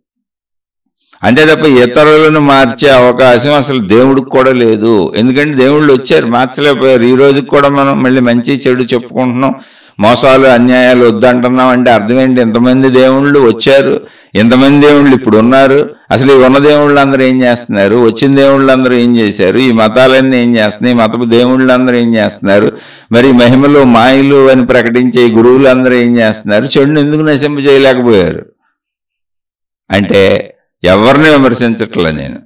అంతే తప్ప ఇతరులను మార్చే అవకాశం అసలు దేవుడికి కూడా లేదు. ఎందుకంటే దేవుళ్ళు వచ్చారు, మార్చలేకపోయారు. ఈ రోజుకి కూడా మనం మళ్ళీ మంచి చెడు చెప్పుకుంటున్నాం, మోసాలు అన్యాయాలు వద్దంటున్నాం. అంటే అర్థం ఏంటి? ఎంతమంది దేవుళ్ళు వచ్చారు, ఎంతమంది దేవుళ్ళు ఇప్పుడు ఉన్నారు, అసలు ఈ ఉన్న దేవుళ్ళు అందరూ ఏం చేస్తున్నారు, వచ్చిన దేవుళ్ళు అందరూ ఏం చేశారు, ఈ మతాలన్నీ ఏం చేస్తున్నాయి, మతపు దేవుళ్ళు అందరూ ఏం చేస్తున్నారు, మరి మహిమలు మాయలు అని ప్రకటించే గురువులు అందరూ ఏం చేస్తున్నారు, చెడును ఎందుకు నశింప చేయలేకపోయారు అంటే ఎవరిని విమర్శించట్లే నేను.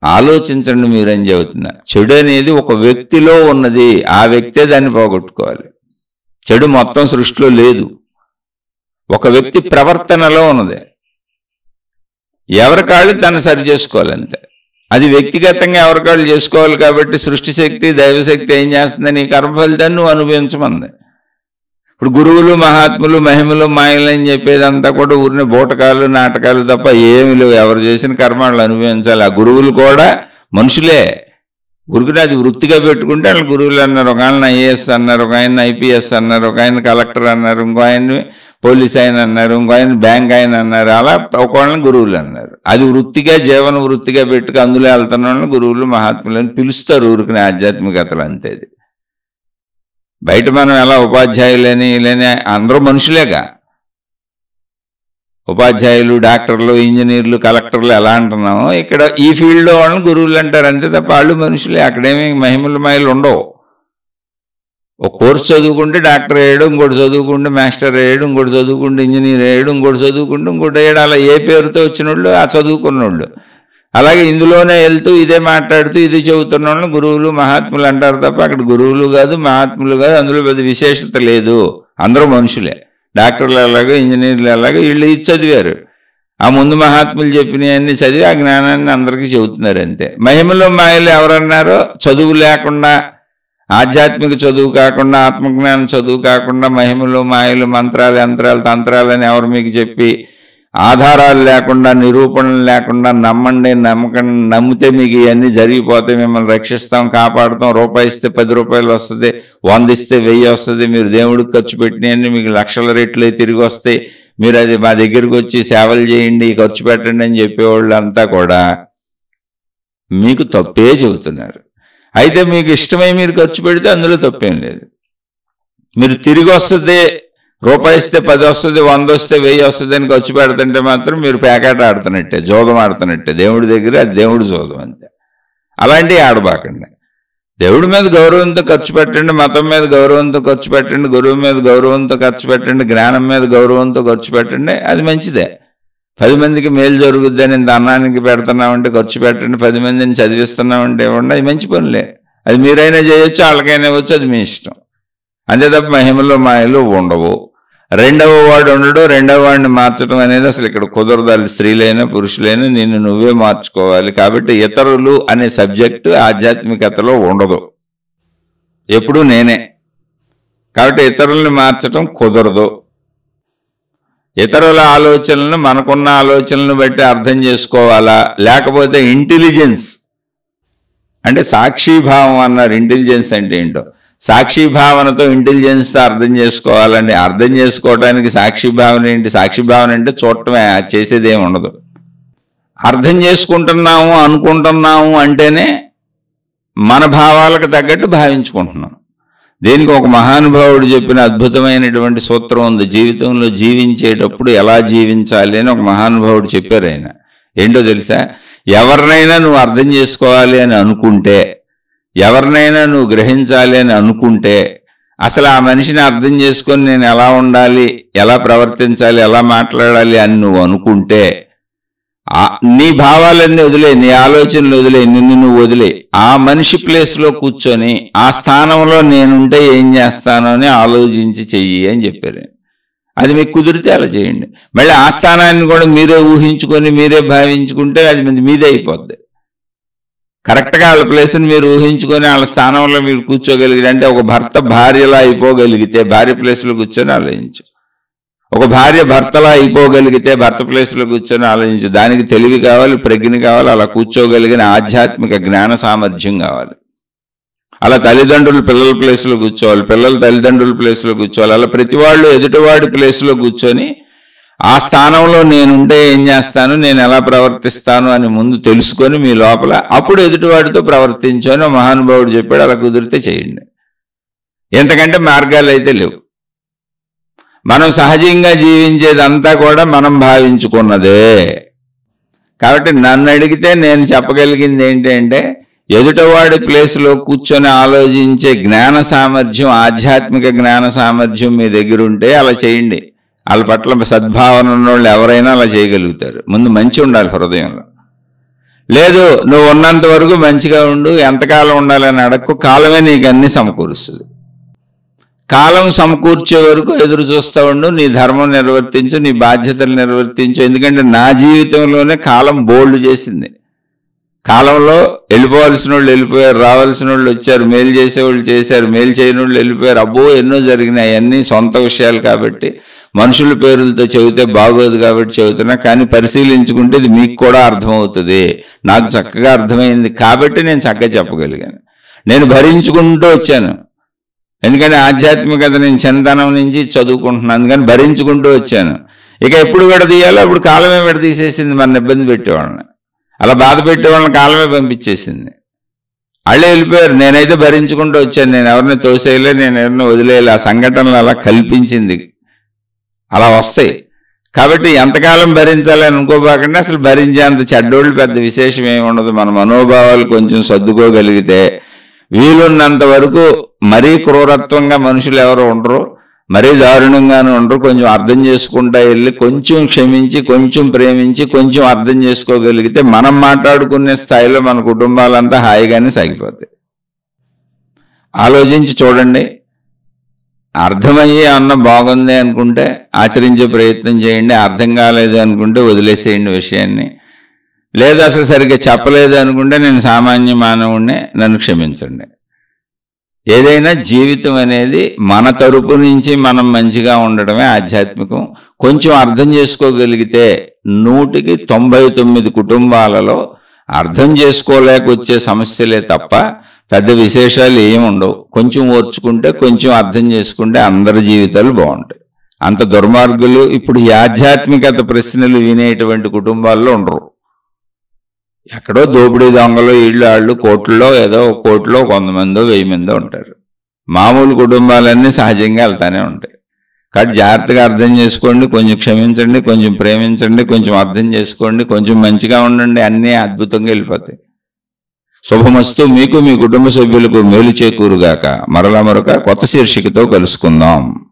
ఆలోచించండి మీరని చెబుతున్నా. చెడు అనేది ఒక వ్యక్తిలో ఉన్నది, ఆ వ్యక్తే దాన్ని పోగొట్టుకోవాలి. చెడు మొత్తం సృష్టిలో లేదు, ఒక వ్యక్తి ప్రవర్తనలో ఉన్నది. ఎవరికాళ్ళు తను సరి చేసుకోవాలంతే. అది వ్యక్తిగతంగా ఎవరికాళ్ళు చేసుకోవాలి. కాబట్టి సృష్టి శక్తి, దైవశక్తి ఏం చేస్తుంది? నీ కర్మఫలితాన్ని నువ్వు అనుభవించమంది. ఇప్పుడు గురువులు, మహాత్ములు, మహిమలు, మాయలు అని చెప్పేదంతా కూడా ఊరిని బూటకాలు, నాటకాలు తప్ప ఏమి లేవు. ఎవరు చేసిన కర్మలు అనుభవించాలి. ఆ గురువులు కూడా మనుషులే. గురుకుని అది వృత్తిగా పెట్టుకుంటే వాళ్ళు గురువులు అన్నారు. ఒక ఆయన ఐఏఎస్ అన్నారు, ఒక ఆయన ఐపీఎస్ అన్నారు, ఒక ఆయన కలెక్టర్ అన్నారు, ఇంకో ఆయన పోలీస్ ఆయన అన్నారు, ఇంకో ఆయన బ్యాంక్ ఆయన అన్నారు. అలా ఒకళ్ళని గురువులు అన్నారు. అది వృత్తిగా, జీవన వృత్తిగా పెట్టుకు అందులో వెళ్తున్న వాళ్ళని గురువులు, మహాత్ములు అని పిలుస్తారు ఊరికిన ఆధ్యాత్మికతలు. అంతేది. బయట మనం ఎలా ఉపాధ్యాయులని లేని అందరూ మనుషులేగా. ఉపాధ్యాయులు, డాక్టర్లు, ఇంజనీర్లు, కలెక్టర్లు ఎలా అంటున్నామో ఇక్కడ ఈ ఫీల్డ్లో వాళ్ళని గురువులు అంటారు. అంతే తప్ప వాళ్ళు మనుషులే. అక్కడేమి మహిమలు మాయలు ఉండవు. ఒక కోర్సు చదువుకుంటే డాక్టర్ అయ్యాడు, ఇంకోటి చదువుకుంటే మాస్టర్ అయ్యాడు, ఇంకోటి చదువుకుంటే ఇంజనీర్ అయ్యాడు, ఇంకోటి చదువుకుంటే ఇంకోటి అయ్యాడు. అలా ఏ పేరుతో వచ్చిన వాళ్ళు ఆ చదువుకున్నోళ్ళు. అలాగే ఇందులోనే వెళ్తూ ఇదే మాట్లాడుతూ ఇది చెబుతున్న వాళ్ళని గురువులు, మహాత్ములు అంటారు తప్ప అక్కడ గురువులు కాదు, మహాత్ములు కాదు, అందులో పెద్ద విశేషత లేదు. అందరూ మనుషులే. డాక్టర్లు ఎలాగో, ఇంజనీర్లు ఎలాగో వీళ్ళు ఇది చదివారు. ఆ ముందు మహాత్ములు చెప్పినవన్నీ చదివి ఆ జ్ఞానాన్ని అందరికీ చెబుతున్నారు అంతే. మహిమలు మాయలు ఎవరన్నారో చదువు లేకుండా, ఆధ్యాత్మిక చదువు కాకుండా, ఆత్మజ్ఞానం చదువు కాకుండా మహిమలు మాయలు, మంత్రాలు, యంత్రాలు, తంత్రాలు అని ఎవరు మీకు చెప్పి ఆధారాలు లేకుండా, నిరూపణలు లేకుండా నమ్మండి, నమ్మితే మీకు ఇవన్నీ జరిగిపోతాయి, మిమ్మల్ని రక్షిస్తాం, కాపాడుతాం, రూపాయి ఇస్తే 10 రూపాయలు వస్తుంది, 100 ఇస్తే 1000 వస్తుంది, మీరు దేవుడికి ఖర్చు పెట్టినవన్నీ మీకు లక్షల రెట్లే తిరిగి వస్తాయి, మీరు అది మా దగ్గరికి వచ్చి సేవలు చేయండి, ఖర్చు పెట్టండి అని చెప్పేవాళ్ళు అంతా కూడా మీకు తప్పే చెబుతున్నారు. అయితే మీకు ఇష్టమై మీరు ఖర్చు పెడితే అందులో తప్పేం లేదు. మీరు తిరిగి వస్తుంది రూపాయి ఇస్తే 10 వస్తుంది, 100 వస్తే 1000 వస్తుంది అని ఖర్చు పెడుతుంటే మాత్రం మీరు పేకాట ఆడుతున్నట్టే, జోదం ఆడుతున్నట్టే. దేవుడి దగ్గర అది దేవుడి జోదం అంతే. అలాంటివి ఆడబాకండి. దేవుడి మీద గౌరవంతో ఖర్చు పెట్టండి, మతం మీద గౌరవంతో ఖర్చు పెట్టండి, గురువు మీద గౌరవంతో ఖర్చు పెట్టండి, జ్ఞానం మీద గౌరవంతో ఖర్చు పెట్టండి. అది మంచిదే. 10 మందికి మేలు జరుగుద్దని ఇంత అన్నానికి పెడుతున్నామంటే ఖర్చు పెట్టండి, 10 మందిని చదివిస్తున్నామంటే ఇవ్వండి. అది మంచి పనులే. అది మీరైనా చేయొచ్చు, వాళ్ళకైనా ఇవ్వచ్చు, అది మీ ఇష్టం. అంతే తప్ప మహిమలు మాయలు ఉండవు. రెండవ వాడు ఉండడు, రెండవ వాడిని మార్చడం అనేది అసలు ఇక్కడ కుదరదు. స్త్రీలైనా పురుషులైనా నిన్ను నువ్వే మార్చుకోవాలి. కాబట్టి ఇతరులు అనే సబ్జెక్టు ఆధ్యాత్మికతలో ఉండదు, ఎప్పుడూ నేనే. కాబట్టి ఇతరుల్ని మార్చడం కుదరదు. ఇతరుల ఆలోచనలను మనకున్న ఆలోచనలను బట్టి అర్థం చేసుకోవాలా, లేకపోతే ఇంటెలిజెన్స్ అంటే సాక్షిభావం అన్నారు. ఇంటెలిజెన్స్ అంటే ఏంటో, సాక్షిభావనతో ఇంటెలిజెన్స్తో అర్థం చేసుకోవాలండి. అర్థం చేసుకోవడానికి సాక్షిభావన ఏంటి? సాక్షిభావన అంటే చూడటమే, చేసేదేమి ఉండదు. అర్థం చేసుకుంటున్నాము అనుకుంటున్నాము అంటేనే మన భావాలకు తగ్గట్టు భావించుకుంటున్నాం. దీనికి ఒక మహానుభావుడు చెప్పిన అద్భుతమైనటువంటి సూత్రం ఉంది. జీవితంలో జీవించేటప్పుడు ఎలా జీవించాలి అని ఒక మహానుభావుడు చెప్పారు. ఆయన ఏంటో తెలుసా? ఎవరినైనా నువ్వు అర్థం చేసుకోవాలి అని అనుకుంటే, ఎవరినైనా నువ్వు గ్రహించాలి అని అనుకుంటే, అసలు ఆ మనిషిని అర్థం చేసుకొని నేను ఎలా ఉండాలి, ఎలా ప్రవర్తించాలి, ఎలా మాట్లాడాలి అని నువ్వు అనుకుంటే, నీ భావాలన్నీ వదిలే, నీ ఆలోచనలు వదిలే, నిన్ను నువ్వు వదిలే, ఆ మనిషి ప్లేస్లో కూర్చొని ఆ స్థానంలో నేనుంటే ఏం చేస్తానో అని ఆలోచించి చెయ్యి అని చెప్పారు. అది మీకు కుదిరితే అలా చేయండి. మళ్ళీ ఆ స్థానాన్ని కూడా మీరే ఊహించుకొని మీరే భావించుకుంటే అది మీదే అయిపోద్ది. కరెక్ట్గా వాళ్ళ ప్లేస్ని మీరు ఊహించుకొని వాళ్ళ స్థానంలో మీరు కూర్చోగలిగితే, అంటే ఒక భర్త భార్యలా అయిపోగలిగితే భార్య ప్లేస్లో కూర్చొని ఆలోచించు. ఒక భార్య భర్తలా అయిపోగలిగితే భర్త ప్లేస్లో కూర్చొని ఆలోచించు. దానికి తెలివి కావాలి, ప్రజ్ఞ కావాలి, అలా కూర్చోగలిగిన ఆధ్యాత్మిక జ్ఞాన సామర్థ్యం కావాలి. అలా తల్లిదండ్రులు పిల్లల ప్లేస్లో కూర్చోవాలి, పిల్లలు తల్లిదండ్రుల ప్లేస్లో కూర్చోవాలి. అలా ప్రతి వాళ్ళు ఎదుటివాడి ప్లేస్లో కూర్చొని ఆ స్థానంలో నేనుంటే ఏం చేస్తాను, నేను ఎలా ప్రవర్తిస్తాను అని ముందు తెలుసుకొని మీ లోపల అప్పుడు ఎదుటివాడితో ప్రవర్తించు అని మహానుభావుడు చెప్పాడు. అలా కుదిరితే చేయండి. ఎంతకంటే మార్గాలు అయితే లేవు. మనం సహజంగా జీవించేదంతా కూడా మనం భావించుకున్నదే. కాబట్టి నన్ను అడిగితే నేను చెప్పగలిగింది ఏంటంటే, ఎదుటవాడి ప్లేస్లో కూర్చొని ఆలోచించే జ్ఞాన సామర్థ్యం, ఆధ్యాత్మిక జ్ఞాన సామర్థ్యం మీ దగ్గర ఉంటే అలా చేయండి. వాళ్ళ పట్ల సద్భావన ఉన్నవాళ్ళు ఎవరైనా అలా చేయగలుగుతారు. ముందు మంచి ఉండాలి హృదయంలో. లేదు, నువ్వు ఉన్నంత వరకు మంచిగా ఉండు, ఎంతకాలం ఉండాలని అడక్కు, కాలమే నీకు అన్ని సమకూరుస్తుంది. కాలం సమకూర్చే వరకు ఎదురు చూస్తూ ఉండు, నీ ధర్మం నిర్వర్తించు, నీ బాధ్యతలు నిర్వర్తించు. ఎందుకంటే నా జీవితంలోనే కాలం బోల్డ్ చేసింది. కాలంలో వెళ్ళిపోవాల్సిన వాళ్ళు వెళ్ళిపోయారు, రావాల్సిన వాళ్ళు వచ్చారు, మేలు చేసేవాళ్ళు చేశారు, మేలు చేయని వాళ్ళు వెళ్ళిపోయారు. అబ్బో ఎన్నో జరిగినాయి. అన్నీ సొంత విషయాలు కాబట్టి మనుషుల పేర్లతో చెబితే బాగోదు కాబట్టి చెబుతున్నా. కానీ పరిశీలించుకుంటే ఇది మీకు కూడా అర్థమవుతుంది. నాకు చక్కగా అర్థమైంది కాబట్టి నేను చక్కగా చెప్పగలిగాను. నేను భరించుకుంటూ వచ్చాను. ఎందుకంటే ఆధ్యాత్మికత నేను చిన్నతనం నుంచి చదువుకుంటున్నాను, అందుకని భరించుకుంటూ వచ్చాను. ఇక ఎప్పుడు విడదీయాలో అప్పుడు కాలమే విడదీసేసింది. మన ఇబ్బంది పెట్టేవాళ్ళని, అలా బాధ పెట్టేవాళ్ళని కాలమే పంపించేసింది. వాళ్ళే వెళ్ళిపోయారు. నేనైతే భరించుకుంటూ వచ్చాను. నేను ఎవరిని తోసేయలే, నేను ఎవరిని వదిలేయలే. ఆ సంఘటనలు అలా కల్పించింది, అలా వస్తాయి. కాబట్టి ఎంతకాలం భరించాలి అని అనుకోబాకండి. అసలు భరించేంత చెడ్డోళ్ళు పెద్ద విశేషం ఏమి ఉండదు. మన మనోభావాలు కొంచెం సర్దుకోగలిగితే, వీలున్నంత వరకు మరీ క్రూరత్వంగా మనుషులు ఎవరు ఉండరు, మరీ దారుణంగానే ఉండరు. కొంచెం అర్థం చేసుకుంటా వెళ్ళి కొంచెం క్షమించి, కొంచెం ప్రేమించి, కొంచెం అర్థం చేసుకోగలిగితే మనం మాట్లాడుకునే స్థాయిలో మన కుటుంబాలంతా హాయిగానే సాగిపోతాయి. ఆలోచించి చూడండి. అర్థమయ్యే అన్న బాగుంది అనుకుంటే ఆచరించే ప్రయత్నం చేయండి. అర్థం కాలేదు అనుకుంటే వదిలేసేయండి విషయాన్ని. లేదు అసలు సరిగ్గా చెప్పలేదు అనుకుంటే నేను సామాన్య మానవుడినే, నన్ను క్షమించండి. ఏదైనా జీవితం అనేది మన తరపు నుంచి మనం మంచిగా ఉండడమే ఆధ్యాత్మికం. కొంచెం అర్థం చేసుకోగలిగితే 100కి 99 కుటుంబాలలో అర్థం చేసుకోలేక వచ్చే సమస్యలే తప్ప పెద్ద విశేషాలు ఏమి ఉండవు. కొంచెం ఓర్చుకుంటే, కొంచెం అర్థం చేసుకుంటే అందరి జీవితాలు బాగుంటాయి. అంత దుర్మార్గులు ఇప్పుడు ఈ ఆధ్యాత్మికత ప్రశ్నలు వినేటువంటి కుటుంబాల్లో ఉండరు. ఎక్కడో దోపిడీ దొంగలు, ఇళ్ళు వాళ్ళు కోట్లలో, ఏదో కోట్లో 100 మందో 1000 మందో ఉంటారు. మామూలు కుటుంబాలన్నీ సహజంగా వెళ్తానే ఉంటాయి. కాబట్టి జాగ్రత్తగా అర్థం చేసుకోండి, కొంచెం క్షమించండి, కొంచెం ప్రేమించండి, కొంచెం అర్థం చేసుకోండి, కొంచెం మంచిగా ఉండండి, అన్నీ అద్భుతంగా వెళ్ళిపోతాయి. శుభమస్తు. మీకు మీ కుటుంబ సభ్యులకు మేలు చేకూరుగాక. మరొక కొత్త శీర్షికతో కలుసుకుందాం.